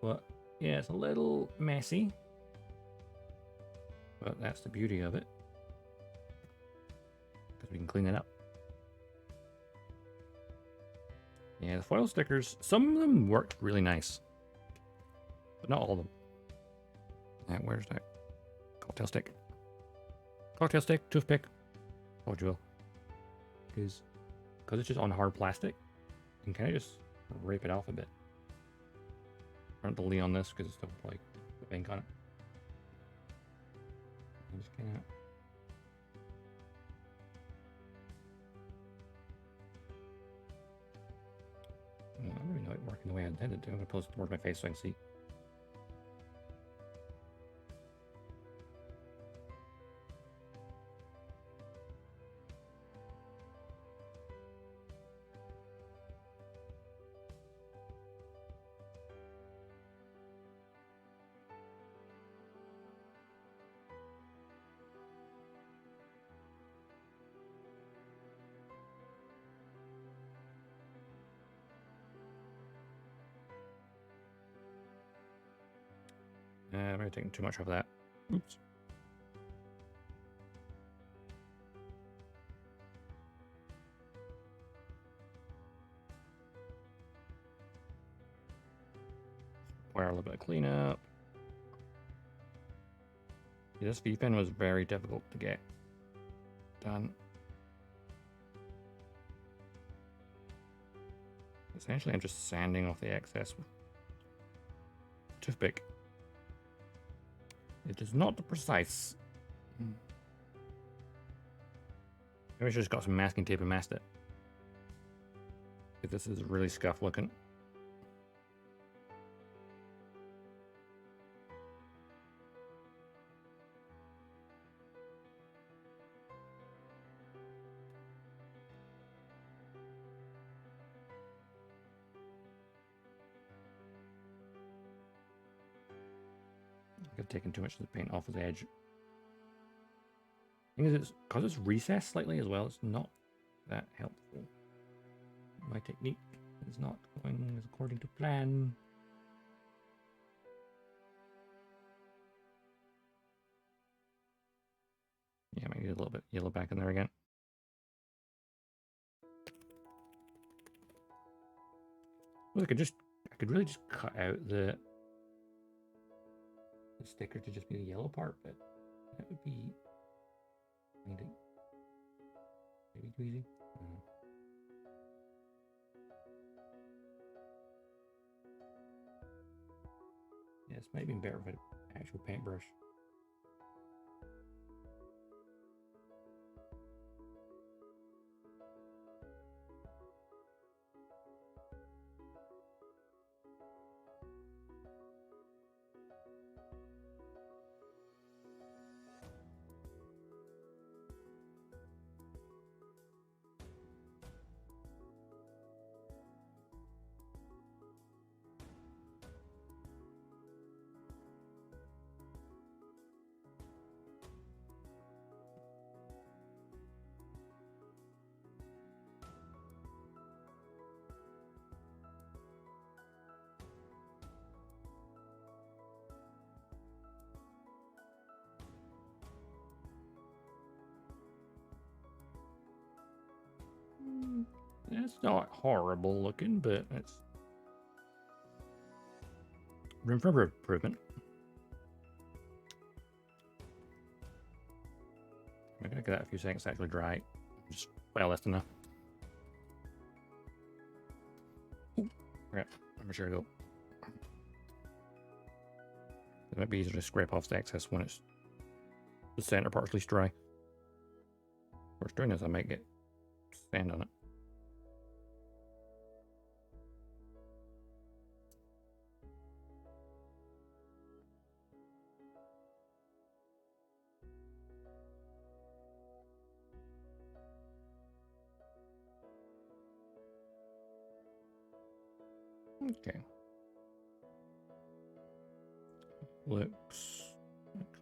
But yeah, it's a little messy. But that's the beauty of it. Because we can clean it up. Yeah, the foil stickers, some of them worked really nice. But not all of them. Where's that cocktail stick? Cocktail stick, toothpick. Oh, Jewel. Because it's just on hard plastic, you can kind of just rape it off a bit. I don't have to lean on this because it's still like the ink on it. And just kind of. I don't really know it working the way I intended to. I'm going to pose it towards my face so I can see. I'm really taking too much of that. Oops. Require a little bit of cleanup. This V-pin was very difficult to get done. Essentially, I'm just sanding off the excess with a toothpick. It is not precise. Maybe I should have just got some masking tape and masked it. This is really scuffed looking. I've taken too much of the paint off of the edge. The thing is, it's because it's recessed slightly as well, it's not that helpful. My technique is not going as according to plan. Yeah, maybe a little bit yellow back in there again. Well, I could really just cut out the sticker to just be the yellow part, but that would be maybe too easy. Yeah, this might be better with an actual paintbrush. It's not horrible looking, but it's room for improvement. I'm gonna give that a few seconds to actually dry. Just well less than enough. Right, I'm sure to go. It might be easier to scrape off the excess when it's the center part's at least dry. Of course, doing this, I might get sand on it. Okay. Looks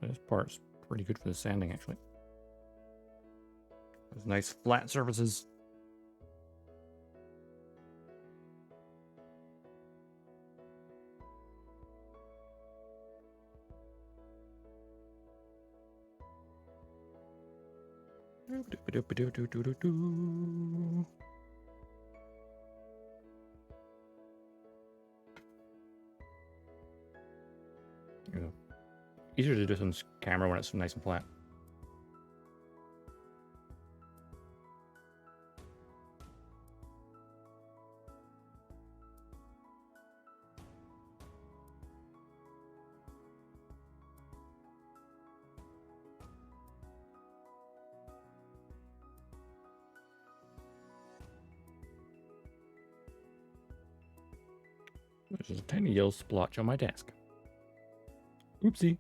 this part's pretty good for the sanding, actually. Those nice flat surfaces. Easier to do this on camera when it's nice and flat. There's a tiny yellow splotch on my desk. Oopsie.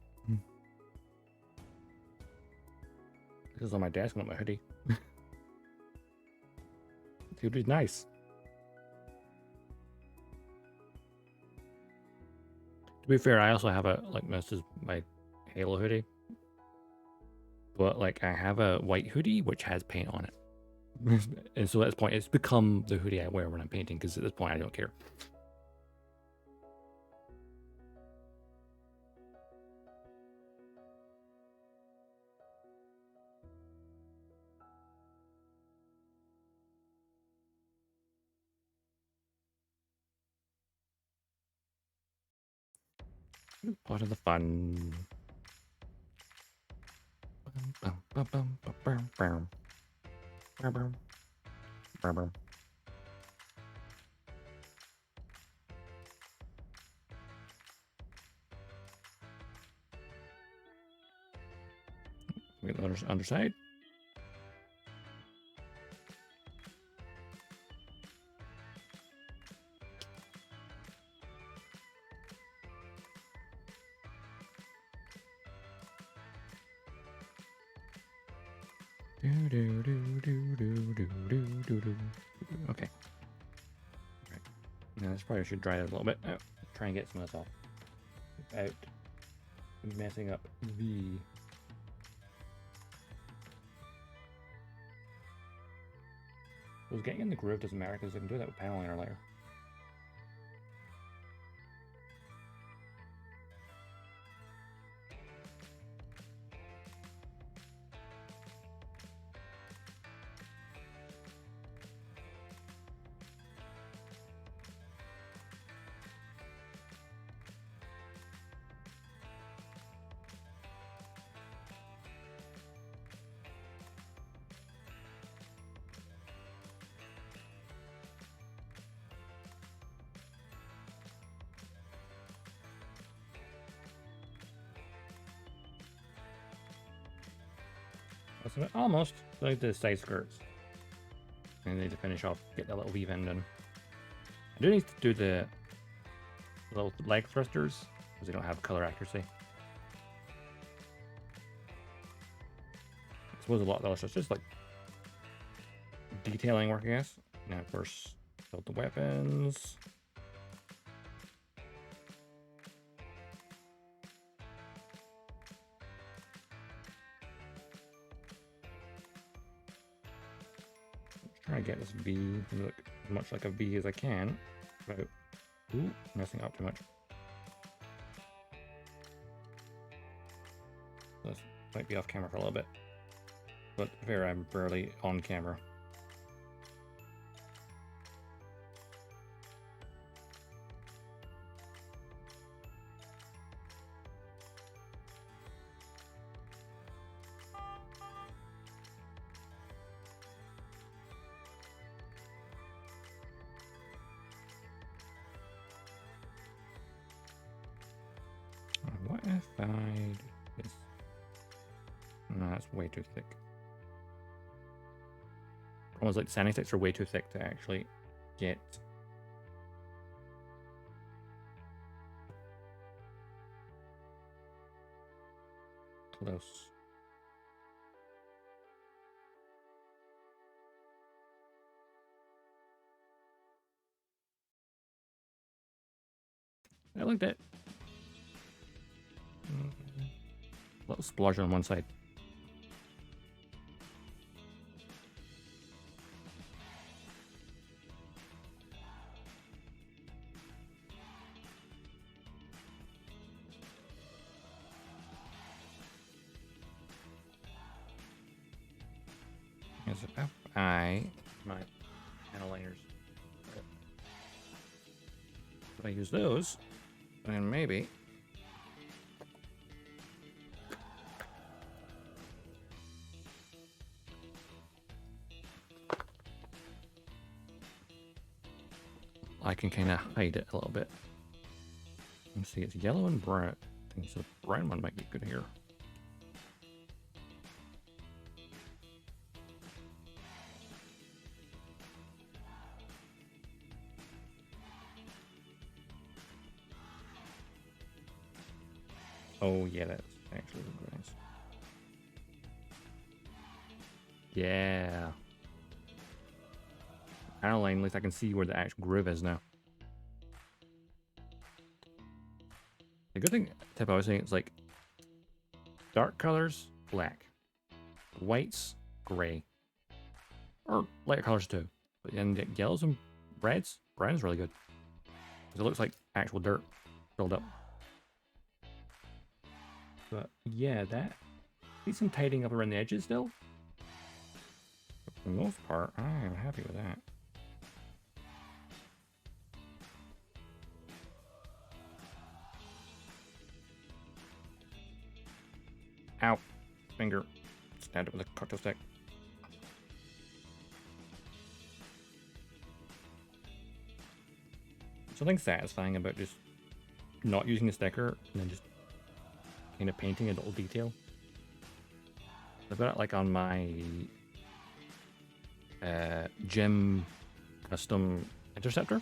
This is on my desk, not my hoodie. The hoodie's nice. To be fair, I also have a, like, this is my Halo hoodie. But, like, I have a white hoodie which has paint on it. And so at this point, it's become the hoodie I wear when I'm painting, because at this point, I don't care. Part of the fun. We get the underside. Okay. Right. Now this probably should dry it a little bit. Oh, try and get some of this off without messing up the. Getting in the groove doesn't matter because I can do that with panel liner layer. Almost like the side skirts. And I need to finish off, get that little weave end in. I do need to do the little leg thrusters because they don't have color accuracy. I suppose a lot of those is just like detailing work, I guess. Now, first, build the weapons. Try to get this V to look as much like a V as I can without messing up too much. This might be off camera for a little bit, but fair, I'm barely on camera. What if I do this? No, that's way too thick. Almost like the sanding sticks are way too thick to actually get close. I looked at a little splodge on one side. As if my panel liners. If I use those, then maybe I can kind of hide it a little bit. Let's see, it's yellow and brown. I think the brown one might be good here. Oh yeah, that's actually really nice. Yeah. Panel line, at least I can see where the actual groove is now. The good thing, tip I was saying, it's like dark colors, black, whites, gray, or lighter colors too. But then the yellows and reds, brown's really good. It looks like actual dirt filled up. But yeah, that needs some tidying up around the edges still. But for the most part, I am happy with that. Ow. Finger. Stabbed it with a cocktail stick. Something satisfying about just not using the sticker and then just kind of painting a little detail. I've got it like on my gym custom interceptor.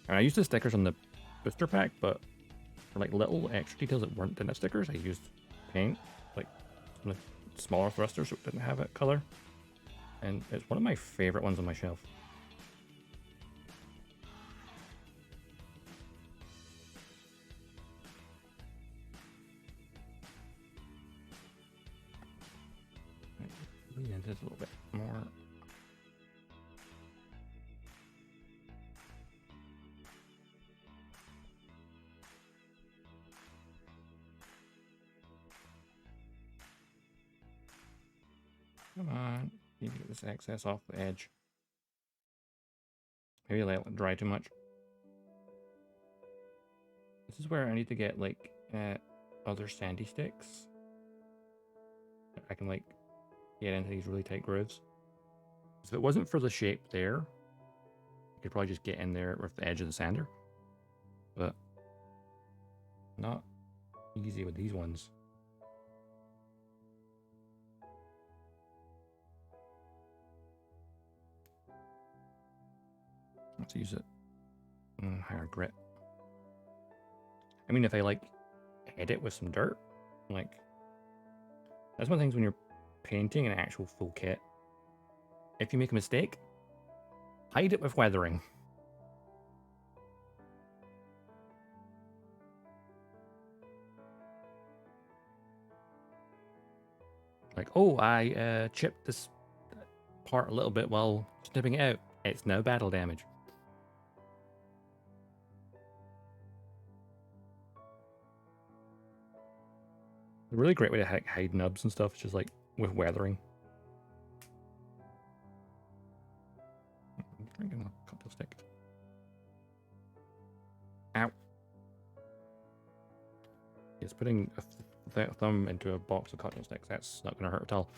And I used the stickers on the booster pack, but for like little extra details that weren't in the stickers, I used paint, like smaller thrusters so it didn't have that color. And it's one of my favorite ones on my shelf. Yeah, just a little bit more. Come on, need to get this excess off the edge. Maybe I let it dry too much. This is where I need to get like other sandy sticks. I can like get into these really tight grooves. If it wasn't for the shape there, I could probably just get in there with the edge of the sander. But not easy with these ones. Let's use it. Higher grit. I mean, if I like hit it with some dirt, like that's one of the things when you're painting an actual full kit. If you make a mistake, hide it with weathering. Like, oh, I chipped this part a little bit while snipping it out. It's no battle damage. A really great way to hide nubs and stuff is just like with weathering. I'm drinking a cocktail stick. Ow. Yes, putting a thumb into a box of cocktail sticks, that's not going to hurt at all.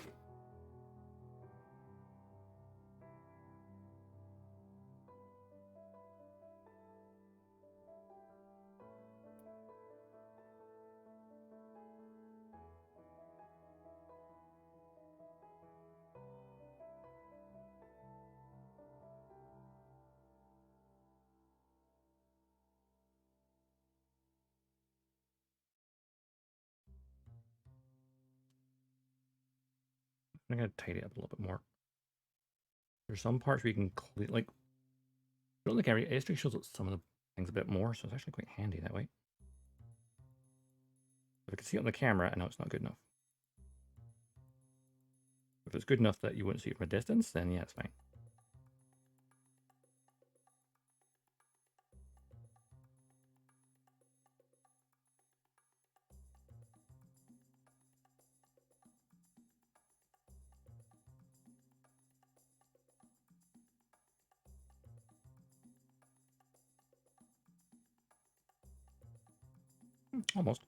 I'm going to tidy it up a little bit more. There's some parts where you can clean, like, I don't think it actually shows some of the things a bit more, so it's actually quite handy that way. If I can see it on the camera, I know it's not good enough. If it's good enough that you wouldn't see it from a distance, then yeah, it's fine. Almost.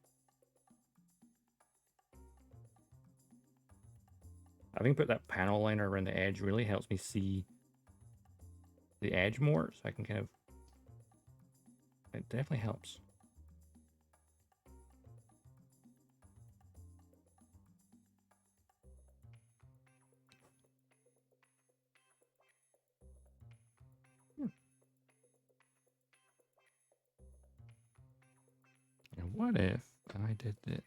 Having put that panel liner around the edge really helps me see the edge more, so I can kind of... It definitely helps. And what if I did this?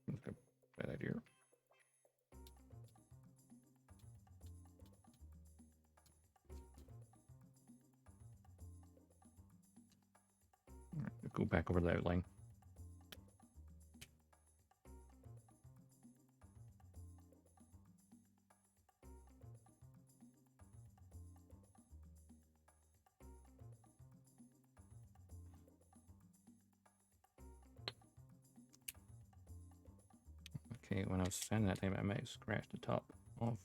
That's a bad idea. Go back over the outline. Okay, when I was sanding that time, I might have scratched the top off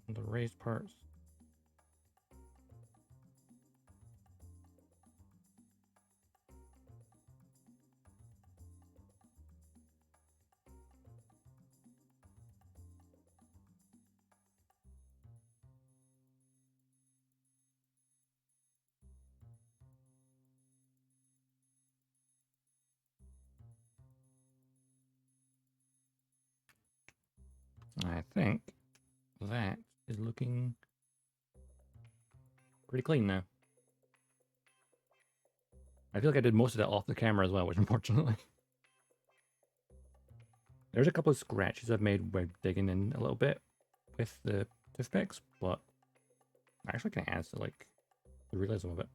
the raised parts. I think that is looking pretty clean now. I feel like I did most of that off the camera as well, which unfortunately. There's a couple of scratches I've made by digging in a little bit with the toothpicks, but I actually can add to like the realism of it.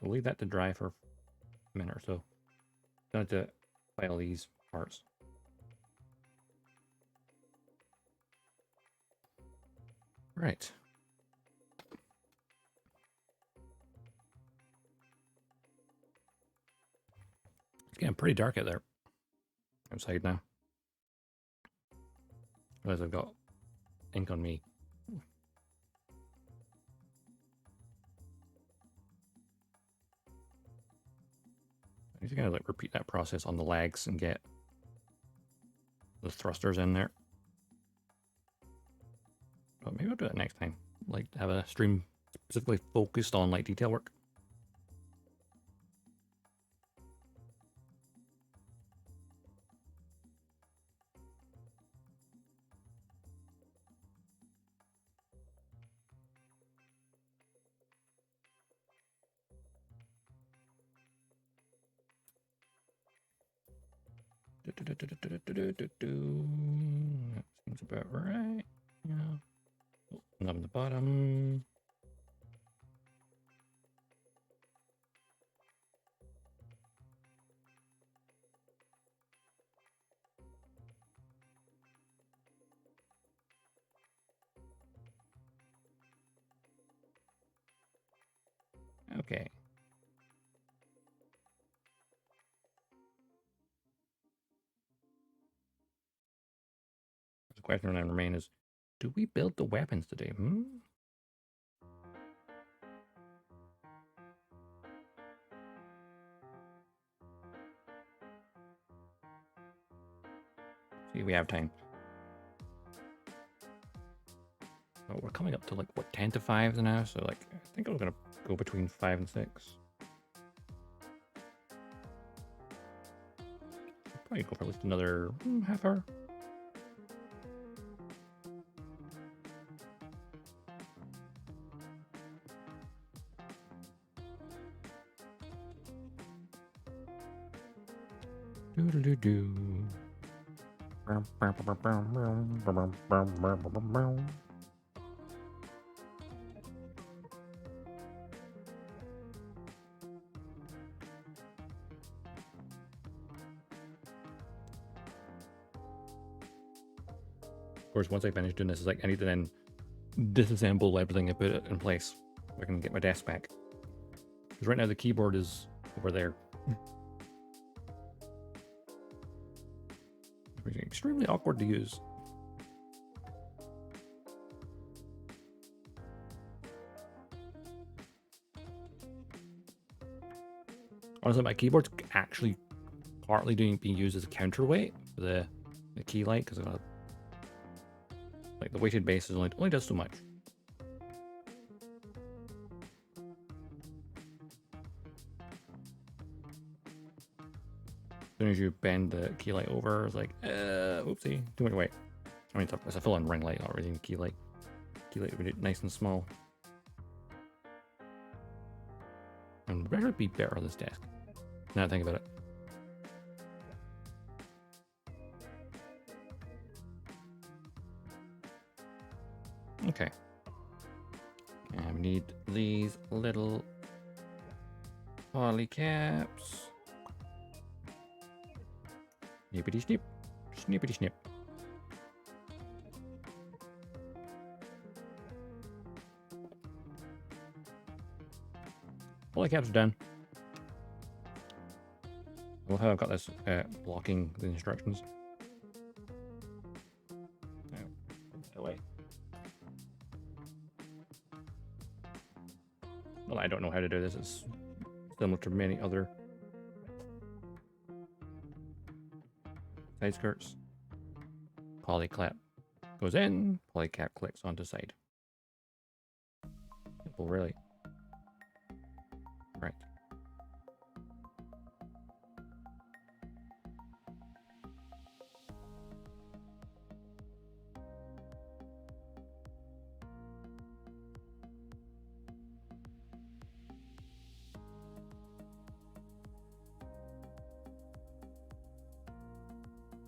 I'll leave that to dry for a minute or so. Don't have to file these parts. Right. It's getting pretty dark out there. Outside now. Realize I've got ink on me. I need to kind of like repeat that process on the legs and get the thrusters in there. But maybe I'll do that next time. Like have a stream specifically focused on like detail work. That seems about right. Yeah. Oh, on the bottom. Okay. The question that remains is, do we build the weapons today? See, we have time. Oh, we're coming up to like, what, 10 to 5 now? So like, I think I'm going to go between 5 and 6. I'll probably go for at least another half hour. Do-do-do-do. Of course, once I finish doing this, it's like I need to then disassemble everything and put it in place so I can get my desk back. Because right now the keyboard is over there. It's extremely awkward to use. Honestly, my keyboard's actually partly being used as a counterweight for the key light because like the weighted base is only does so much. As soon as you bend the key light over, it's like, oopsie, too much weight. I mean, it's a full-on ring light, not really a key light. Key light would be nice and small. And would actually be better on this desk. Now that I think about it. Okay. And we need these little poly caps. Snippity snip. Snippity snip. Poly caps are done. I love how I've got this blocking the instructions. Away. Well, I don't know how to do this. It's similar to many other side skirts. Poly clap goes in, poly cap clicks onto side. Simple, really. Right.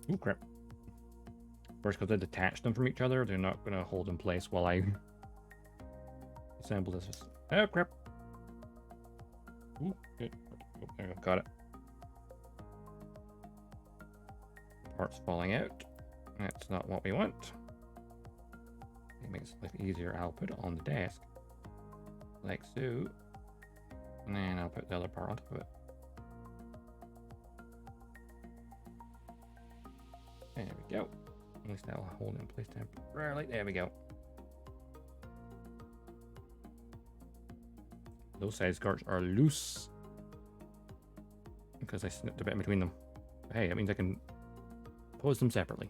Ooh, crap. First, because I detach them from each other, they're not going to hold in place while I assemble this. Oh, crap. Ooh, good. Oh, there we go. Got it. Parts falling out. That's not what we want. It makes life easier. I'll put it on the desk. Like so. And then I'll put the other part on top of it. There we go. At least that'll hold it in place temporarily. There we go. Those side skirts are loose because I snipped a bit in between them. But hey, that means I can pose them separately.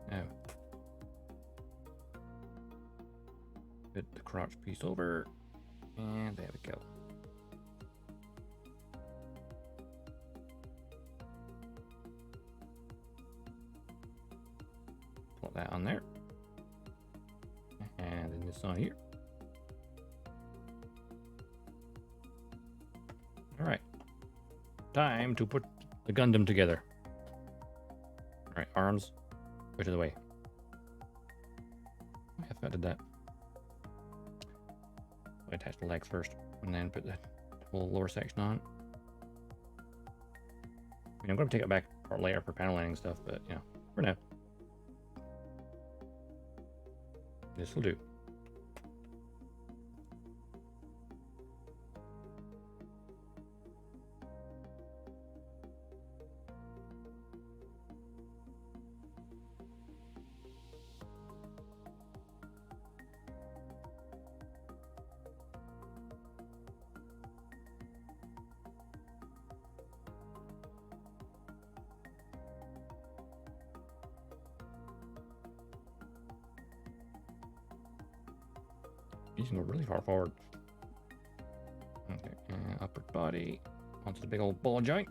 Now, put the crotch piece over, and there we go. Put that on there. And then this on here. Alright. Time to put the Gundam together. Alright, arms. Out of the way. I thought I did that. I attach the legs first, and then put the whole lower section on. I mean, I'm going to take it back apart later for paneling and stuff, but, you know, for now. This will do. You can go really far forward. Okay, upper body onto the big old ball joint.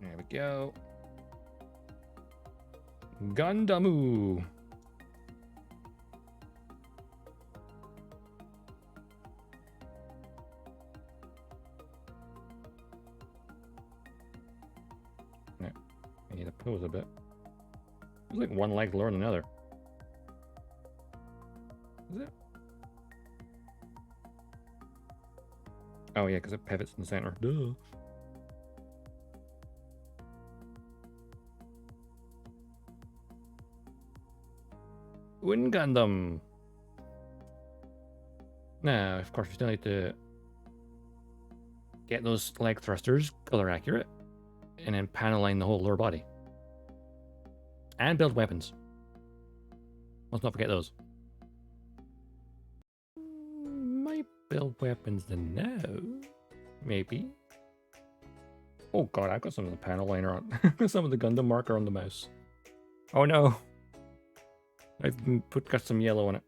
There we go. Gundamu. Yeah, I need to pose a bit. It's like one leg lower than the other. Is it? Oh yeah, because it pivots in the center. Duh. Wind Gundam. Now, of course, we still need to get those leg thrusters color accurate, and then panel line the whole lower body, and build weapons. Let's not forget those. Might build weapons now, maybe. Oh god, I've got some of the panel liner on. I've got some of the Gundam marker on the mouse. Oh no, I've got some yellow on it.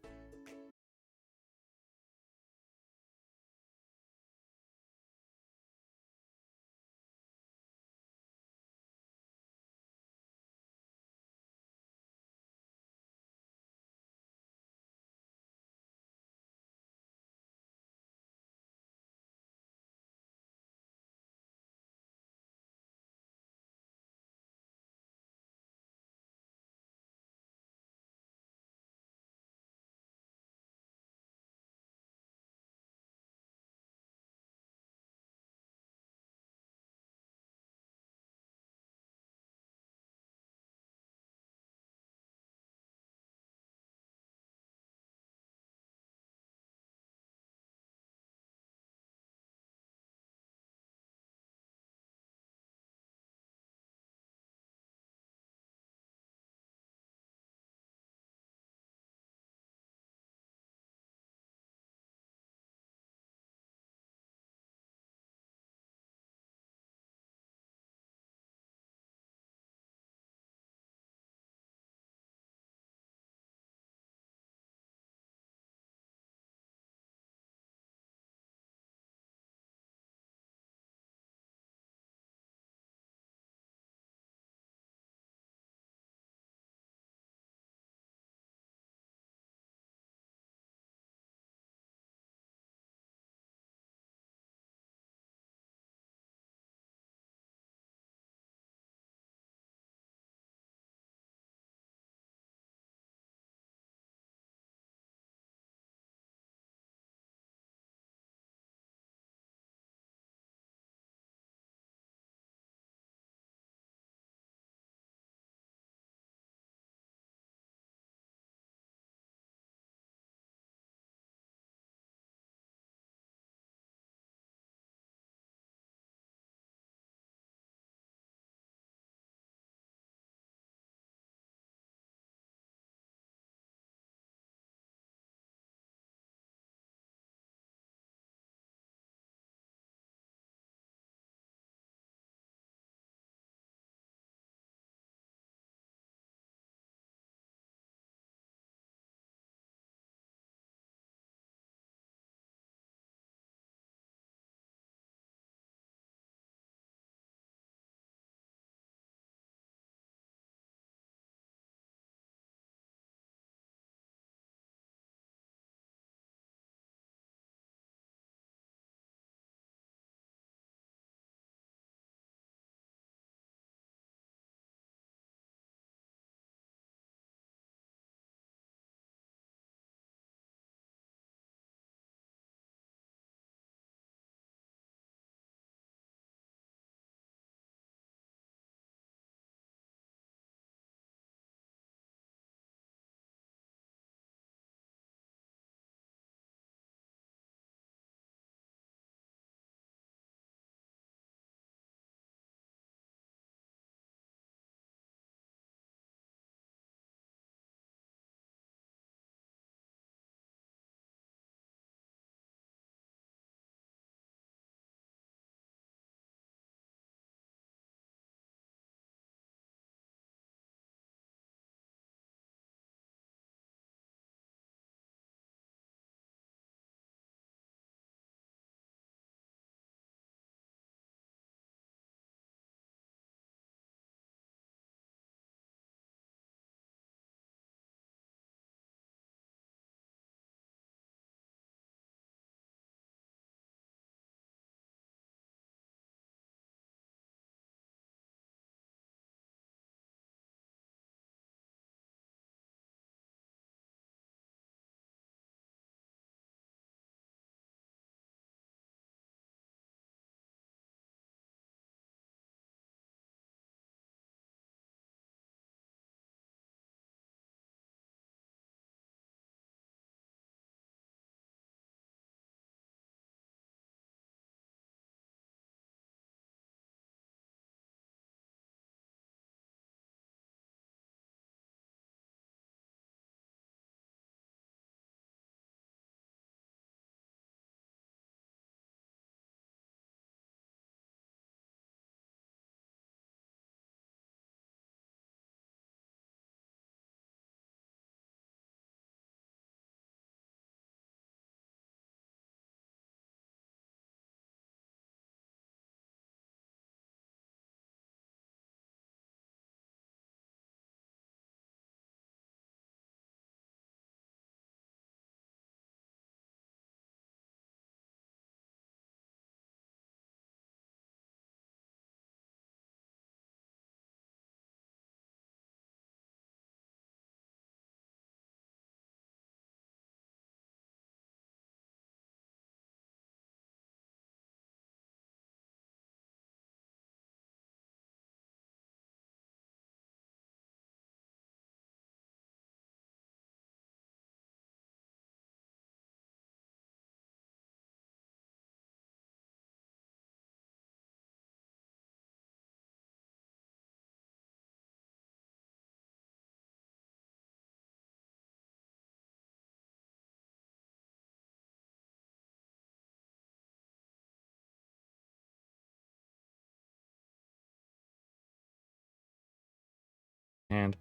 hand.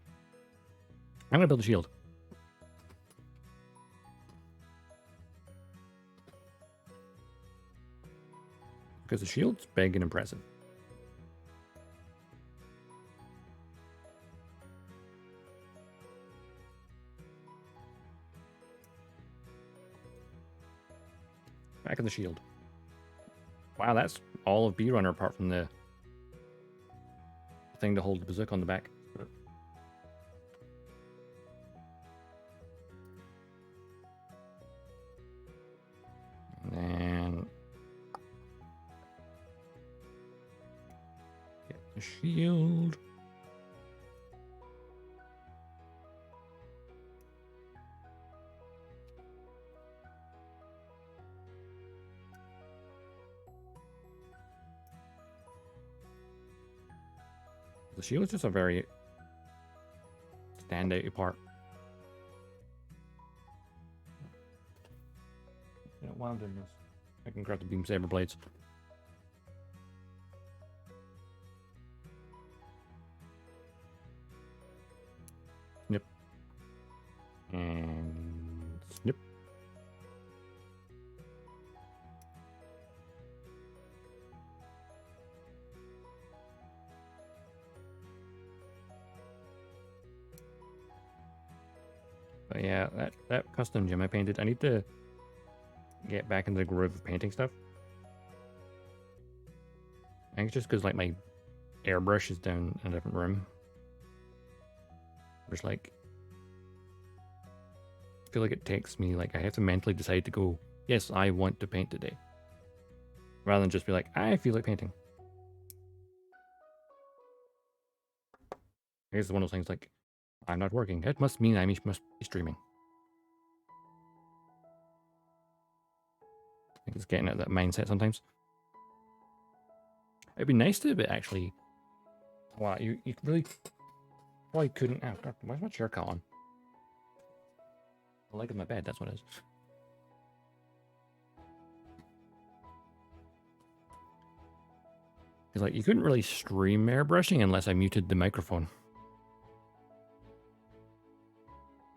I'm gonna build a shield. Because the shield's big and impressive. Back of the shield. Wow, that's all of B-Runner apart from the thing to hold the bazooka on the back. And then get the shield. The shield is just a very standout part. You know, while I'm doing this, I can grab the beam saber blades. Snip. And snip. But yeah, that custom gem I painted, I need to get back into the groove of painting stuff. I think it's just because like my airbrush is down in a different room. There's like, I feel like it takes me, like I have to mentally decide to go, yes, I want to paint today. Rather than just be like, I feel like painting. I guess it's one of those things like, I'm not working. It must mean I must be streaming. I think it's getting at that mindset sometimes. It'd be nice to, but actually, wow, you really probably couldn't. Oh, God, why's my chair cut on? The leg of my bed, that's what it is. It's like you couldn't really stream airbrushing unless I muted the microphone.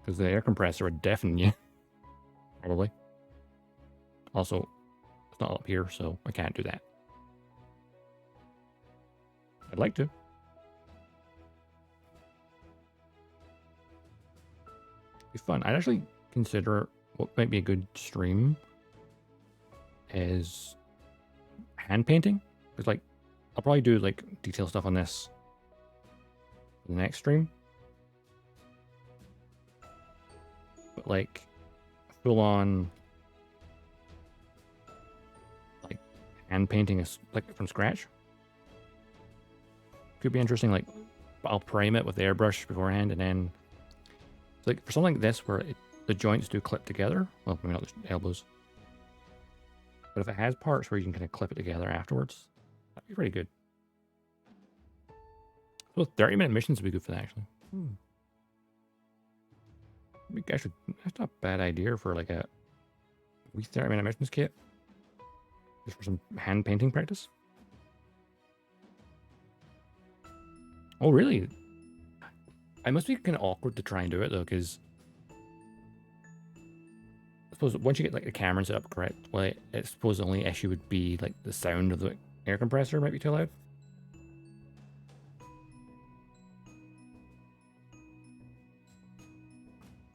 Because the air compressor would deafen you. Probably. Also, it's not up here, so I can't do that. I'd like to. Be fun. I'd actually consider what might be a good stream is hand painting. Because like, I'll probably do like detail stuff on this for the next stream. But like full on like hand painting is like from scratch. Could be interesting. Like I'll prime it with the airbrush beforehand, and then like for something like this where the joints do clip together. Well, maybe not the elbows, but if it has parts where you can kind of clip it together afterwards, that'd be pretty good. So 30-minute missions would be good for that actually. Actually, that's not a bad idea for like a wee 30-minute missions kit. Just for some hand painting practice. Oh, really? I must be kind of awkward to try and do it though, because I suppose once you get like the camera set up correct, well, I suppose the only issue would be like the sound of the air compressor might be too loud.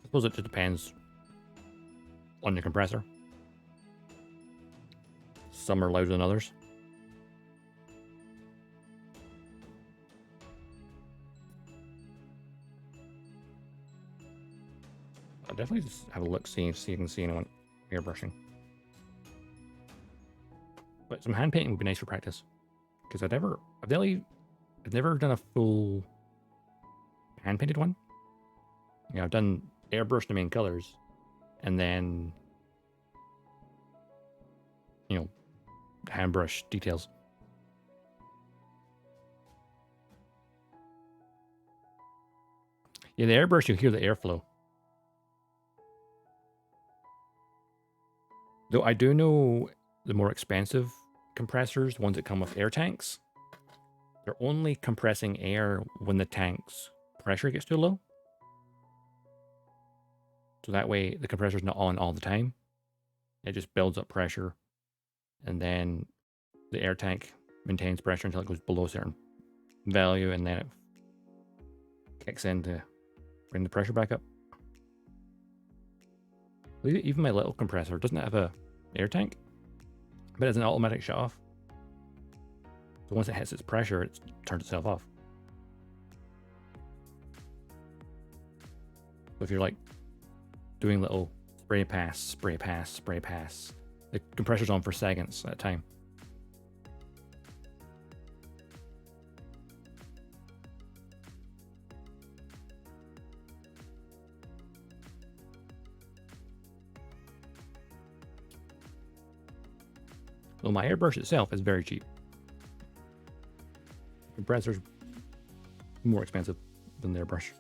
I suppose it just depends on your compressor. Some are louder than others. I'll definitely just have a look, see if you can see anyone airbrushing. But some hand painting would be nice for practice, because I've never done a full hand painted one. You know, I've done airbrush the main colors, and then you know, hand brush details. Yeah, the airbrush, you hear the airflow. Though I do know the more expensive compressors, ones that come with air tanks, they're only compressing air when the tanks pressure gets too low. So that way the compressor's not on all the time. It just builds up pressure, and then the air tank maintains pressure until it goes below a certain value, and then it kicks in to bring the pressure back up. Even my little compressor doesn't have a air tank, but it's an automatic shut off. So once it hits its pressure, it turns itself off. So if you're like doing little spray pass, spray pass, spray pass, the compressor's on for seconds at a time. Well, my airbrush itself is very cheap. The compressor's more expensive than the airbrush.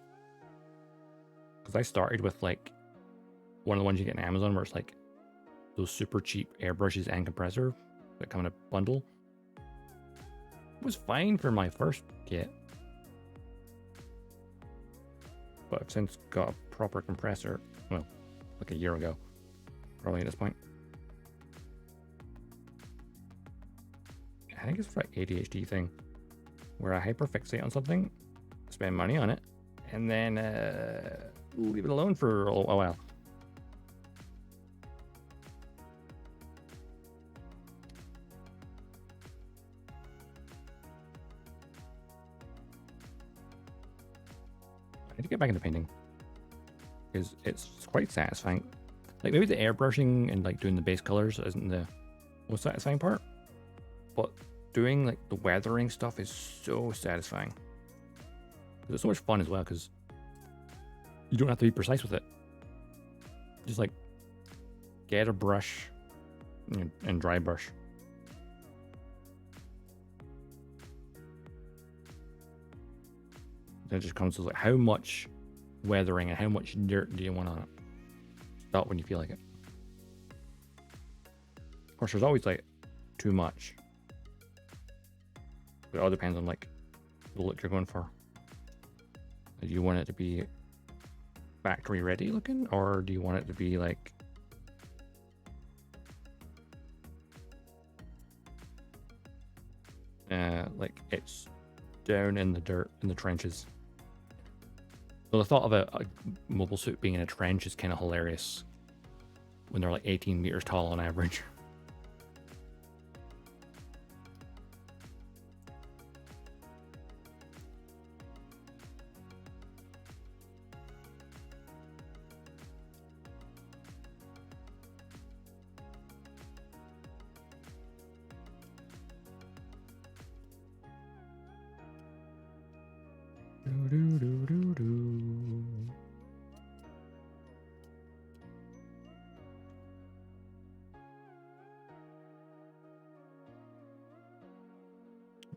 Because I started with like one of the ones you get on Amazon where it's like those super cheap airbrushes and compressor that come in a bundle. It was fine for my first kit. But I've since got a proper compressor, well, like a year ago, probably at this point. I think it's like ADHD thing, where I hyperfixate on something, spend money on it, and then leave it alone for a while. I need to get back into painting, because it's quite satisfying. Like maybe the airbrushing and like doing the base colors isn't the most satisfying part, but doing like the weathering stuff is so satisfying. It's so much fun as well because you don't have to be precise with it. Just like get a brush and dry brush. Then it just comes to like how much weathering and how much dirt do you want on it. Stop when you feel like it. Of course, there's always like too much. It all depends on like the look you're going for. Do you want it to be factory ready looking, or do you want it to be like it's down in the dirt in the trenches? Well, the thought of a mobile suit being in a trench is kind of hilarious when they're like 18 meters tall on average.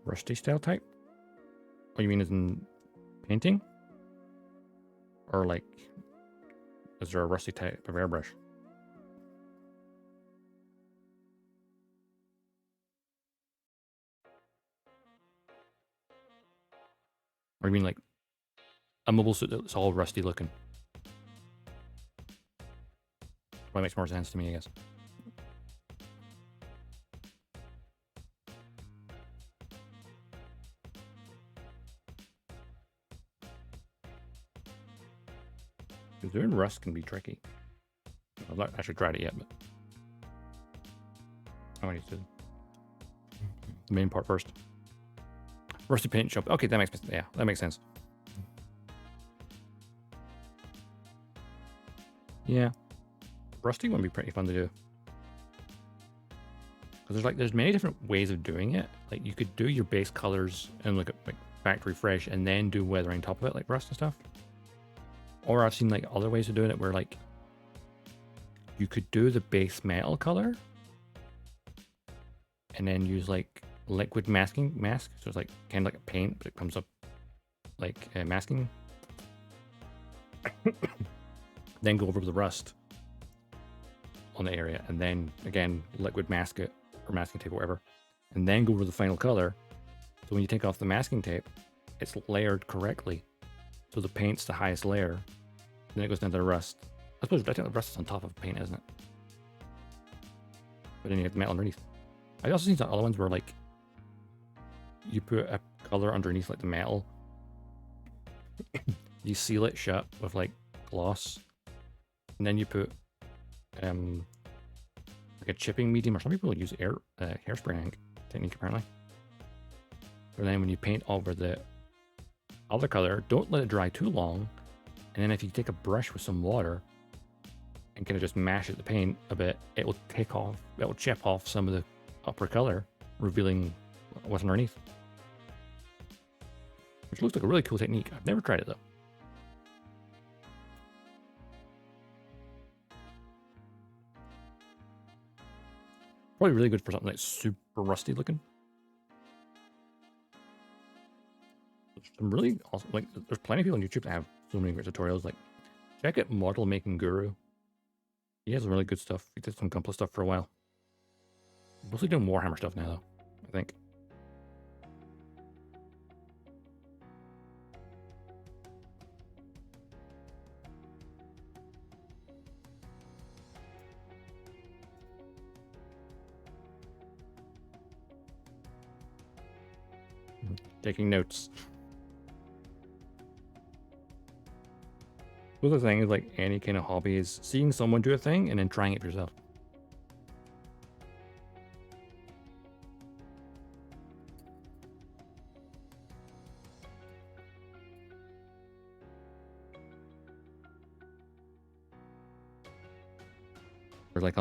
Rusty style type? What you mean is in painting? Or like, is there a rusty type of airbrush? Or you mean like a mobile suit that's all rusty looking? Well, that makes more sense to me, I guess. Because doing rust can be tricky. I've not actually tried it yet, but I need to do the main part first. Rusty paint shop. Okay, that makes sense. Yeah, rusty would be pretty fun to do. Because there's many different ways of doing it. Like you could do your base colors and look at like factory fresh, and then do weathering top of it, like rust and stuff. Or I've seen like other ways of doing it where like you could do the base metal color and then use like liquid mask. So it's like kind of like a paint, but it comes up like masking. Then go over with the rust on the area, and then again liquid mask it or masking tape or whatever, and then go over the final color. So when you take off the masking tape, it's layered correctly. So the paint's the highest layer, then it goes down to the rust. I suppose I think the rust is on top of the paint, isn't it? But then you have metal underneath. I also seen some other ones where like you put a color underneath like the metal, you seal it shut with like gloss, and then you put like a chipping medium, or some people use hairspray ink technique apparently. But then when you paint over the other color, don't let it dry too long, and then if you take a brush with some water and kind of just mash at the paint a bit, it will chip off some of the upper color, revealing what's underneath. Which looks like a really cool technique. I've never tried it though. Probably really good for something that's super rusty looking. There's some really awesome, like, there's plenty of people on YouTube that have so many great tutorials. Like, check out Model Making Guru. He has really good stuff. He did some Gunpla stuff for a while. Mostly doing Warhammer stuff now, though, I think. Taking notes. The other thing is, like any kind of hobby, is seeing someone do a thing and then trying it for yourself. Or like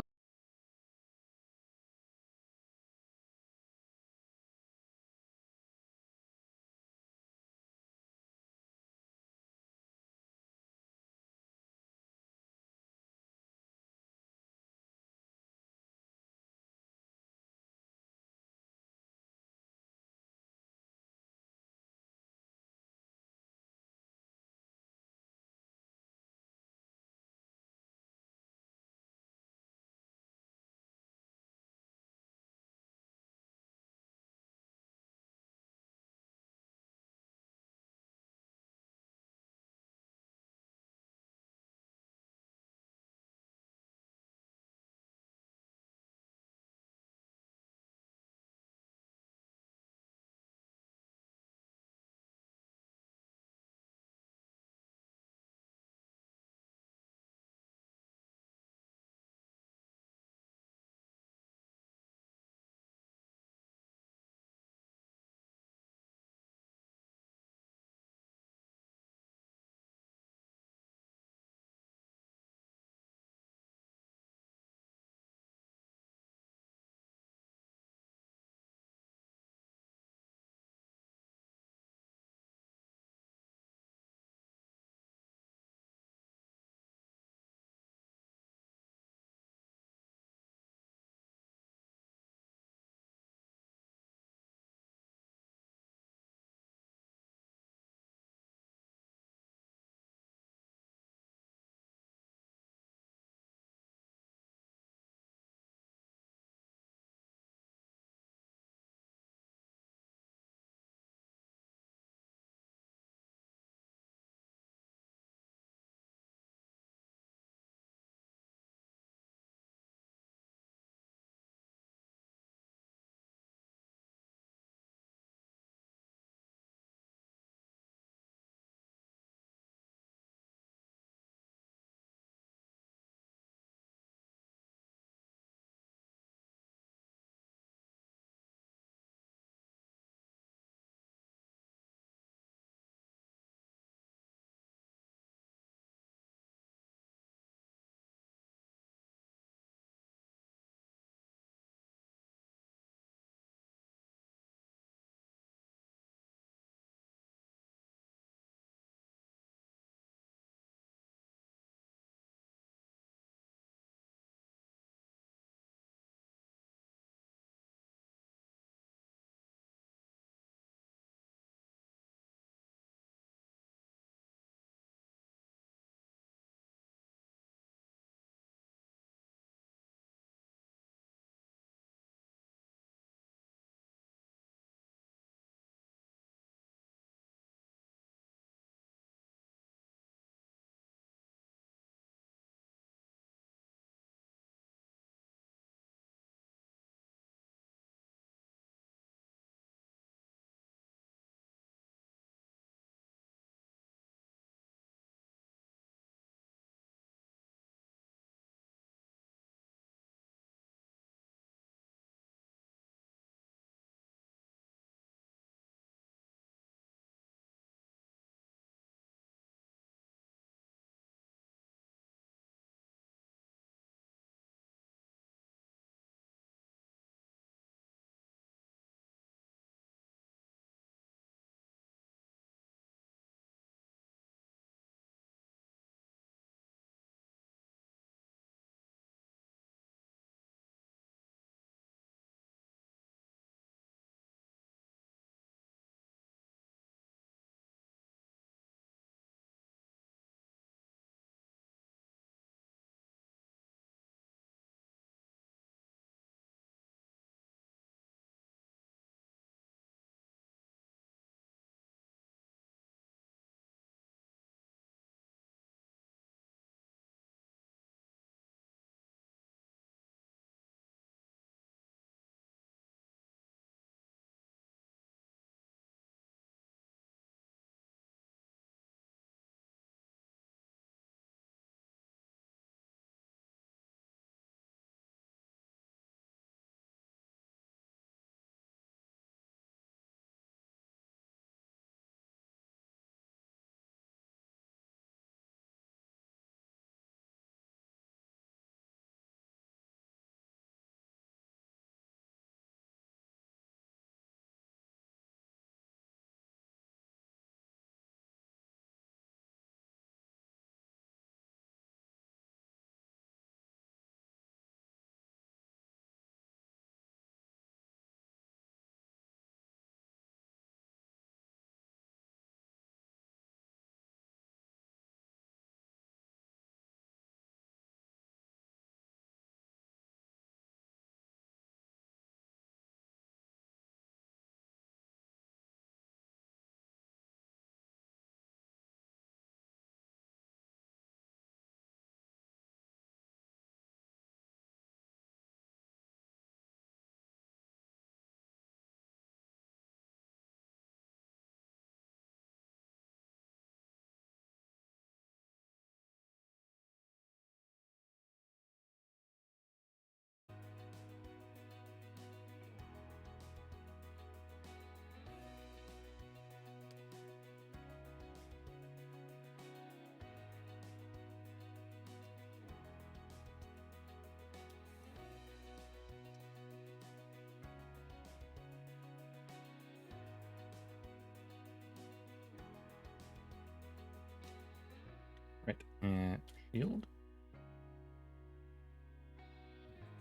And shield.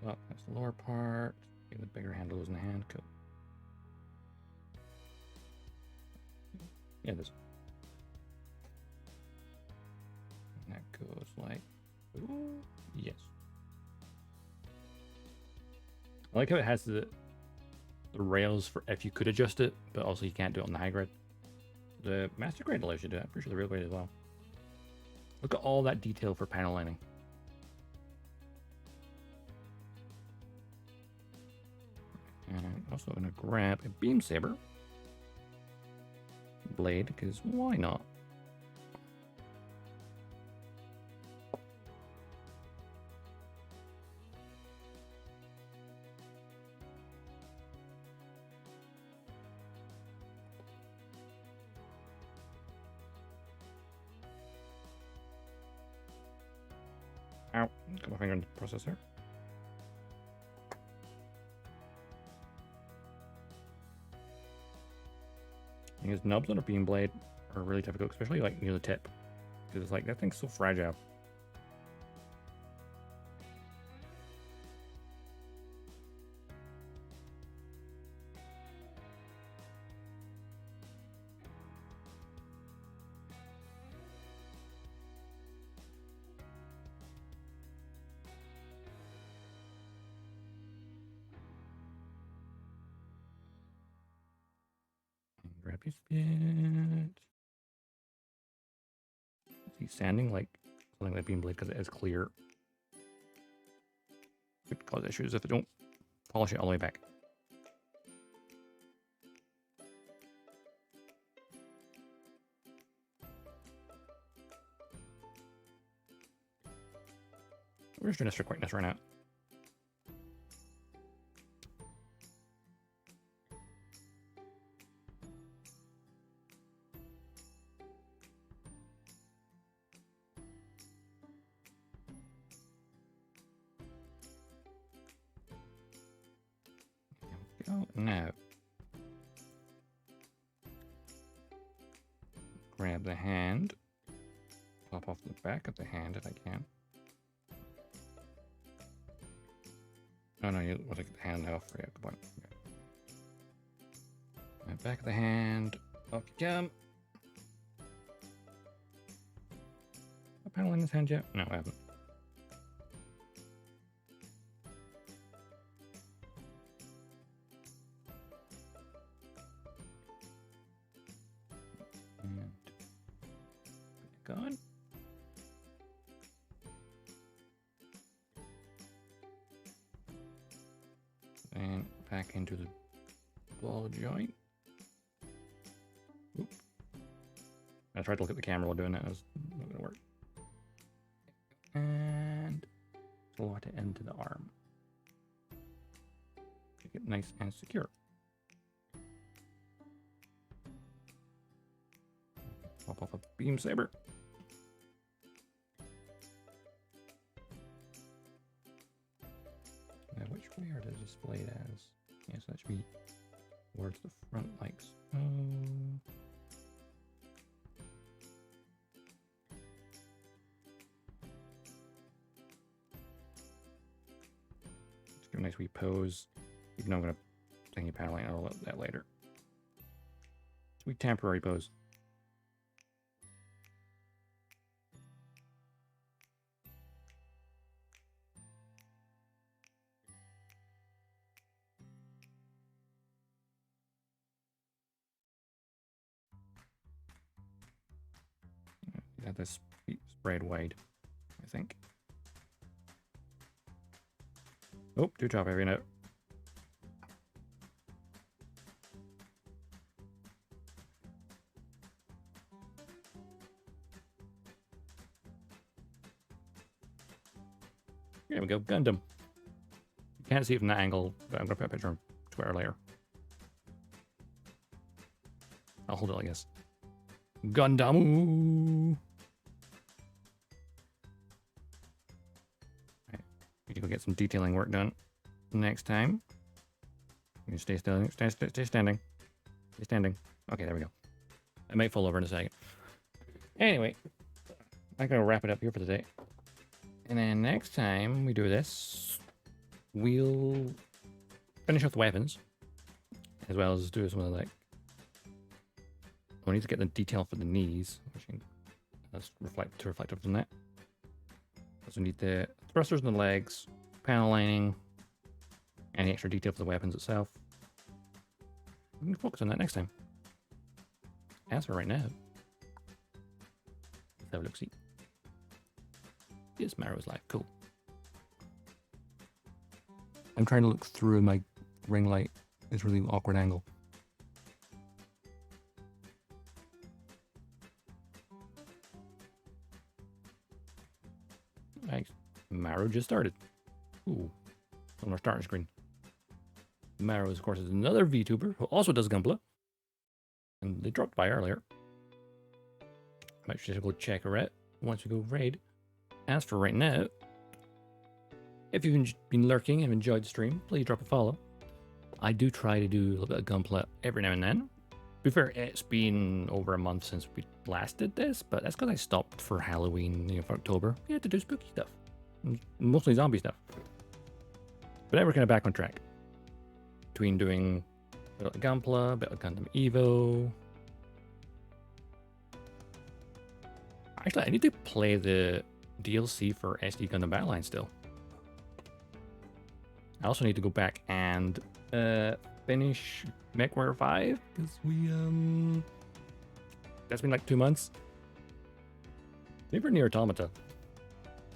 Well, that's the lower part. Okay, the bigger handle is in the hand. Cool. Yeah, this. And that goes like, ooh, yes. I like how it has the rails for if you could adjust it, but also you can't do it on the high grade. The master grade allows you to do it. I'm pretty sure the real grade as well. Look at all that detail for panel lining. And I'm also going to grab a beam saber blade, because why not? Ow, got my finger in the processor. These nubs on a beam blade are really difficult, especially like near the tip, because it's like that thing's so fragile. Grab his bit. He's sanding like something like beam blade because it is clear. Could cause issues if they don't polish it all the way back. We're just doing this for quickness right now. Go now. Grab the hand. Pop off the back of the hand if I can. Oh no, you want to get the hand off. Yeah, come on. Okay. Back of the hand. Off you come. A panel in this hand yet? No, I haven't. Gone. And back into the ball joint. Oop. I tried to look at the camera while doing that. It was not going to work. And slot it into the arm. Make it nice and secure. Pop off a beam saber. Now, which way are they displayed as? Yes, that should be towards the front, like so. Let's give a nice wee pose. Even though I'm going to take a panel line, I'll let that later. Sweet temporary pose. Got this sprayed wide, I think. Oh, too top heavy note. Here we go, Gundam. You can't see it from that angle, but I'm gonna put a picture on Twitter later. I'll hold it like this. Gundam. We can go get some detailing work done next time. You can stay standing. Stay standing. Stay standing. Okay, there we go. I might fall over in a second. Anyway, I'm gonna wrap it up here for today. And then next time we do this, we'll finish off the weapons, as well as do some of the, like, we need to get the detail for the knees, which that's reflective from that. Also need the thrusters in the legs, panel lining, any extra detail for the weapons itself. We can focus on that next time. As for right now, let's have a look-see. Yes, Maro's life. Cool. I'm trying to look through my ring light. It's really awkward angle. Nice. Maro just started. Ooh. On our starting screen. Maro, of course, is another VTuber who also does Gunpla. And they dropped by earlier. Might just go check her out once we go raid. As for right now, if you've been lurking and enjoyed the stream, please drop a follow. I do try to do a little bit of Gunpla every now and then. To be fair, it's been over a month since we last did this, but that's because I stopped for Halloween, for October. We had to do spooky stuff. Mostly zombie stuff. But now we're kind of back on track. Between doing a bit of Gunpla, a bit of Gundam Evo. Actually, I need to play the DLC for SD Gundam Battleline still. I also need to go back and finish MechWarrior 5, because that's been like 2 months. Maybe we're near Automata.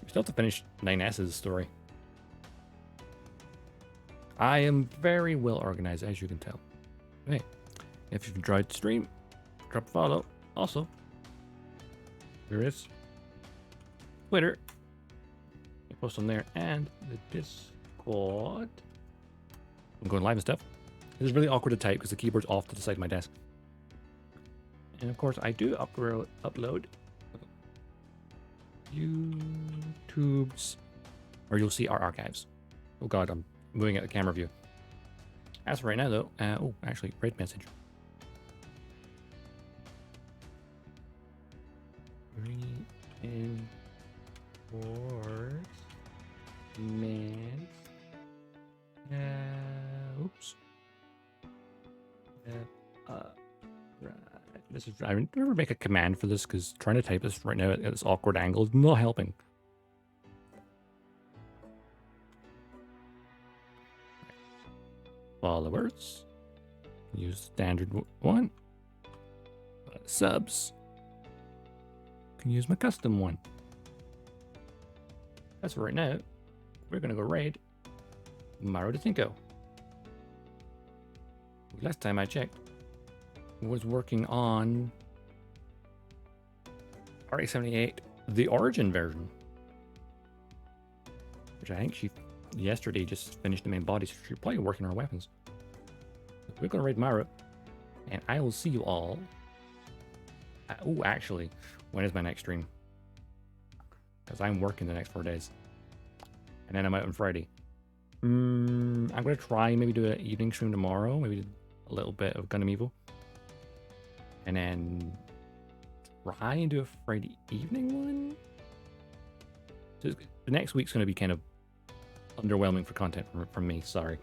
We still have to finish 9S's story. I am very well organized, as you can tell. Hey, if you've enjoyed the stream, drop a follow. Also, there is Twitter. You post on there, and the Discord. I'm going live and stuff. It's really awkward to type because the keyboard's off to the side of my desk. And of course, I do upload YouTube's, or you'll see our archives. Oh god, I'm moving at the camera view. As for right now, though, oh, actually, red message. Reinforcements. Oops. Right. This is. I never make a command for this because trying to type this right now at this awkward angle is not helping. Followers. Use standard one. Subs. Can use my custom one. That's for right now. We're gonna go raid Maro de Cinco. Last time I checked, was working on RX-78, the Origin version, which I think she yesterday just finished the main body, so she's probably working on her weapons. We're gonna raid Maro, and I will see you all. Oh, actually, when is my next stream? Because I'm working the next 4 days, and then I'm out on Friday. I'm gonna try maybe do an evening stream tomorrow, maybe a little bit of Gundam Evo, and then try and do a Friday evening one. So the next week's gonna be kind of underwhelming for content from me. Sorry.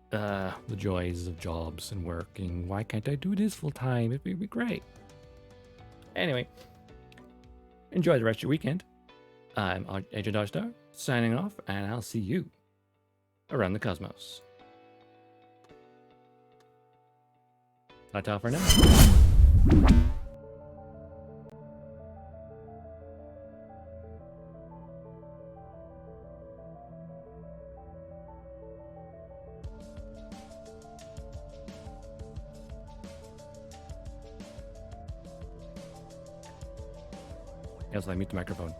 The joys of jobs and working. Why can't I do this full time? It'd be great. Anyway, enjoy the rest of your weekend. I'm AJ Dodgestar, signing off, and I'll see you around the cosmos. Ta-ta for now. Yes, I mute the microphone.